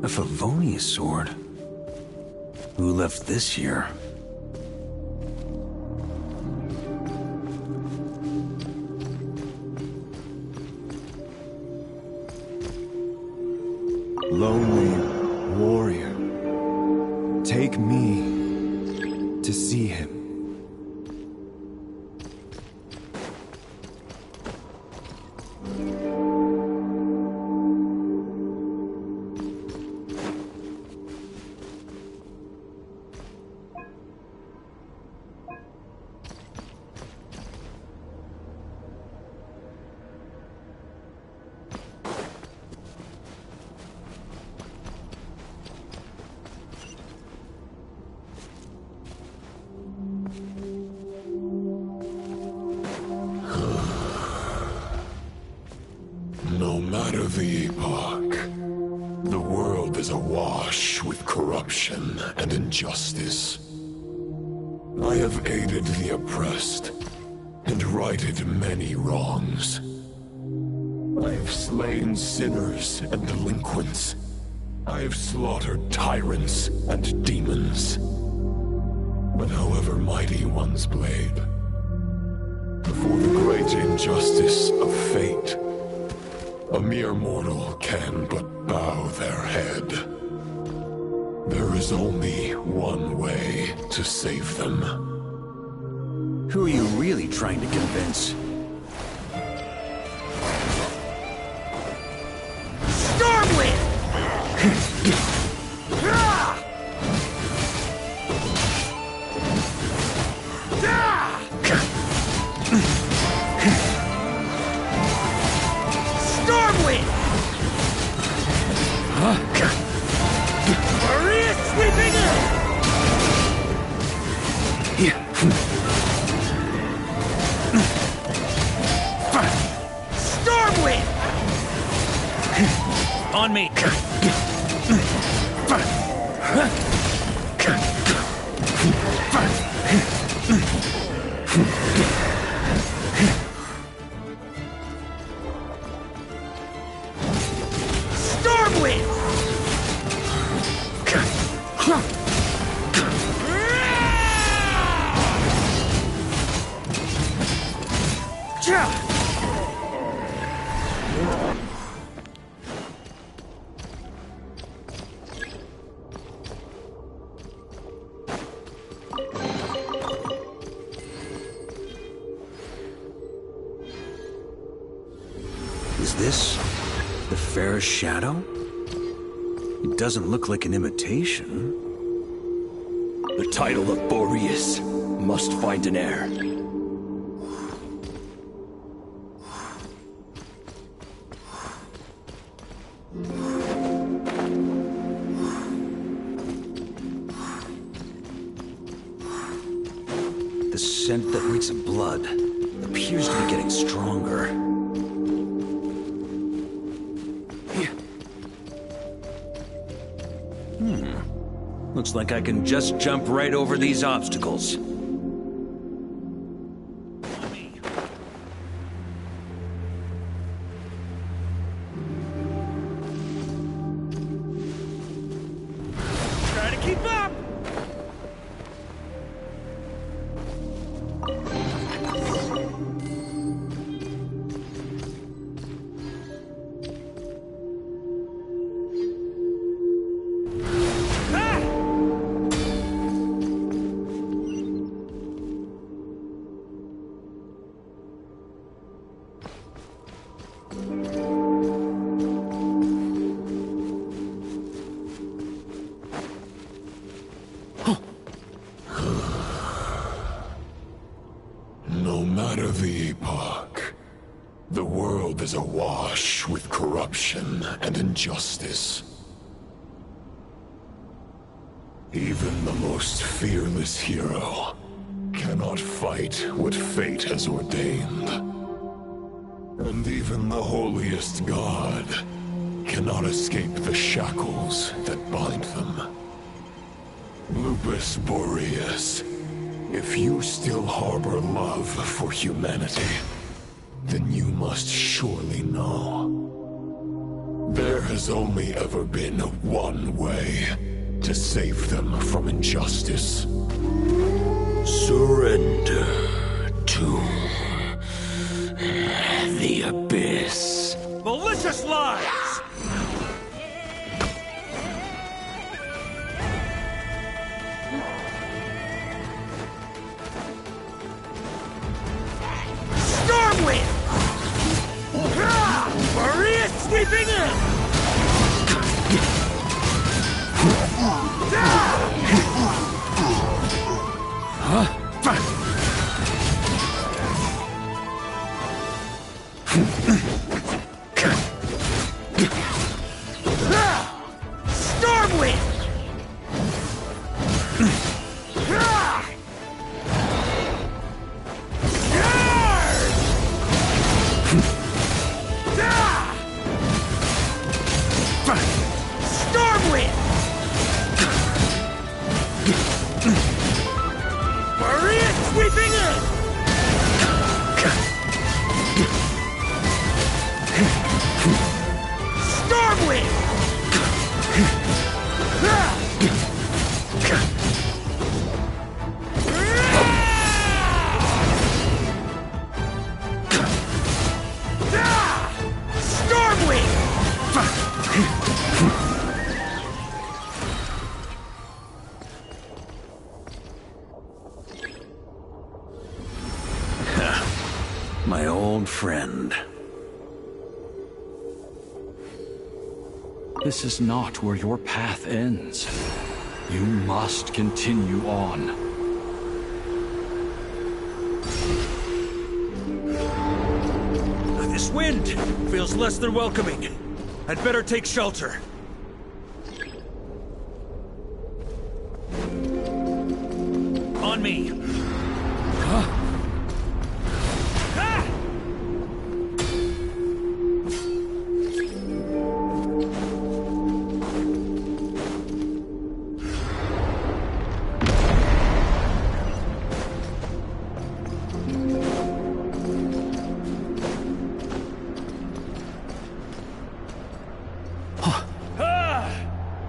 A Favonius sword? Who left this here? Lonely warrior, take me to see him. No matter the epoch, the world is awash with corruption and injustice. I have aided the oppressed and righted many wrongs. I have slain sinners and delinquents. I have slaughtered tyrants and demons. But however mighty one's blade, before the great injustice of fate, a mere mortal can but bow their head. There is only one way to save them. Who are you really trying to convince? Stormwind! Stormwind! Maria sweeping in! Stormwind! On me! Stormwind! Is this the fairest shadow? It doesn't look like an imitation. The title of Boreas must find an heir. The scent that reeks of blood appears to be getting stronger. Looks like I can just jump right over these obstacles. Try to keep up! The world is awash with corruption and injustice. Even the most fearless hero cannot fight what fate has ordained. And even the holiest god cannot escape the shackles that bind them. Lupus Boreas, if you still harbor love for humanity, then you must surely know. There has only ever been one way to save them from injustice. Surrender to the abyss. Malicious lies! Stormwind! Maria sweeping in! Stormwind! Stormwind! Maria sweeping in! Stormwind! My old friend. This is not where your path ends. You must continue on. This wind feels less than welcoming. I'd better take shelter. On me.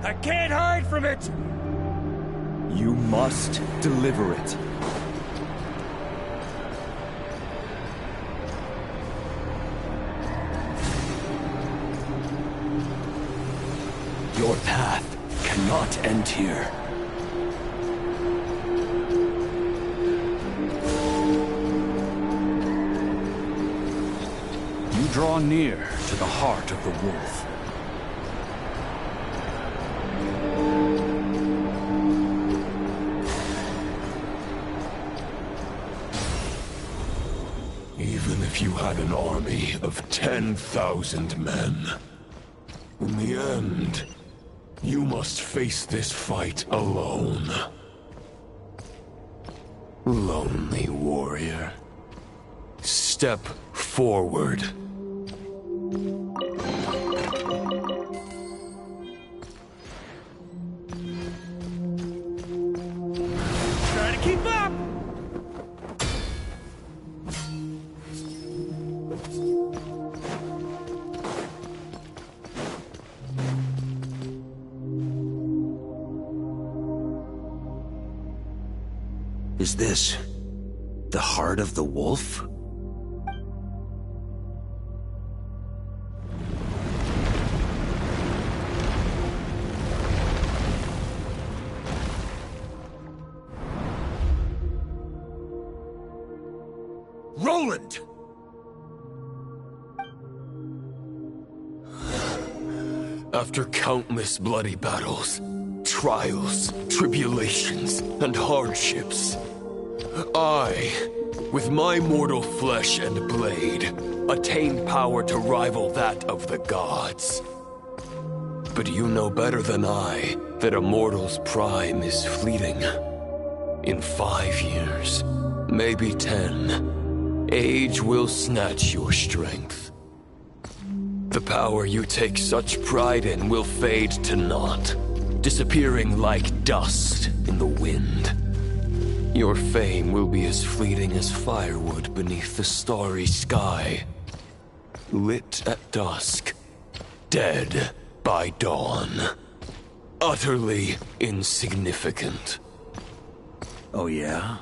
I can't hide from it! You must deliver it. Your path cannot end here. You draw near to the heart of the wolf. Even if you had an army of 10,000 men, in the end, you must face this fight alone. Lonely warrior, step forward. Try to keep up! Is this the heart of the wolf? Roland! After countless bloody battles, trials, tribulations, and hardships, I with my mortal flesh and blade, attain power to rival that of the gods. But you know better than I that a mortal's prime is fleeting. In 5 years, maybe 10, age will snatch your strength. The power you take such pride in will fade to naught, disappearing like dust in the wind. Your fame will be as fleeting as firewood beneath the starry sky, lit at dusk, dead by dawn. Utterly insignificant. Oh yeah?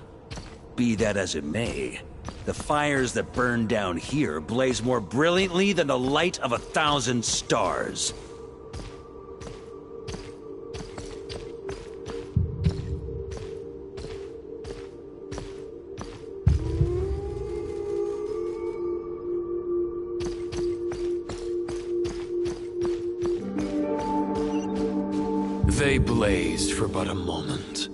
Be that as it may, the fires that burn down here blaze more brilliantly than the light of 1,000 stars. They blaze for but a moment.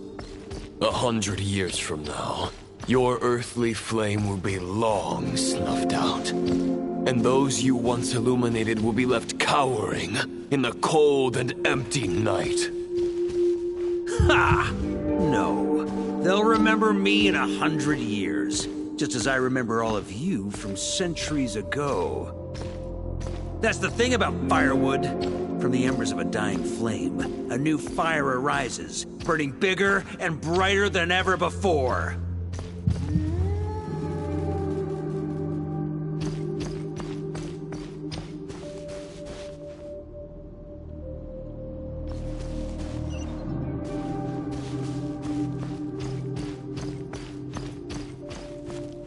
100 years from now, your earthly flame will be long snuffed out. And those you once illuminated will be left cowering in the cold and empty night. Ha! No. They'll remember me in 100 years, just as I remember all of you from centuries ago. That's the thing about firewood. From the embers of a dying flame, a new fire arises, burning bigger and brighter than ever before.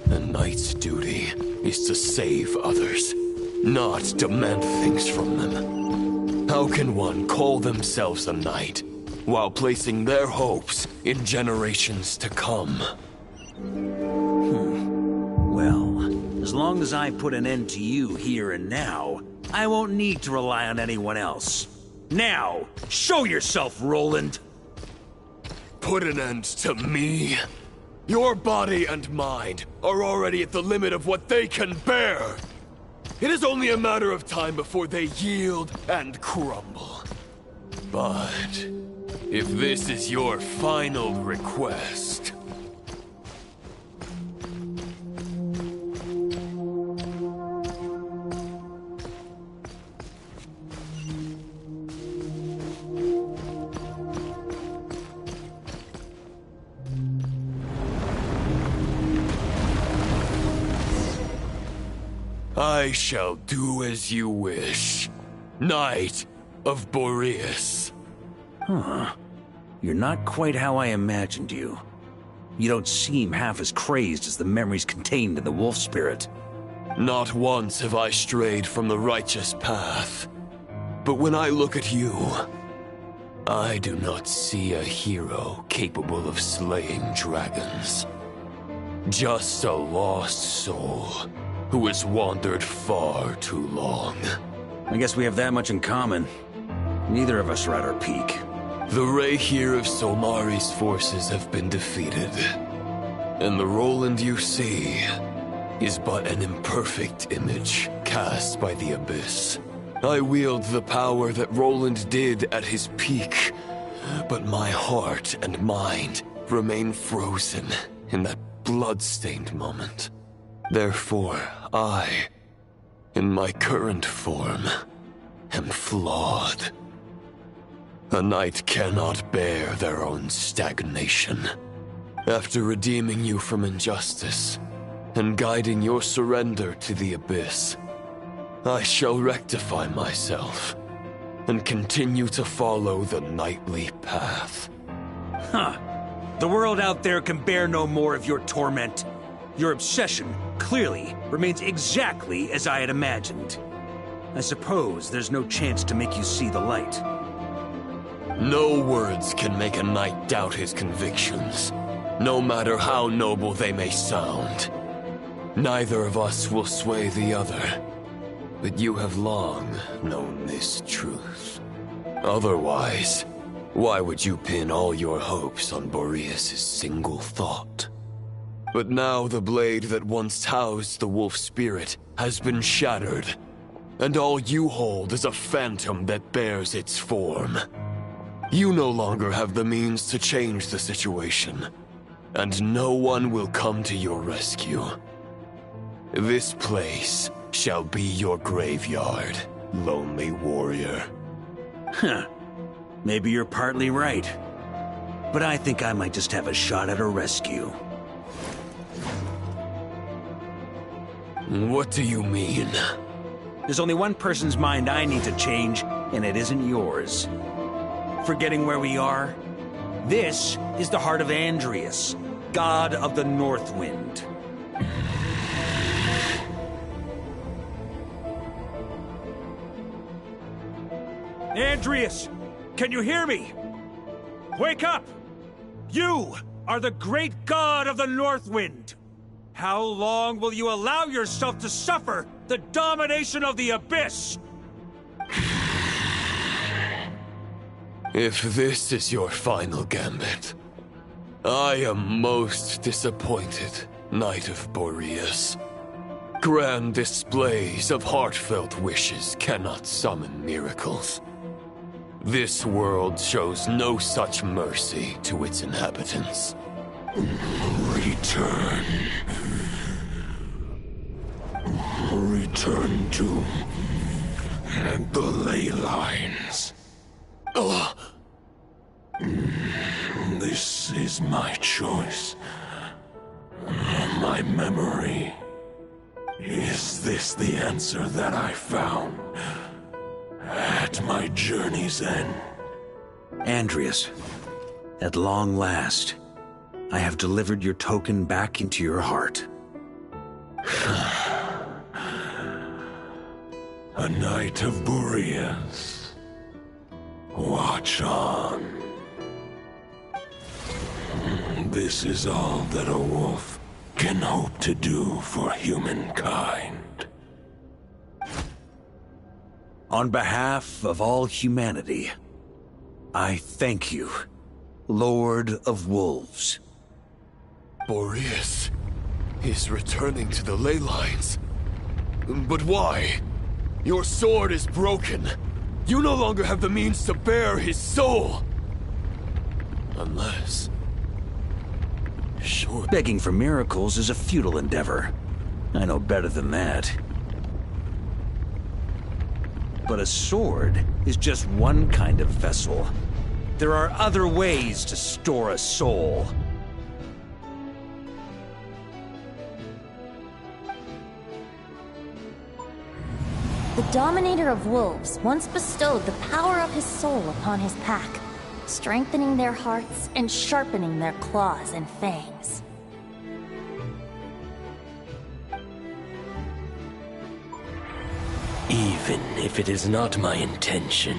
A knight's duty is to save others, not demand things from them. How can one call themselves a knight while placing their hopes in generations to come? Well, as long as I put an end to you here and now, I won't need to rely on anyone else. Now, show yourself, Roland! Put an end to me? Your body and mind are already at the limit of what they can bear. It is only a matter of time before they yield and crumble. But if this is your final request... I shall do as you wish, Knight of Boreas. Huh. You're not quite how I imagined you. You don't seem half as crazed as the memories contained in the wolf spirit. Not once have I strayed from the righteous path. But when I look at you, I do not see a hero capable of slaying dragons. Just a lost soul who has wandered far too long. I guess we have that much in common. Neither of us are at our peak. The Rayhir of Solmari's forces have been defeated. And the Roland you see is but an imperfect image cast by the Abyss. I wield the power that Roland did at his peak, but my heart and mind remain frozen in that blood-stained moment. Therefore, I, in my current form, am flawed. A knight cannot bear their own stagnation. After redeeming you from injustice, and guiding your surrender to the Abyss, I shall rectify myself, and continue to follow the knightly path. Huh. The world out there can bear no more of your torment. Your obsession, clearly, remains exactly as I had imagined. I suppose there's no chance to make you see the light. No words can make a knight doubt his convictions, no matter how noble they may sound. Neither of us will sway the other, but you have long known this truth. Otherwise, why would you pin all your hopes on Boreas' single thought? But now the blade that once housed the wolf spirit has been shattered, and all you hold is a phantom that bears its form. You no longer have the means to change the situation, and no one will come to your rescue. This place shall be your graveyard, lonely warrior. Huh. Maybe you're partly right. But I think I might just have a shot at a rescue. What do you mean? There's only one person's mind I need to change, and it isn't yours. Forgetting where we are? This is the heart of Andrias, god of the North Wind. Andrias, can you hear me? Wake up! You are the great god of the North Wind. How long will you allow yourself to suffer the domination of the Abyss? If this is your final gambit, I am most disappointed, Knight of Boreas. Grand displays of heartfelt wishes cannot summon miracles. This world shows no such mercy to its inhabitants. Return. Return to the ley lines. This is my choice. My memory. Is this the answer that I found at my journey's end? Andrias, at long last, I have delivered your token back into your heart. A Knight of Boreas. Watch on. This is all that a wolf can hope to do for humankind. On behalf of all humanity, I thank you, Lord of Wolves. Boreas is returning to the ley lines. But why? Your sword is broken. You no longer have the means to bear his soul. Unless... Sure. Begging for miracles is a futile endeavor. I know better than that. But a sword is just one kind of vessel. There are other ways to store a soul. The Dominator of Wolves once bestowed the power of his soul upon his pack, strengthening their hearts and sharpening their claws and fangs. Even if it is not my intention,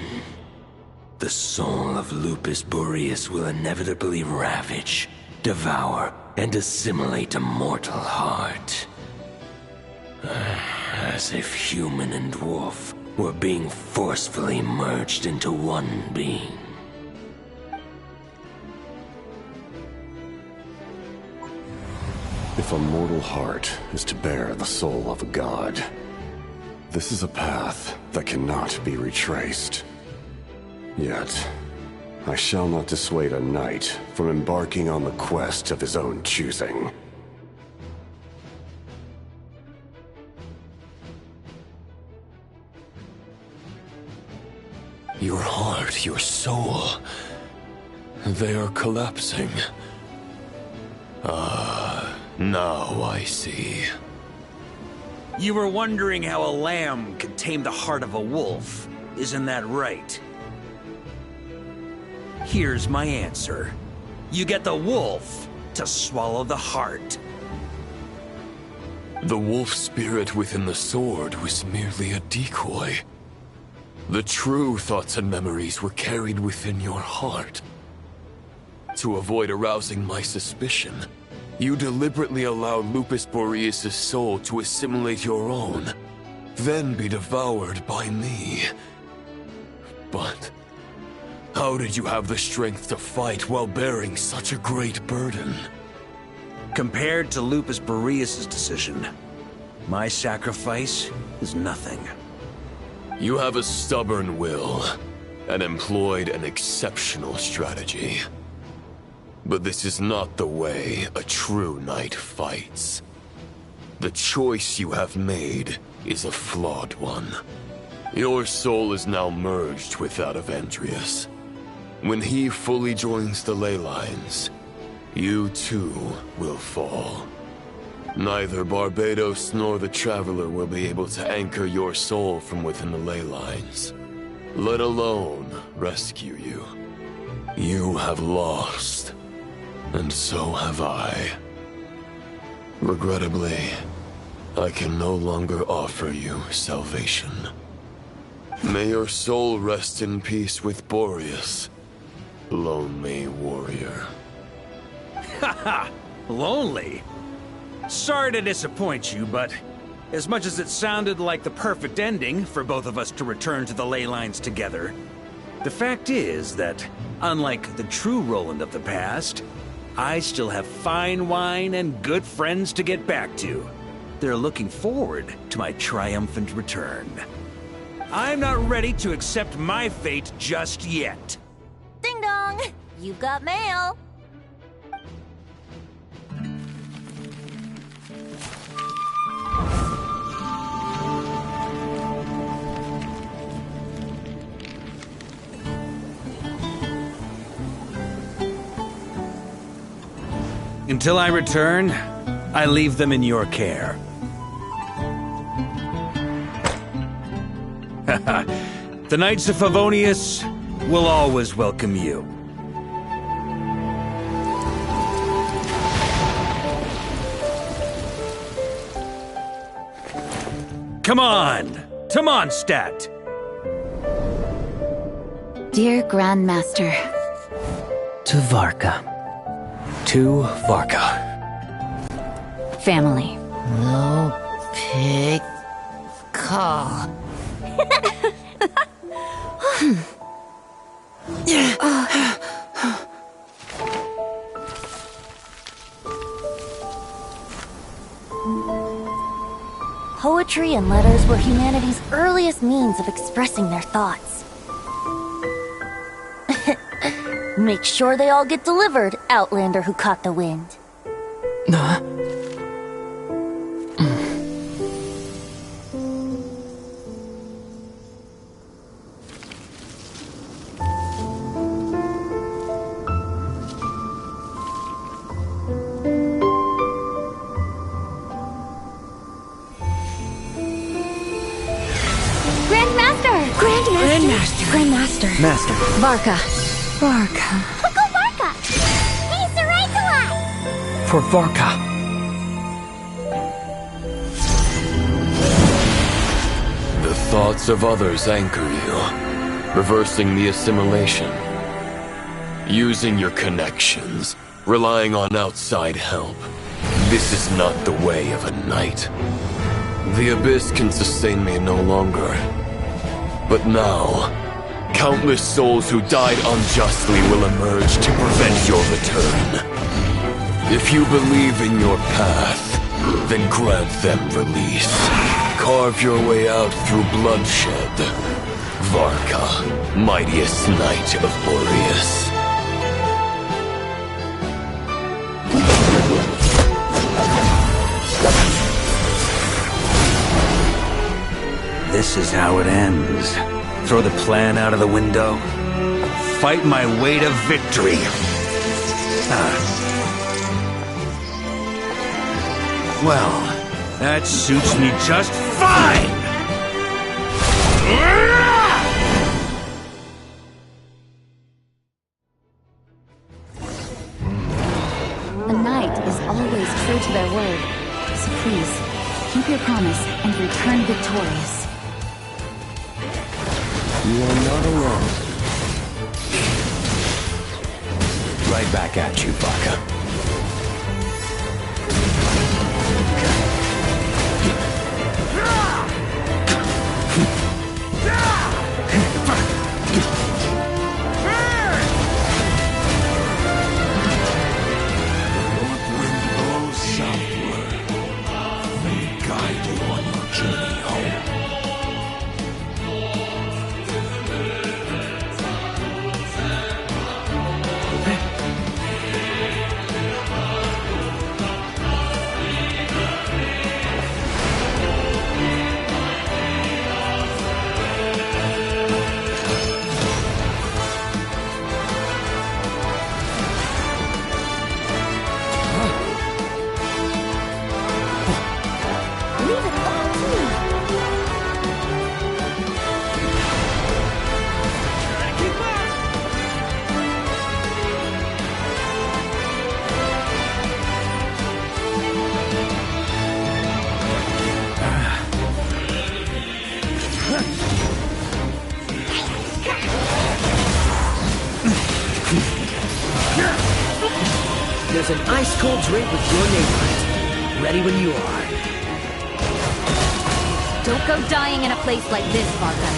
the soul of Lupus Boreas will inevitably ravage, devour, and assimilate a mortal heart. As if human and wolf were being forcefully merged into one being. If a mortal heart is to bear the soul of a god, this is a path that cannot be retraced. Yet, I shall not dissuade a knight from embarking on the quest of his own choosing. Your heart, your soul... they are collapsing. Now I see. You were wondering how a lamb could tame the heart of a wolf, isn't that right? Here's my answer. You get the wolf to swallow the heart. The wolf spirit within the sword was merely a decoy. The true thoughts and memories were carried within your heart. To avoid arousing my suspicion, you deliberately allowed Lupus Boreas' soul to assimilate your own, then be devoured by me. But how did you have the strength to fight while bearing such a great burden? Compared to Lupus Boreas' decision, my sacrifice is nothing. You have a stubborn will and employed an exceptional strategy. But this is not the way a true knight fights. The choice you have made is a flawed one. Your soul is now merged with that of Andreas. When he fully joins the ley lines, you too will fall. Neither Barbados nor the Traveler will be able to anchor your soul from within the ley lines, let alone rescue you. You have lost, and so have I. Regrettably, I can no longer offer you salvation. May your soul rest in peace with Boreas, lonely warrior. Haha! Lonely? Sorry to disappoint you, but as much as it sounded like the perfect ending for both of us to return to the ley lines together, the fact is that, unlike the true Roland of the past, I still have fine wine and good friends to get back to. They're looking forward to my triumphant return. I'm not ready to accept my fate just yet. Ding dong! You've got mail! Until I return, I leave them in your care. The Knights of Favonius will always welcome you. Come on! To Mondstadt! Dear Grandmaster. To Varka. To Varka. Family. No pig call. Poetry and letters were humanity's earliest means of expressing their thoughts. Make sure they all get delivered, Outlander who caught the wind. Grandmaster. Master. Varka. Varka. Uncle Varka! He's the right to us! For Varka. The thoughts of others anchor you, reversing the assimilation. Using your connections, relying on outside help. This is not the way of a knight. The Abyss can sustain me no longer. But now, countless souls who died unjustly will emerge to prevent your return. If you believe in your path, then grant them release. Carve your way out through bloodshed. Varka, mightiest knight of Boreas. This is how it ends. Throw the plan out of the window. Fight my way to victory. Well, that suits me just fine! A knight is always true to their word. So please, keep your promise and return victorious. You are not alone. Right back at you, Varka. North wind blows There's an ice-cold drink with your name on it. Ready when you are. Don't go dying in a place like this, Varka.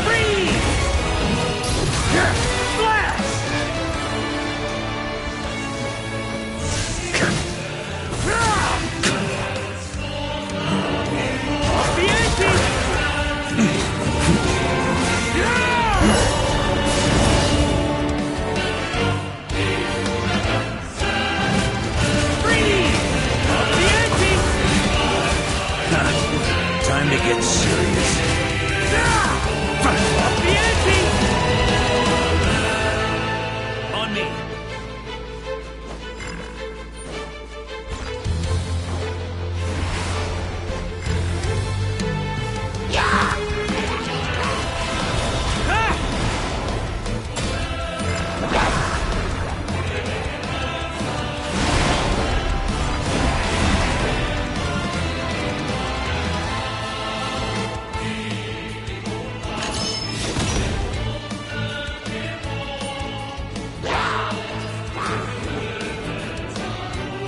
Freeze! Blast! Off the ante! Time to get serious. Off the ante! On me.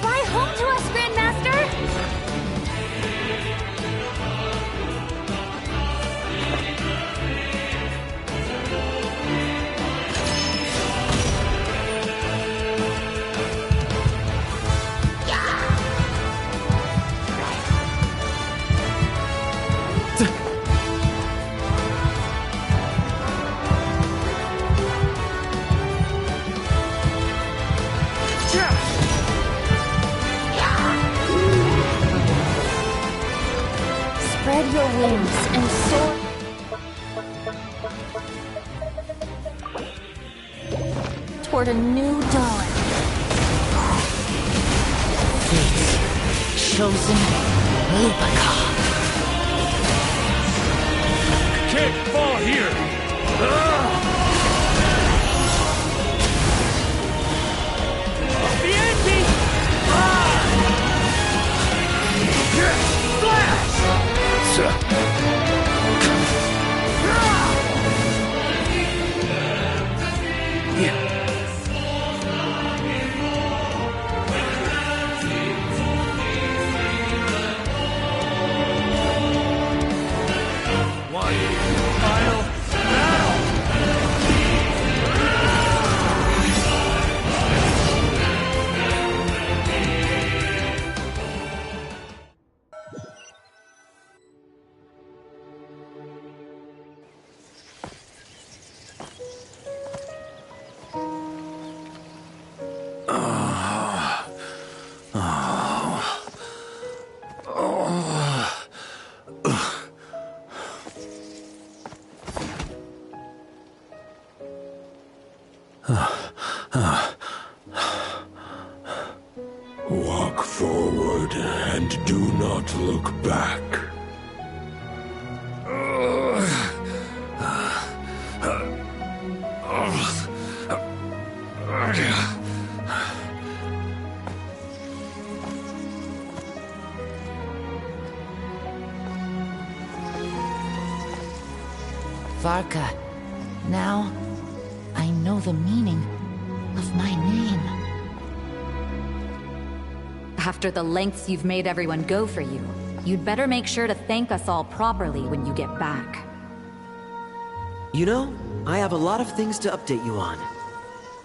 Fly home to us, Grandmaster! Spread your wings and soar toward a new dawn. Chosen Lupaka. Can't fall here! Off the ante! One final battle! Walk forward and do not look back. Varka, now I know the meaning of my name. After the lengths you've made everyone go for you, you'd better make sure to thank us all properly when you get back. You know, I have a lot of things to update you on,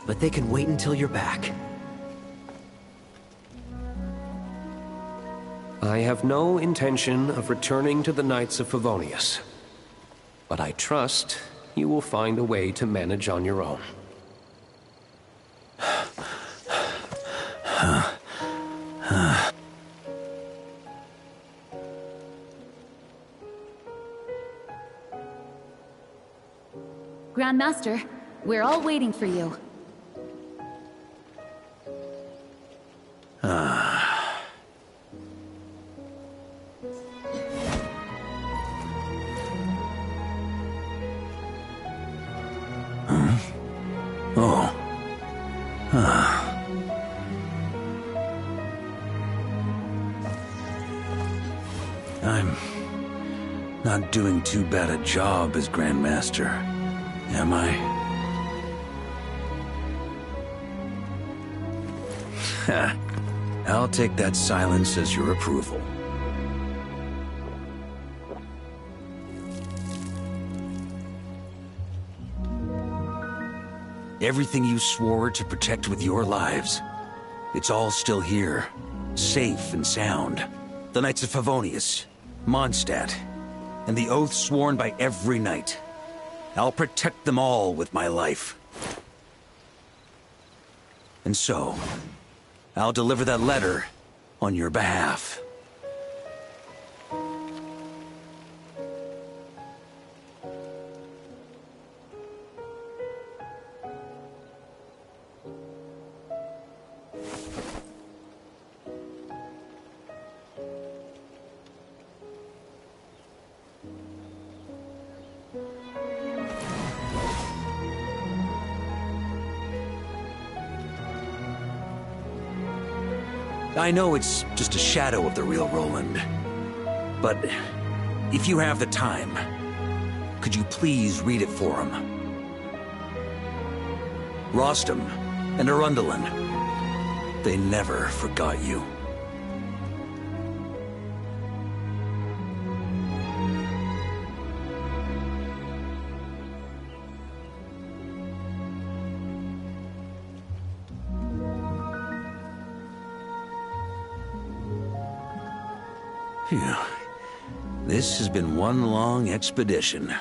but they can wait until you're back. I have no intention of returning to the Knights of Favonius. But I trust you will find a way to manage on your own. Grandmaster, we're all waiting for you. I'm not doing too bad a job as Grandmaster, am I? I'll take that silence as your approval. Everything you swore to protect with your lives, it's all still here, safe and sound. The Knights of Favonius, Mondstadt, and the oath sworn by every knight. I'll protect them all with my life. And so, I'll deliver that letter on your behalf. I know it's just a shadow of the real Roland, but if you have the time, could you please read it for him? Rostam and Arundelen, they never forgot you. Phew. This has been one long expedition.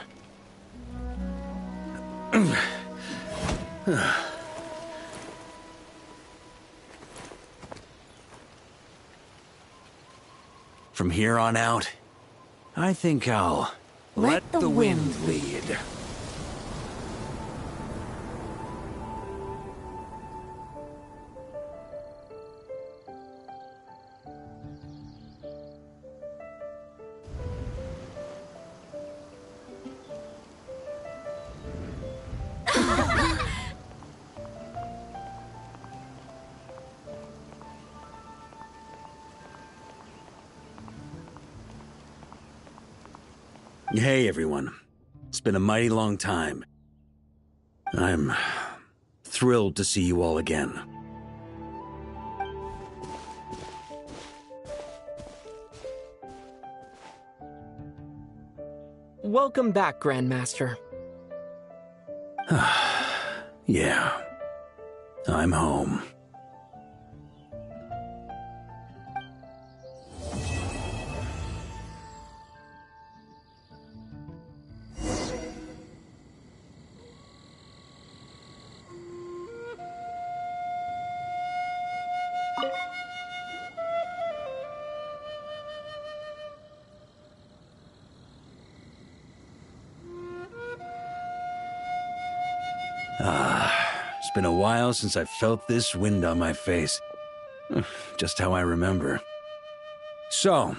From here on out, I think I'll let the wind lead. Hey, everyone. It's been a mighty long time. I'm thrilled to see you all again. Welcome back, Grandmaster. Yeah. I'm home. It's been a while since I felt this wind on my face. Just how I remember. So,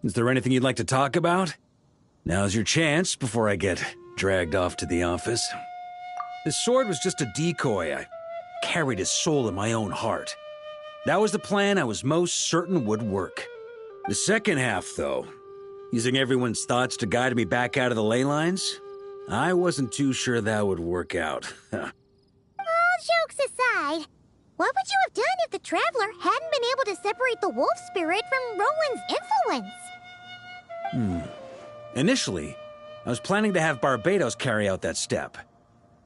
is there anything you'd like to talk about? Now's your chance before I get dragged off to the office. This sword was just a decoy. I carried his soul in my own heart. That was the plan I was most certain would work. The second half, though, using everyone's thoughts to guide me back out of the ley lines, I wasn't too sure that would work out. All jokes aside, what would you have done if the Traveler hadn't been able to separate the wolf spirit from Roland's influence? Initially, I was planning to have Barbatos carry out that step.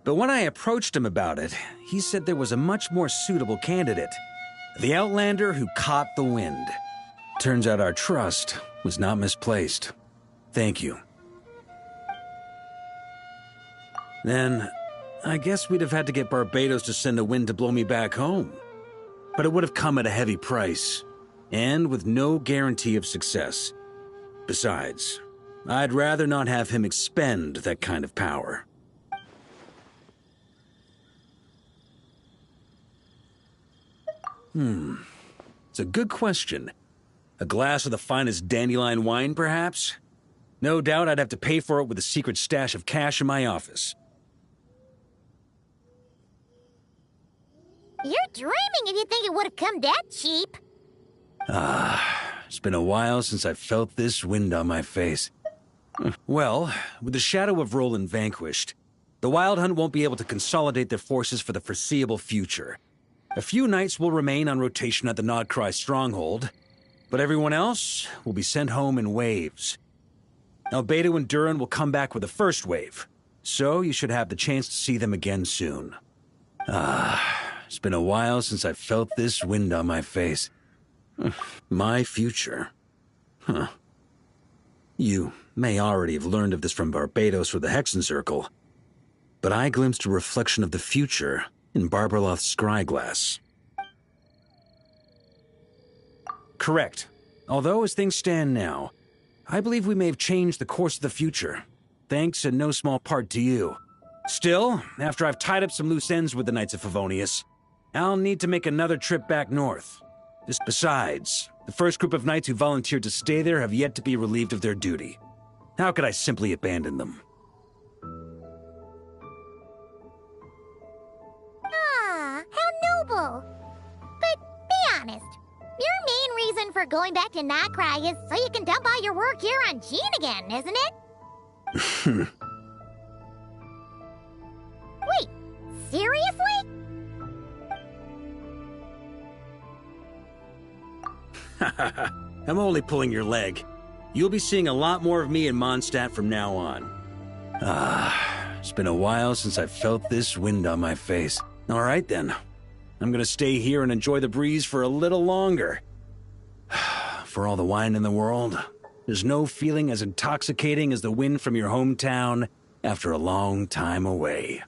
But when I approached him about it, he said there was a much more suitable candidate. The Outlander who caught the wind. Turns out our trust was not misplaced. Thank you. Then, I guess we'd have had to get Barbatos to send a wind to blow me back home. But it would have come at a heavy price, and with no guarantee of success. Besides, I'd rather not have him expend that kind of power. It's a good question. A glass of the finest dandelion wine, perhaps? No doubt I'd have to pay for it with a secret stash of cash in my office. You're dreaming if you think it would have come that cheap. It's been a while since I felt this wind on my face. Well, with the shadow of Roland vanquished, the Wild Hunt won't be able to consolidate their forces for the foreseeable future. A few knights will remain on rotation at the Nodcry stronghold, but everyone else will be sent home in waves. Albedo and Durin will come back with the first wave, so you should have the chance to see them again soon. It's been a while since I felt this wind on my face. My future. Huh. You may already have learned of this from Barbados or the Hexen Circle, but I glimpsed a reflection of the future in Barbarloth's scryglass. Correct. Although as things stand now, I believe we may have changed the course of the future, thanks in no small part to you. Still, after I've tied up some loose ends with the Knights of Favonius, I'll need to make another trip back north. Besides, the first group of knights who volunteered to stay there have yet to be relieved of their duty. How could I simply abandon them? Ah, how noble. But be honest, your main reason for going back to Nodcry is so you can dump all your work here on Jean again, isn't it? Wait, seriously? I'm only pulling your leg. You'll be seeing a lot more of me in Mondstadt from now on. It's been a while since I felt this wind on my face. All right then. I'm gonna stay here and enjoy the breeze for a little longer. For all the wine in the world, there's no feeling as intoxicating as the wind from your hometown after a long time away.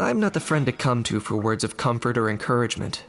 I'm not the friend to come to for words of comfort or encouragement.